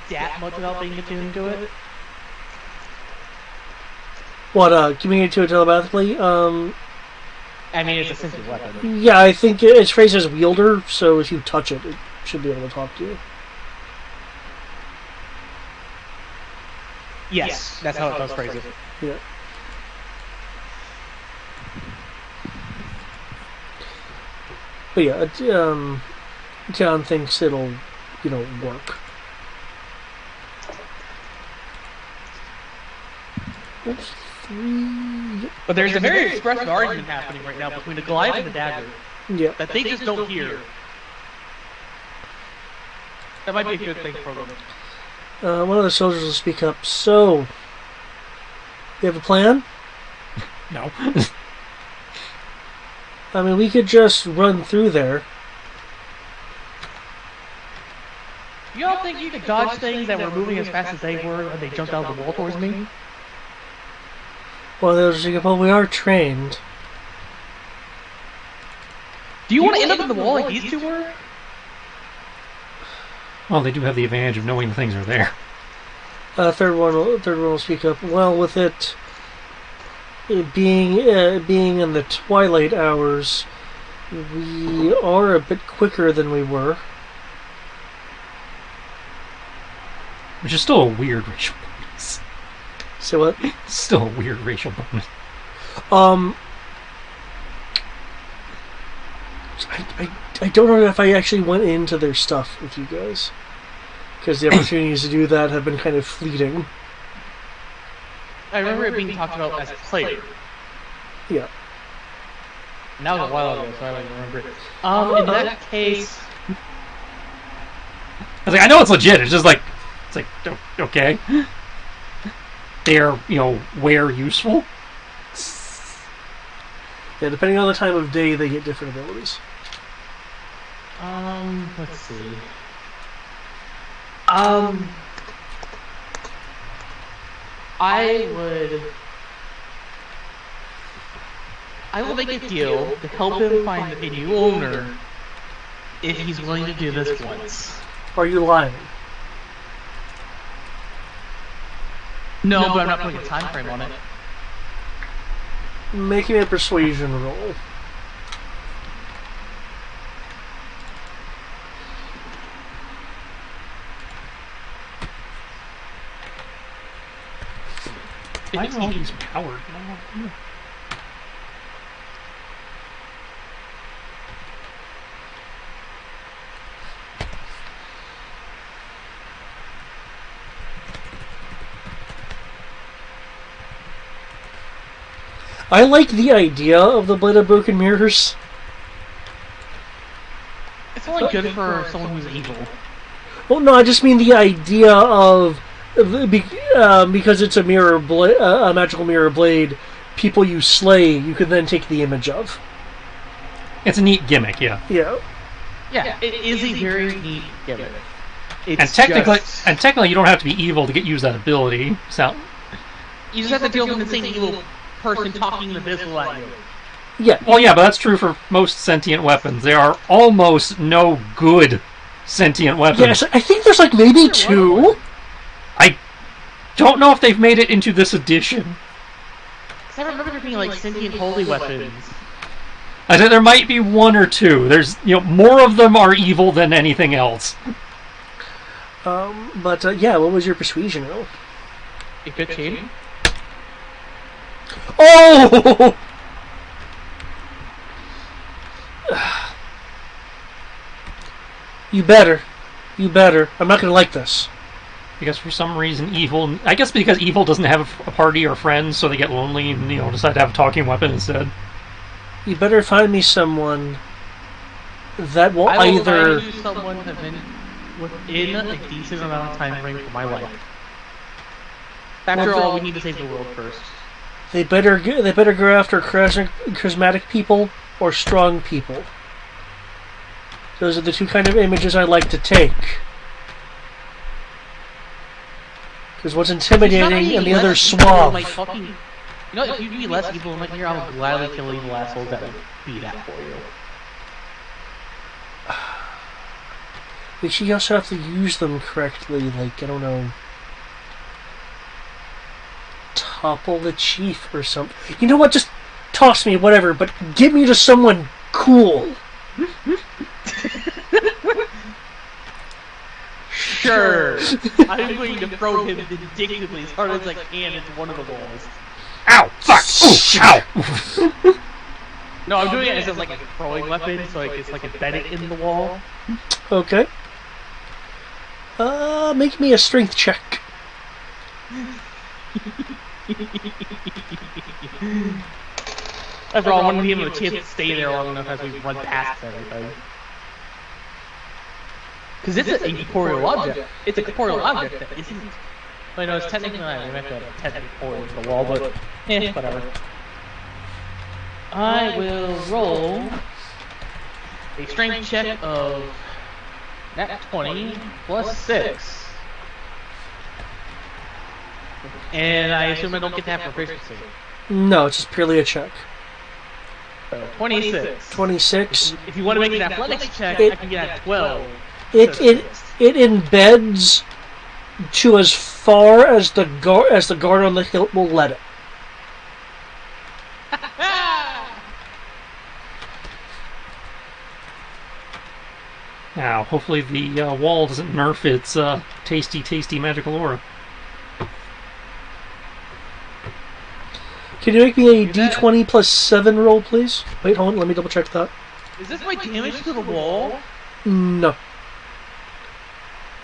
that much without being attuned to it. What, communicate to it telepathically? I mean, it's a sentient weapon. Yeah, I think it's phrased as wielder, so if you touch it, it should be able to talk to you. Yes, that's how it does phrase it. Yeah. But yeah, John thinks it'll, work. Oops, 3. But there's a very expressive argument happening right now between the Goliath and the dagger Yeah. that they just don't hear. That might be a good thing for them. One of the soldiers will speak up. So, you have a plan? No. I mean, we could just run through there. You don't think you could dodge things that were moving as fast as they were when they jumped out of the wall towards me? Well, they'll just go, well, we are trained. Do you want to end up in the wall like these two were? Well, they do have the advantage of knowing things are there. Third one will speak up. Well, with it being in the twilight hours, we are a bit quicker than we were. Which is still a weird racial bonus. So what? Still a weird racial bonus. I don't know if I actually went into their stuff with you guys, because the opportunities to do that have been kind of fleeting. I remember it being talked about as player. Yeah. And that was a while ago, so I don't even remember it. In that case... I was like, I know it's legit, it's like, okay. They're, where useful? Yeah, depending on the time of day, they get different abilities. Let's see. I will make a deal to help him find a new owner if he's willing to do this once. Are you lying? No, but I'm not putting a time frame on it. Make me a persuasion roll. Why are all these powered? I like the idea of the Blade of Broken Mirrors. It's only good for someone who's evil. Well, no, I just mean the idea of because it's a a magical mirror blade. People you slay, you can then take the image of. It's a neat gimmick, yeah. Yeah. Yeah, it is a very neat gimmick. And technically, you don't have to be evil to get use that ability. So you just have to deal with an insane evil person talking invisible at you. Yeah. Well, yeah, but that's true for most sentient weapons. There are almost no good sentient weapons. Yes, I think there's like maybe 2. I don't know if they've made it into this edition. Because I remember there being like sentient holy weapons. I said there might be 1 or 2. There's, more of them are evil than anything else. Yeah, what was your persuasion roll? A 15? Oh! You better. I'm not gonna like this. Because for some reason evil... I guess because evil doesn't have a party or friends, so they get lonely and, decide to have a talking weapon instead. You better find me someone that will I will either... find you someone within a decent amount of time frame for my life. After all, we need to save the world first. They better go after charismatic people or strong people. Those are the 2 kind of images I like to take. Because one's intimidating and the other's suave. If you'd be less evil in here, I would gladly kill evil assholes that would be that for you. But she also have to use them correctly, like, I don't know, topple the chief or something. You know what? Just toss me, whatever, but get me to someone cool. Sure. I'm going to throw him vindictively as hard as I can into one of the walls. Ow! Fuck! Ooh, ow! No, I'm doing it as like a throwing weapon, so it's like embedded in the wall. Okay. Make me a strength check. After all, I want to give him a chance to stay there long enough as we run past everything. Because it's a corporeal object. It's a corporeal object that isn't... Well, no, it's technically not. We might have to technically pour it into the wall, but... whatever. I will roll a strength check of nat 20 plus 6. And I assume I don't get to have proficiency. No, it's just purely a check. So 26. 26. If you want to make an athletics check, I can get at 12. It embeds to as far as the guard on the hilt will let it. Now, hopefully the wall doesn't nerf its tasty magical aura. Can you make me a d20 plus 7 roll, please? Wait, hold on, let me double check that. Is this my damage to the wall? No.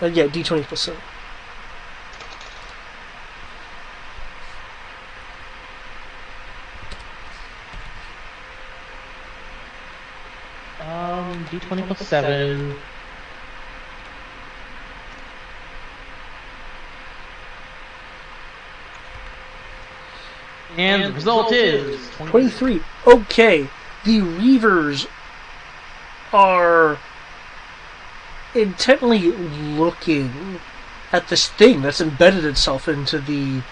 Yeah, d20 plus 7. D20 plus 7. And the result is 23. Okay. The Reavers are intently looking at this thing that's embedded itself into the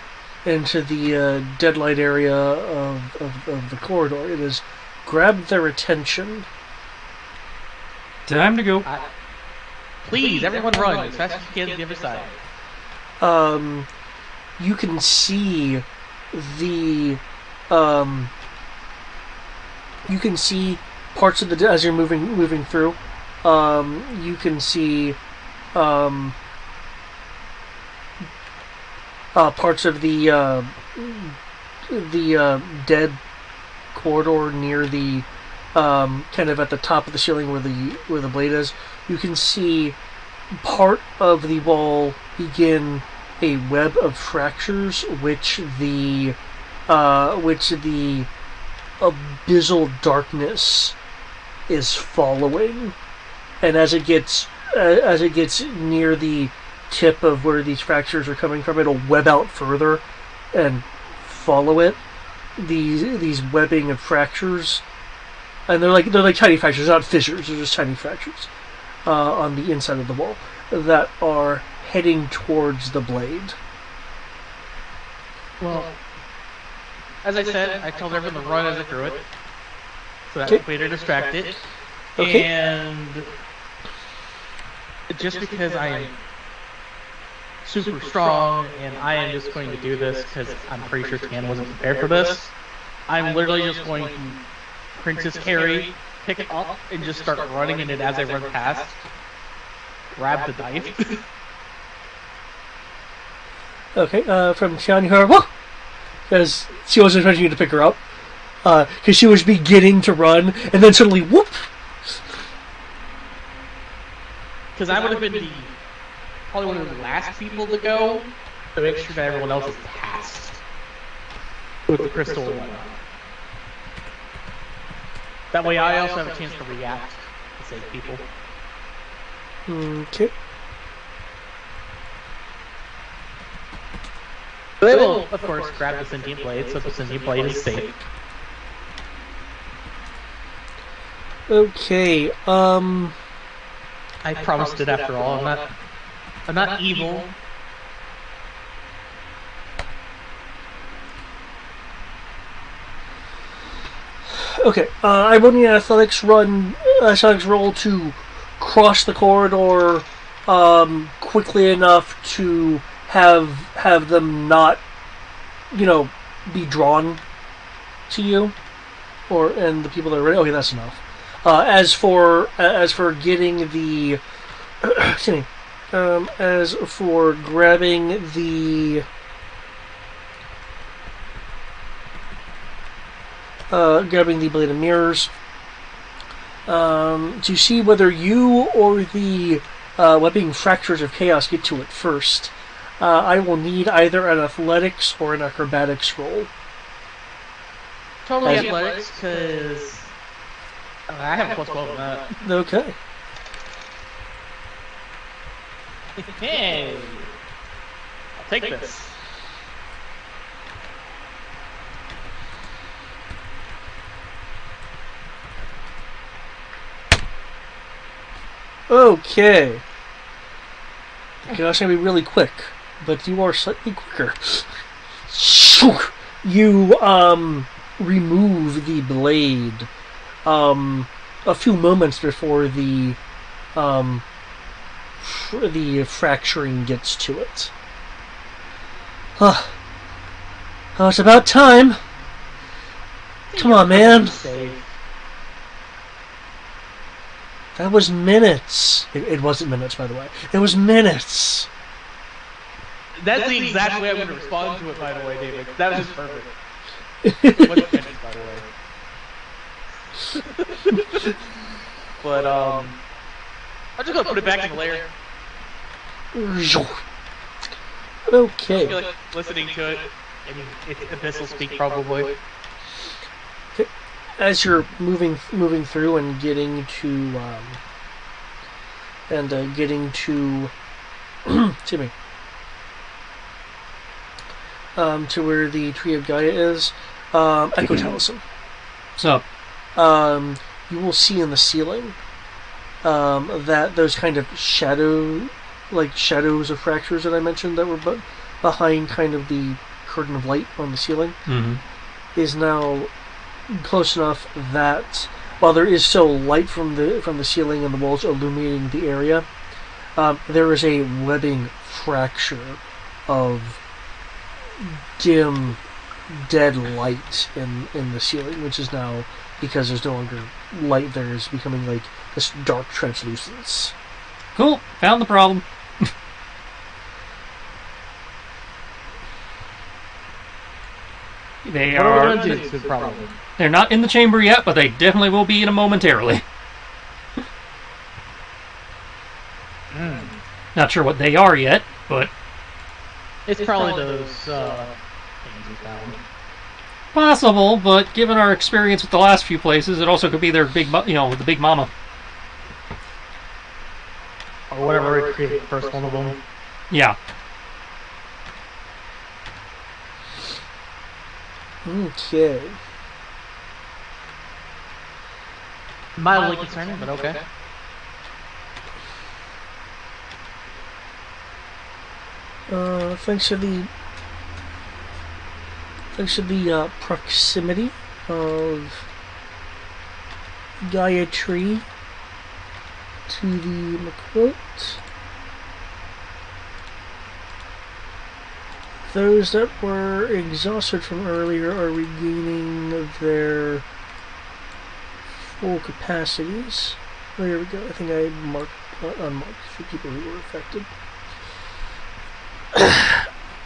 deadlight area of the corridor. It has grabbed their attention. Time to go. Please, everyone run as fast as you can to the other side. You can see the you can see parts of the as you're moving through. You can see parts of the dead corridor near the kind of at the top of the ceiling where the blade is. You can see part of the wall begin a web of fractures, which the abyssal darkness is following, and as it gets near the tip of where these fractures are coming from, it'll web out further and follow it. These webbing of fractures, and they're like tiny fractures, not fissures. They're just tiny fractures on the inside of the wall that are heading towards the blade. Well, as I said, I told everyone to run as I threw it, so that way to distract it. Okay. And just because I am super strong and I am just going to do this because I'm pretty sure Tan wasn't prepared for this, I'm literally just going to Princess Carrie, pick it up, and just start running in it as I run past. Grab the knife. Okay, from Tian, you heard, whoa! Because she wasn't expecting you to pick her up. Because she was beginning to run, and then suddenly, whoop! Because I would have been probably one of the last people to go to make sure that everyone else is passed with the crystal and whatnot. That way I also have a chance to react and save people. Okay. They will, of course, grab the sentient blade, so the sentient blade is safe. Okay, I promised it after all. I'm not evil. Okay, I will need an athletics roll to cross the corridor quickly enough to have them not, be drawn to you, and the people that are ready. Okay, that's enough. As for getting the, excuse me, as for grabbing the blade of mirrors, to see whether you or the webbing fractures of chaos get to it first. I will need either an athletics or an acrobatics roll. Totally athletics, because I have a plus 12 on that. Okay. Hey, I'll take this. Okay. Gosh, I'm gonna be really quick, but you are slightly quicker. You remove the blade a few moments before the fracturing gets to it. Oh, it's about time. Come on, man. That was minutes. It wasn't minutes, by the way. It was minutes. That's the exact way I'm going to respond to it, by the way, David. That was just perfect. It wasn't minutes, by the way. But, I'm just going to put it back in the layer. Okay. I feel like listening to it, and Abyss will speak probably. As you're moving through and getting to excuse me, to where the Tree of Gaia is, Echo Talisman. So, you will see in the ceiling that those kind of shadows of fractures that I mentioned that were behind kind of the curtain of light on the ceiling is now close enough that while there is still light from the ceiling and the walls illuminating the area, there is a webbing fracture of dim, dead light in the ceiling, which is now, because there's no longer light there, is becoming like this dark translucence. cool. Found the problem. They What are. are we going to do? Probably. They're not in the chamber yet, but they definitely will be in a momentarily. Not sure what they are yet, but It's probably those things we found. possible. But given our experience with the last few places, it also could be their the big mama. Or whatever we created the first one of them. Yeah. Okay. Mildly concerning, but okay. Thanks to the proximity of Gaia Tree to the McQuote, those that were exhausted from earlier are regaining their full capacities. Oh, here we go. I think I unmarked the people who were affected.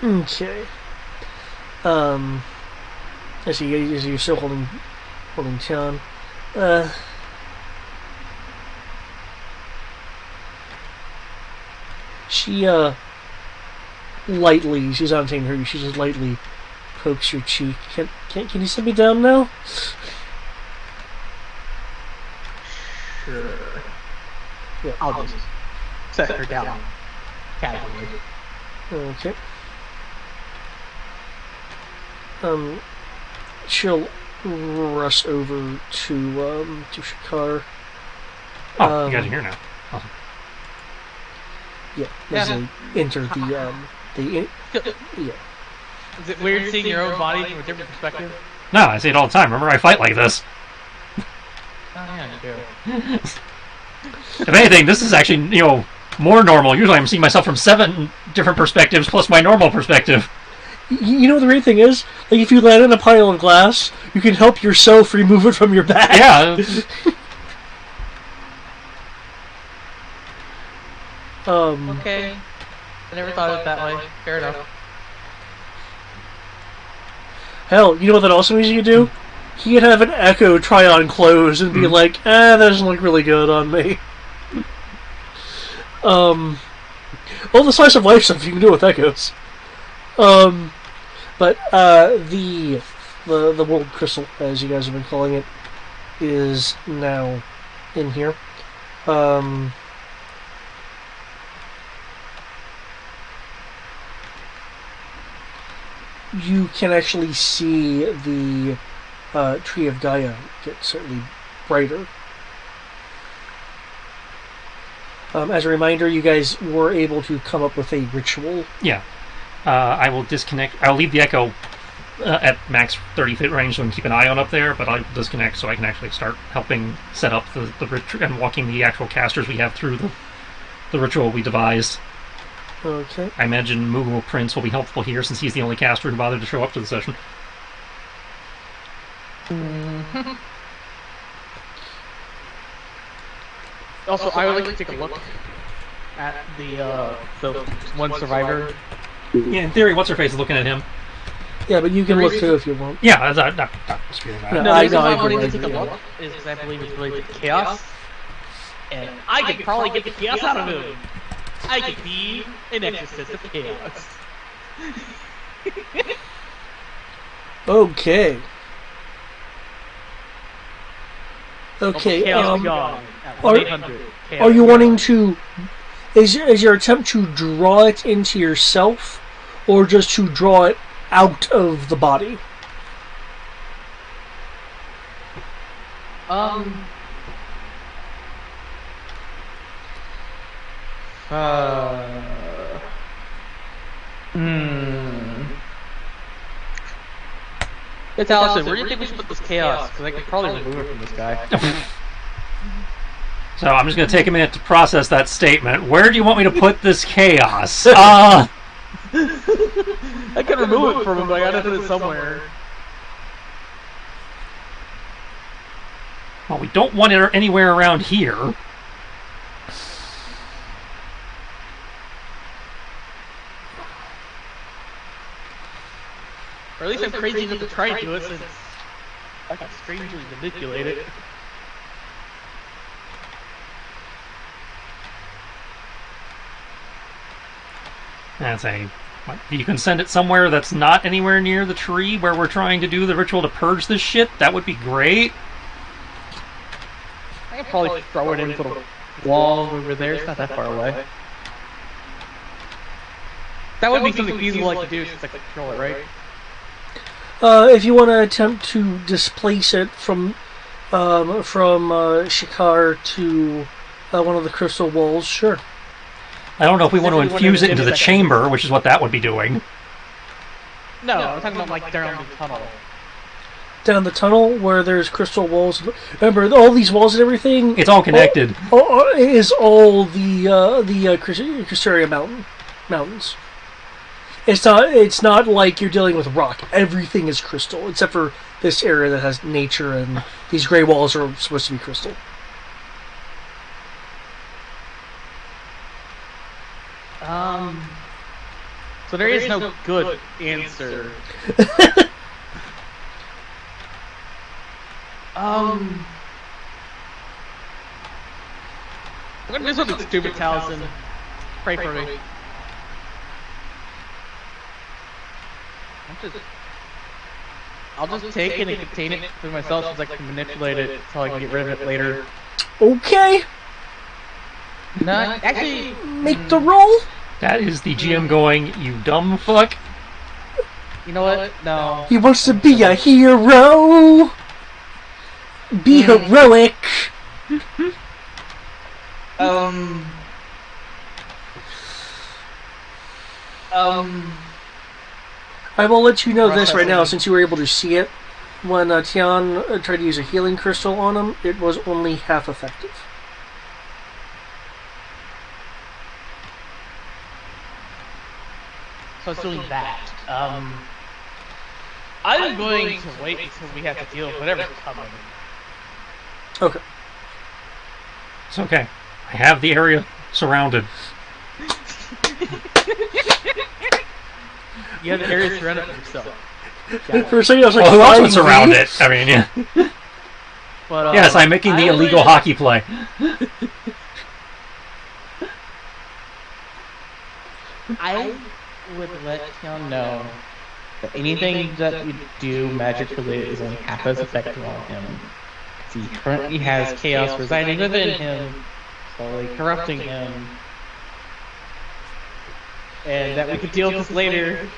Okay. As you're still holding Tian. She lightly, she's not saying her, she just lightly pokes your cheek. Can you set me down now? Sure. Yeah. I'll just set her down casually. Okay. She'll rush over to Shakar. Oh, you guys are here now. Awesome. Yeah, as they enter yeah. Is it weird seeing your own body from a different perspective? No, I say it all the time. Remember, I fight like this. Oh yeah, you do. If anything, this is actually, more normal. Usually I'm seeing myself from 7 different perspectives plus my normal perspective. You know what the great thing is? Like, if you land in a pile of glass, you can help yourself remove it from your back. Yeah. Okay. I never thought of it that way. Fair enough. Hell, you know what that also means you could do? He could have an Echo try on clothes and be like, that doesn't look really good on me. All the slice of life stuff you can do with Echoes. But the world crystal, as you guys have been calling it, is now in here. You can actually see the Tree of Gaia get certainly brighter. As a reminder, you guys were able to come up with a ritual. Yeah. I will disconnect. I'll leave the Echo at max 30-foot range so I can keep an eye on up there, but I'll disconnect so I can actually start helping set up the ritual and walking the actual casters we have through the ritual we devised. Okay. I imagine Moogle Prince will be helpful here since he's the only caster who bothered to show up to the session. Also, I would like to take a look at the one survivor. Yeah, in theory, what's-her-face is looking at him. Yeah, but you can look too if you want. Yeah, that's not disputing that. No, No, I the reason why know, I'm wanting to I take a agree. look is because I believe it's related to chaos. And I could probably get the chaos out of him. I could be an exorcist of chaos. Okay. Okay, Chaos be gone at are- 1-800. are you wanting to... Is your attempt to draw it into yourself, or just to draw it out of the body? It's Allison, where do you think we should put this chaos? Because I could probably remove it from this guy. So I'm just going to take a minute to process that statement. Where do you want me to put this chaos? I could remove it from him, but I gotta put it somewhere. Well, we don't want it anywhere around here. Or at least I'm crazy enough to try and do it since I can strangely manipulate it. That's you can send it somewhere that's not anywhere near the tree where we're trying to do the ritual to purge this shit. That would be great. I could probably throw it into the wall over there. It's not that far away. That would be something feasible I could do since I could control it, right? If you want to attempt to displace it from Shikar to one of the crystal walls, sure. I don't know if we want to infuse it into the chamber, which is what that would be doing. No, I'm talking about like down the tunnel. Down the tunnel where there's crystal walls. Remember, all these walls and everything. It's all connected. Is all the Crystalria mountains. It's not like you're dealing with rock. Everything is crystal, except for this area that has nature, and these gray walls are supposed to be crystal. So there is no good answer. I'm gonna do something stupid, Taliesin. Pray for me. I'll just take it and contain it for myself since I can manipulate it until I can get rid of it later. Okay. No, actually... Make the roll. That is the GM going, you dumb fuck. You know what? No. He wants to be a hero. Be heroic. I will let you know this right now, since you were able to see it. When Tian tried to use a healing crystal on him, it was only half effective. So I was doing that. I'm going to wait until we have to deal with whatever's coming. Okay. It's okay. I have the area surrounded. You have the area surrounded for yourself. For a second, I was like, Oh, who else would flying surround V? it? I mean, yeah. But, Yes, I'm making the illegal hockey play. I would let him know that anything that you do magic related is only half as effective on him. He currently has chaos residing within him, slowly corrupting him. And that we could deal with this later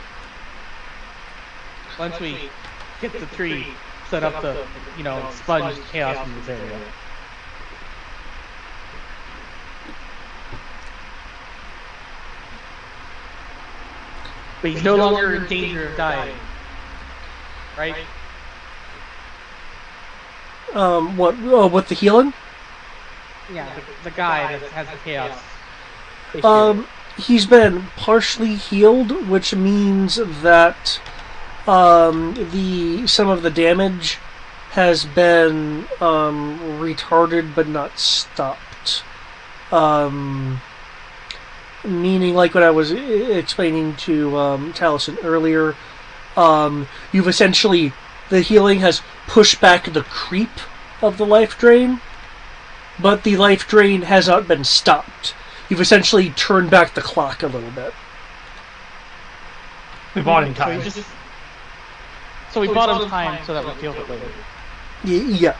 once we get the tree set up to, sponge chaos from this area. But he's no longer in danger of dying. Right? What? Oh, with the healing? Yeah, the guy that has the chaos issue. He's been partially healed, which means that some of the damage has been retarded but not stopped. Meaning, like what I was explaining to Taliesin earlier, you've essentially, the healing has pushed back the creep of the life drain, but the life drain has not been stopped. You've essentially turned back the clock a little bit. We bought him time. So we bought him time so that we deal with it later. Yeah.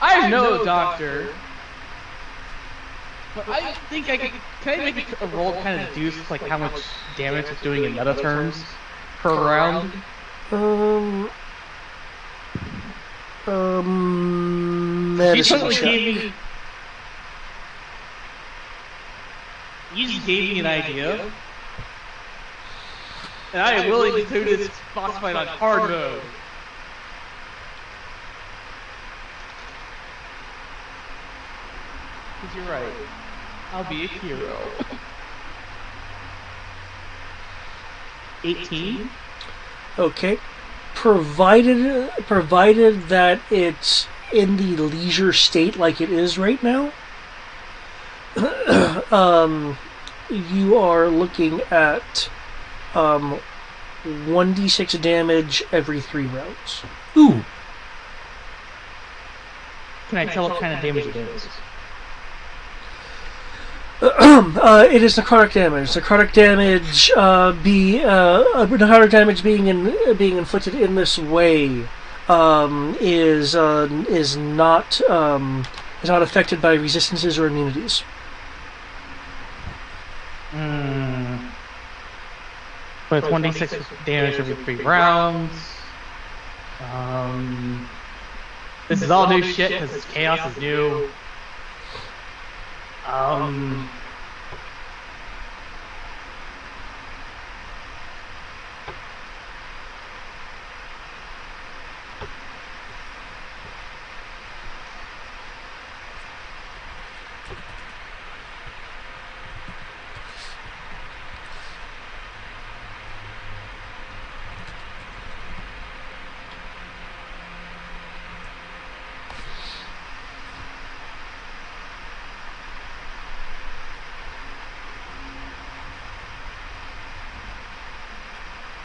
I'm no doctor, but I think I could. Can I make a roll to kind of deduce like how much damage it's doing in meta terms per round? Medicine check. You just gave me an idea, and I am willing to do this boss fight on hard mode. Because you're right. I'll be a hero. 18? Okay. Provided that it's in the leisure state like it is right now, you are looking at 1d6 damage every 3 rounds. Ooh. Can I tell what kind of damage it is? It is necrotic damage. Necrotic damage being inflicted in this way is not affected by resistances or immunities. But it's 1d6 damage every 3 rounds. This is all new shit because chaos is new.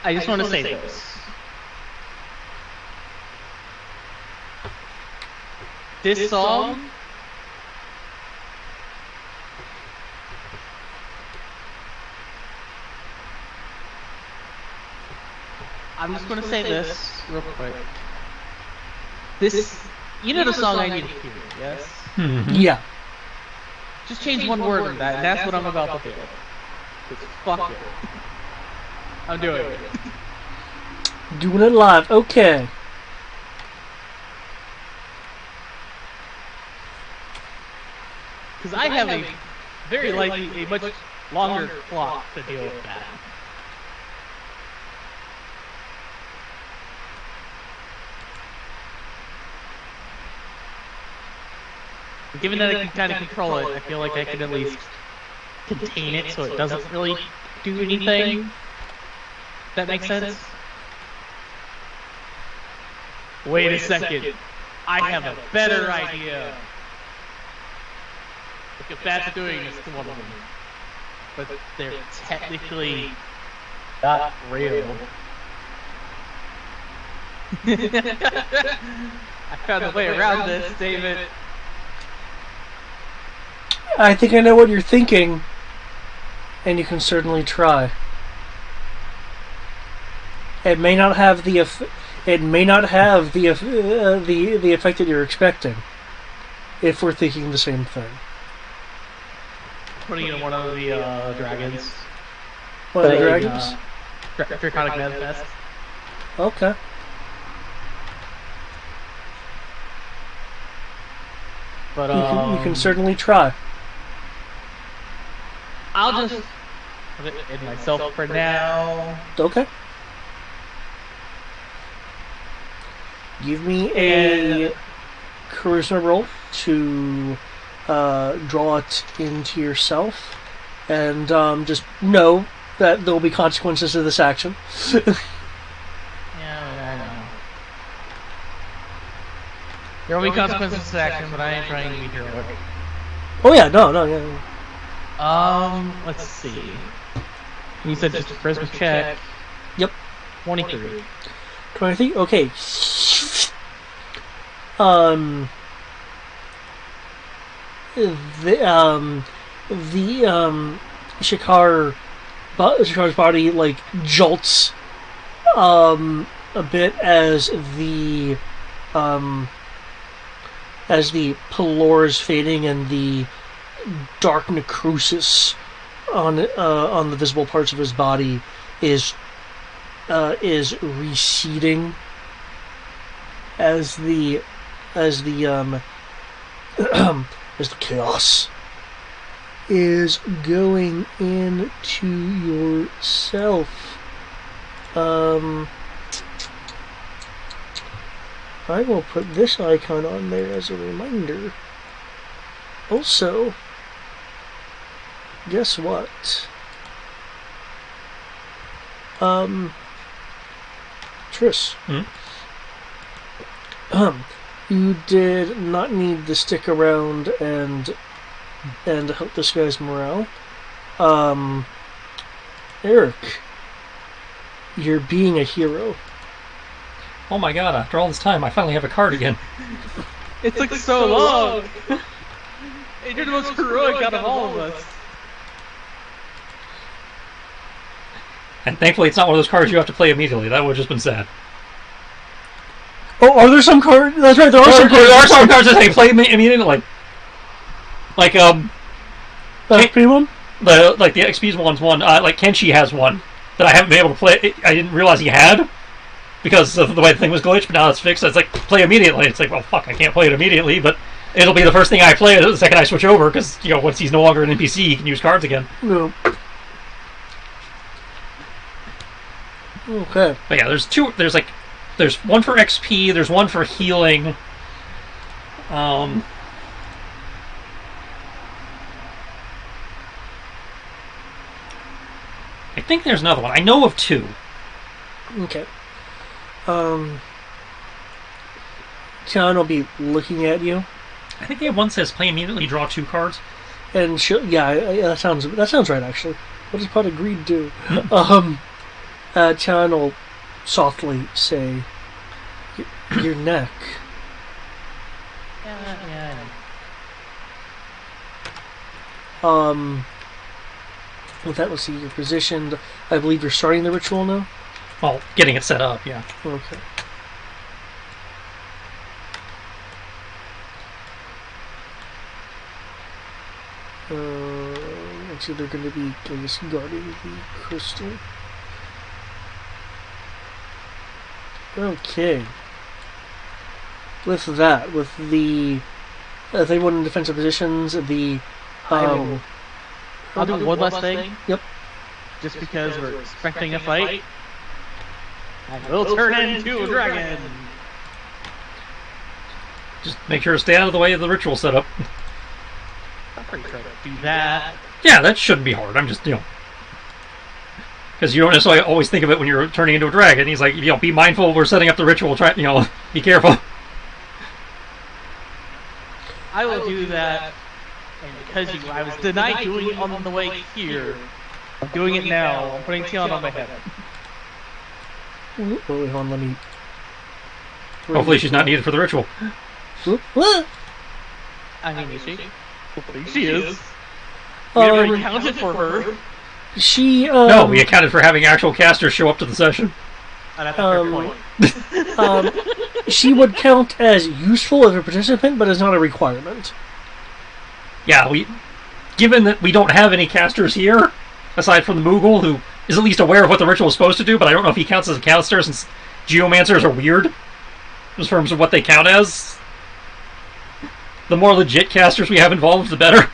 I just want to say this. This song I'm just going to say this real quick. This, you know the song I Need to Hear, yes? Mm-hmm. Yeah. Just change one word in that, and that's what I'm about to do. Because fuck it. I'm doing it. Doing it live. Okay. Because I have a very likely a much longer clock to deal with that. Given that I can kind of control it, I feel like I can at least contain it so it doesn't really do anything. That makes sense? Wait a second. I have a better idea. Look at that's doing this to one of them. But they're technically not real. I found a way around this, David. I think I know what you're thinking, and you can certainly try. It may not have the effect that you're expecting. If we're thinking the same thing. Putting in one of the dragons. One of the dragons? Draconic Manifest. Okay. But you can certainly try. I'll just put it in myself for now. Okay. Give me a charisma roll to draw it into yourself, and just know that there will be consequences to this action. Yeah, I know. There will be consequences to this action, but I ain't trying to be heroic. Oh yeah, no, yeah. Let's see. You said just a charisma check. Yep. 23. 23? Okay. Shikar's body like jolts a bit as the pallor is fading and the dark necrosis on the visible parts of his body is receding as the as the chaos is going into yourself. I will put this icon on there as a reminder. Also, guess what? Triss. You did not need to stick around and help this guy's morale. Eric, you're being a hero. Oh my god, after all this time, I finally have a card again. It took so long! You're the most heroic out of all of us. And thankfully it's not one of those cards you have to play immediately. That would have just been sad. Oh, are there some cards? That's right, there are some cards. There are some cards that say play immediately. Like, That's pretty one? the XP's one's one. Like, Kenshi has one that I haven't been able to play. I didn't realize he had because of the way the thing was glitched, but now it's fixed. It's like, play immediately. It's like, well, fuck, I can't play it immediately, but it'll be the first thing I play the second I switch over because, you know, once he's no longer an NPC, he can use cards again. No. Okay. But yeah, there's one for XP, there's one for healing. I think there's another one. I know of two. Okay. Tian will be looking at you. I think they have one that says play immediately, draw 2 cards. And she'll, that sounds right actually. What does Pot Agreed do? Tian will softly say, your neck. Yeah. With that, let's see, you're positioned. I believe you're starting the ritual now? Well, getting it set up, yeah. Okay. Actually, they're going to be, I guess, guarding the crystal. Okay. With that, with the if anyone in defensive positions, the I'll do one last thing. Yep. Just because we're expecting a fight, I will turn into a dragon. Just make sure to stay out of the way of the ritual setup. I'm pretty sure I can do that. Yeah, that shouldn't be hard. I'm just, because you don't necessarily always think of it when you're turning into a dragon. He's like, be mindful. We're setting up the ritual. Try, be careful. I will do that, and because I was denied doing it on the way here, I'm doing it now. I'm putting Tion on my head. Wait, hold on, let me... Hopefully she's not needed for the ritual. I mean, is she? Hopefully she is. We never accounted for her. She, No, we accounted for having actual casters show up to the session. And that's a fair point. She would count as useful as a participant, but is not a requirement. Yeah, given that we don't have any casters here, aside from the Moogle, who is at least aware of what the ritual is supposed to do, but I don't know if he counts as a caster since geomancers are weird in terms of what they count as. The more legit casters we have involved, the better.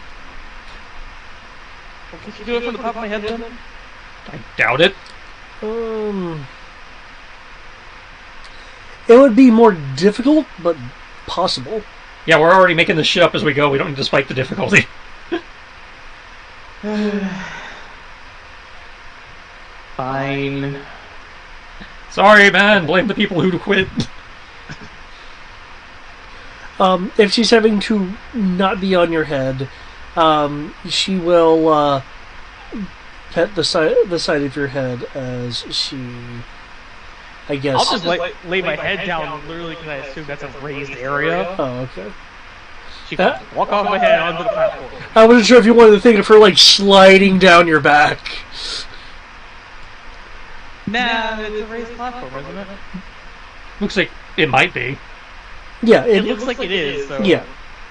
Well, can you do it from the top of my head then? I doubt it. It would be more difficult, but possible. Yeah, we're already making this shit up as we go. We don't need to spike the difficulty. Fine. Sorry, man. Blame the people who quit. If she's having to not be on your head, she will pet the side of your head as she, I guess... I'll just lay my head down, literally, because I assume that's a raised area. Oh, okay. She can walk off my head onto the platform. I wasn't sure if you wanted to think of her, like, sliding down your back. Nah, it's a raised platform, isn't it? Looks like it might be. Yeah, it looks like it is, so... Yeah.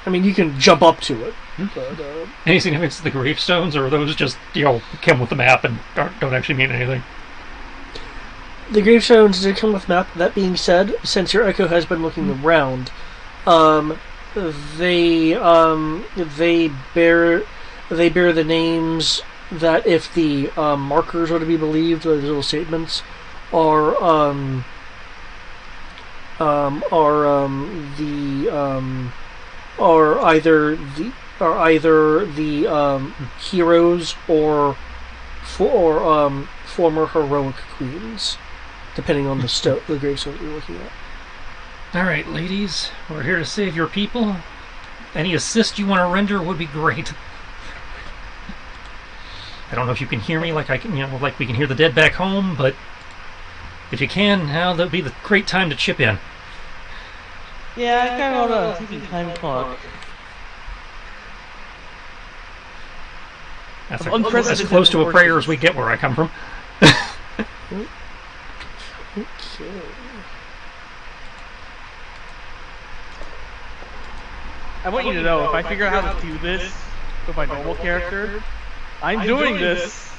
I mean, you can jump up to it. But, any significance to the gravestones, or are those just, come with the map and don't actually mean anything? The gravestones did come with map. That being said, since your echo has been looking around, they bear the names that, if the markers are to be believed, those little statements, are either the heroes or former heroic queens, depending on the gravestone that you're looking at. All right, ladies, we're here to save your people. Any assist you want to render would be great. I don't know if you can hear me like I can, like we can hear the dead back home, but if you can, now that'll be the great time to chip in. Yeah, I kind of want to take time clock. That's as close to a prayer as we get where I come from. Okay. I want you to know, if I figure out how to do this with my normal character, I'm doing this.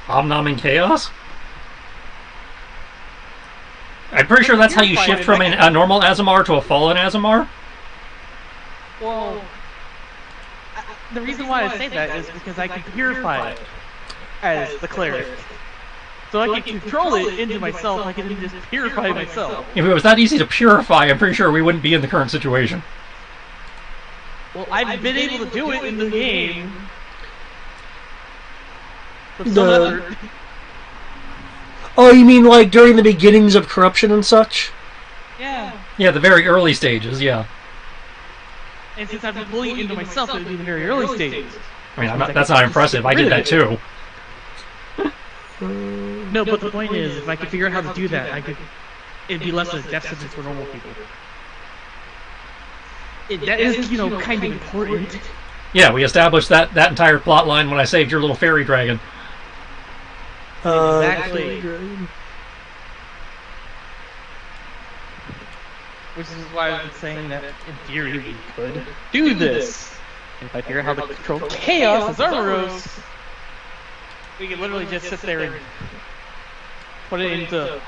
Omnom and Chaos? I'm pretty sure that's how you shift from a normal Azamar to a fallen Azamar. Well, the reason why I say that is because I can purify it as the cleric. So I can control it into myself, I can just purify myself. If it was that easy to purify, I'm pretty sure we wouldn't be in the current situation. Well, I've been able to do it in the game. Oh, you mean like during the beginnings of corruption and such? Yeah. Yeah, the very early stages, yeah. And since I've been pulling it into myself, it would be the very early stages. I mean, that's not impressive. I did that too. No, but the point is, if I could figure out how to do that, it'd be less of a death sentence for normal people. That is, kind of important. Yeah, we established that entire plot line when I saved your little fairy dragon. Exactly. Which is why I've been saying that, in theory, we could do this. And if I figure out how to control chaos as Armoros, we could literally just sit there and put it into...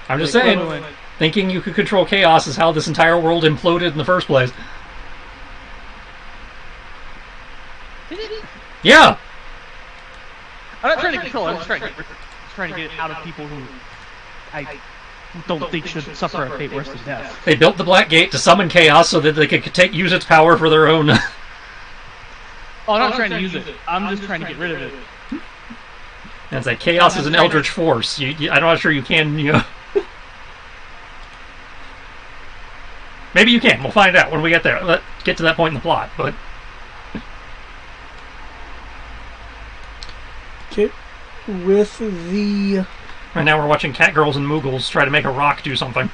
I'm just saying, thinking you could control chaos is how this entire world imploded in the first place. Did it? Yeah! I'm not trying to control it, I'm just trying to get it out of people who I don't think should suffer a fate worse than death. They built the Black Gate to summon chaos so that they could use its power for their own Oh, I'm not trying to use it. I'm just trying to get rid of it. And it's like chaos is an eldritch force. I'm not sure you can. Maybe you can. We'll find out when we get there. Let's get to that point in the plot. But okay, with the right now we're watching Catgirls and Moogles try to make a rock do something.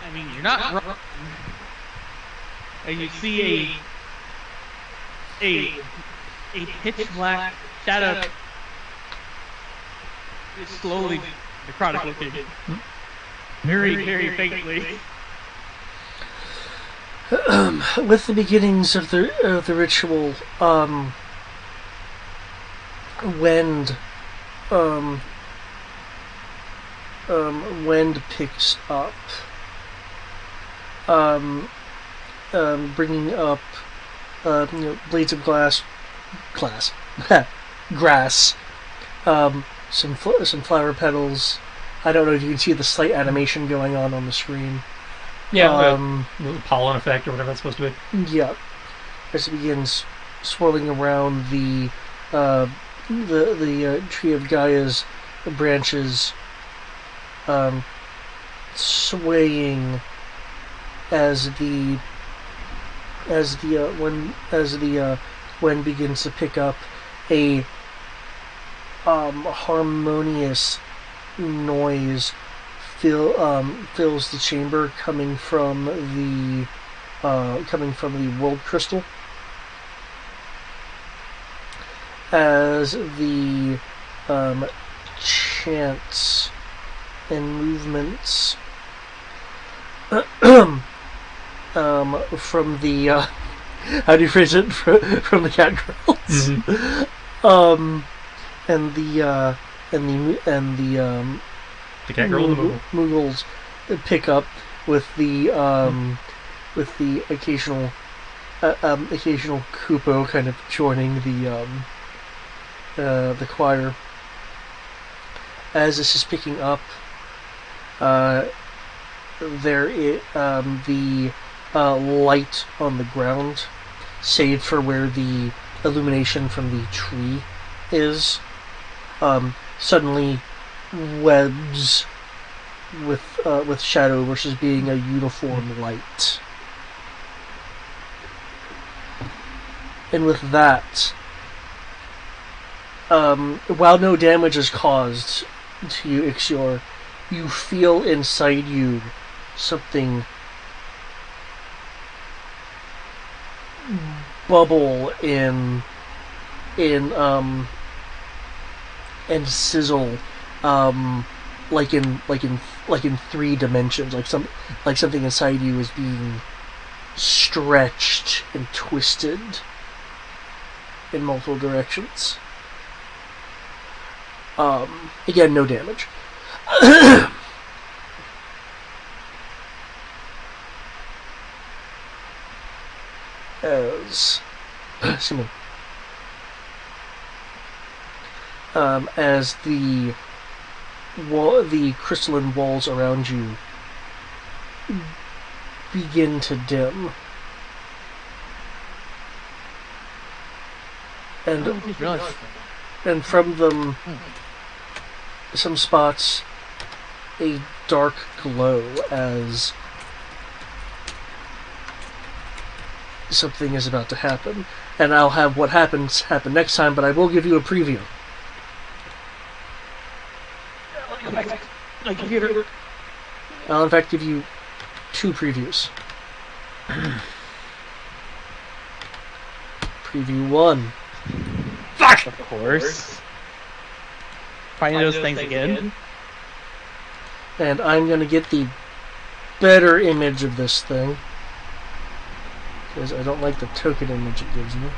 I mean, you're not wrong. And you see a pitch black shadow is slowly necrotic looking. Very, very faintly. with the beginnings of the ritual, Wind picks up, bringing up blades of grass, some flower petals. I don't know if you can see the slight animation going on the screen. Yeah, the pollen effect or whatever that's supposed to be. Yeah, as it begins swirling around the tree of Gaia's branches, swaying as the wind begins to pick up a harmonious noise fills the chamber coming from the world crystal as the chants and movements from the how do you phrase it, from the cat girls, and the Catgirl and the Moogle. Moogles pick up with the occasional Kupo kind of joining the choir. As this is picking up, the light on the ground, save for where the illumination from the tree is, suddenly webs with shadow versus being a uniform light. And with that, while no damage is caused to you, Ixior, you feel inside you something bubble and sizzle, like in 3 dimensions, like something inside you is being stretched and twisted in multiple directions. Again, no damage. As the crystalline walls around you begin to dim, and from them, some spots, a dark glow as something is about to happen. And I'll have what happens happen next time, but I will give you a preview. My computer. I'll in fact give you 2 previews. Preview 1. Fuck! Of course. Finding those things again. And I'm going to get the better image of this thing, because I don't like the token image it gives me.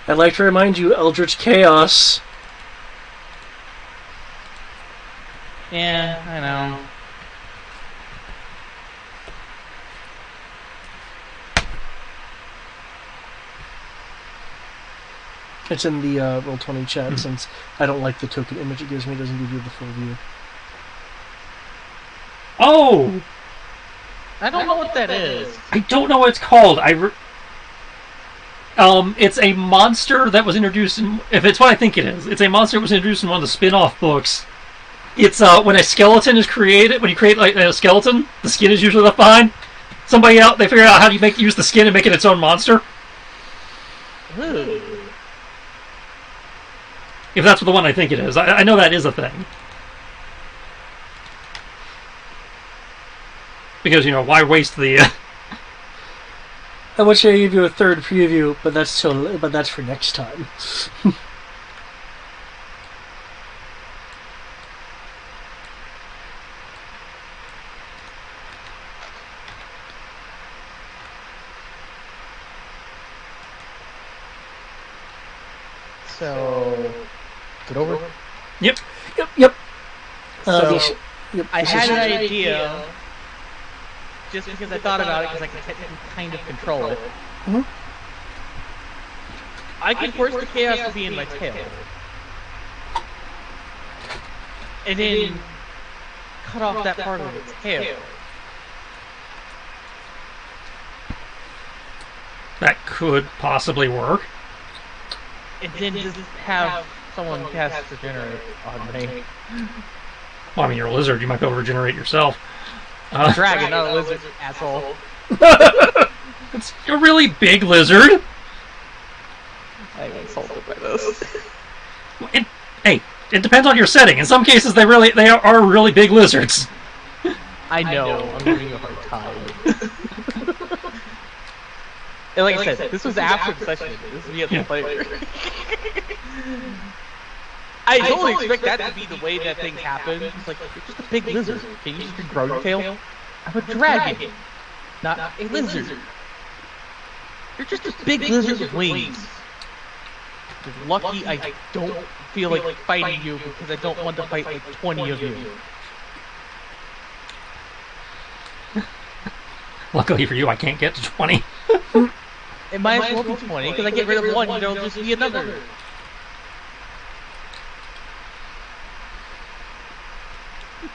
I'd like to remind you, Eldritch Chaos. Yeah, I know. It's in the Roll20 chat, since I don't like the token image it gives me. It doesn't give you the full view. Oh! I don't know what that is. I don't know what it's called. It's a monster that was introduced in... If it's what I think it is. It's a monster that was introduced in one of the spin-off books. It's when a skeleton is created. When you create like a skeleton, the skin is usually left behind. They figured out how to use the skin and make it its own monster. Ooh. If that's the one I think it is. I know that is a thing. Because, why waste the... I wish I gave you a third preview, but that's for next time. So, get over. Yep. So, Yep. I had an idea, just because I thought about it, because I can kind of control it. Mhm. I can force the chaos to be in my tail, and then cut off that part of its tail. That could possibly work. And then just have someone cast Regenerate on me. Well, I mean, you're a lizard. You might be able to regenerate yourself. Dragon, not a lizard, asshole. It's a really big lizard. I'm insulted by this. It depends on your setting. In some cases, they are really big lizards. I know, I'm giving you a hard time. And like I said, this was after the session. This was me at the player. I totally expect that to be the way that things happen. It's like, you're just a big lizard. Can you just grow your tail? I'm a dragon, not a lizard. You're just a big lizard with wings. You're lucky I don't feel like fighting you because I don't want to fight like 20 of you. Luckily for you, I can't get to 20. It might as well be 20 because I get rid of one, there'll just be another.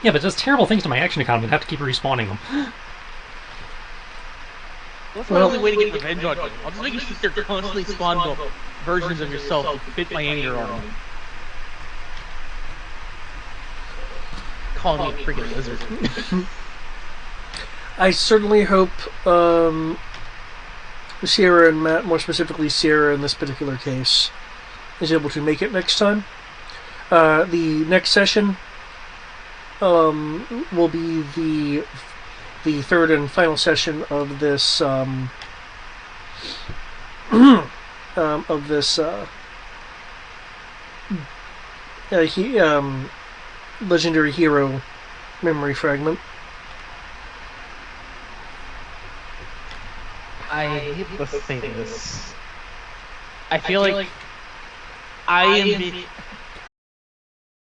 Yeah, but it does terrible things to my action economy. I'd have to keep respawning them. That's my only way to get revenge on you. I'll just make you sit there constantly spawn versions of yourself that fit my anger on you. Calling me a freaking lizard. I certainly hope Sierra and Matt, more specifically Sierra in this particular case, is able to make it next time. The next session will be the third and final session of this legendary hero memory fragment. I hate to say this. I feel like I am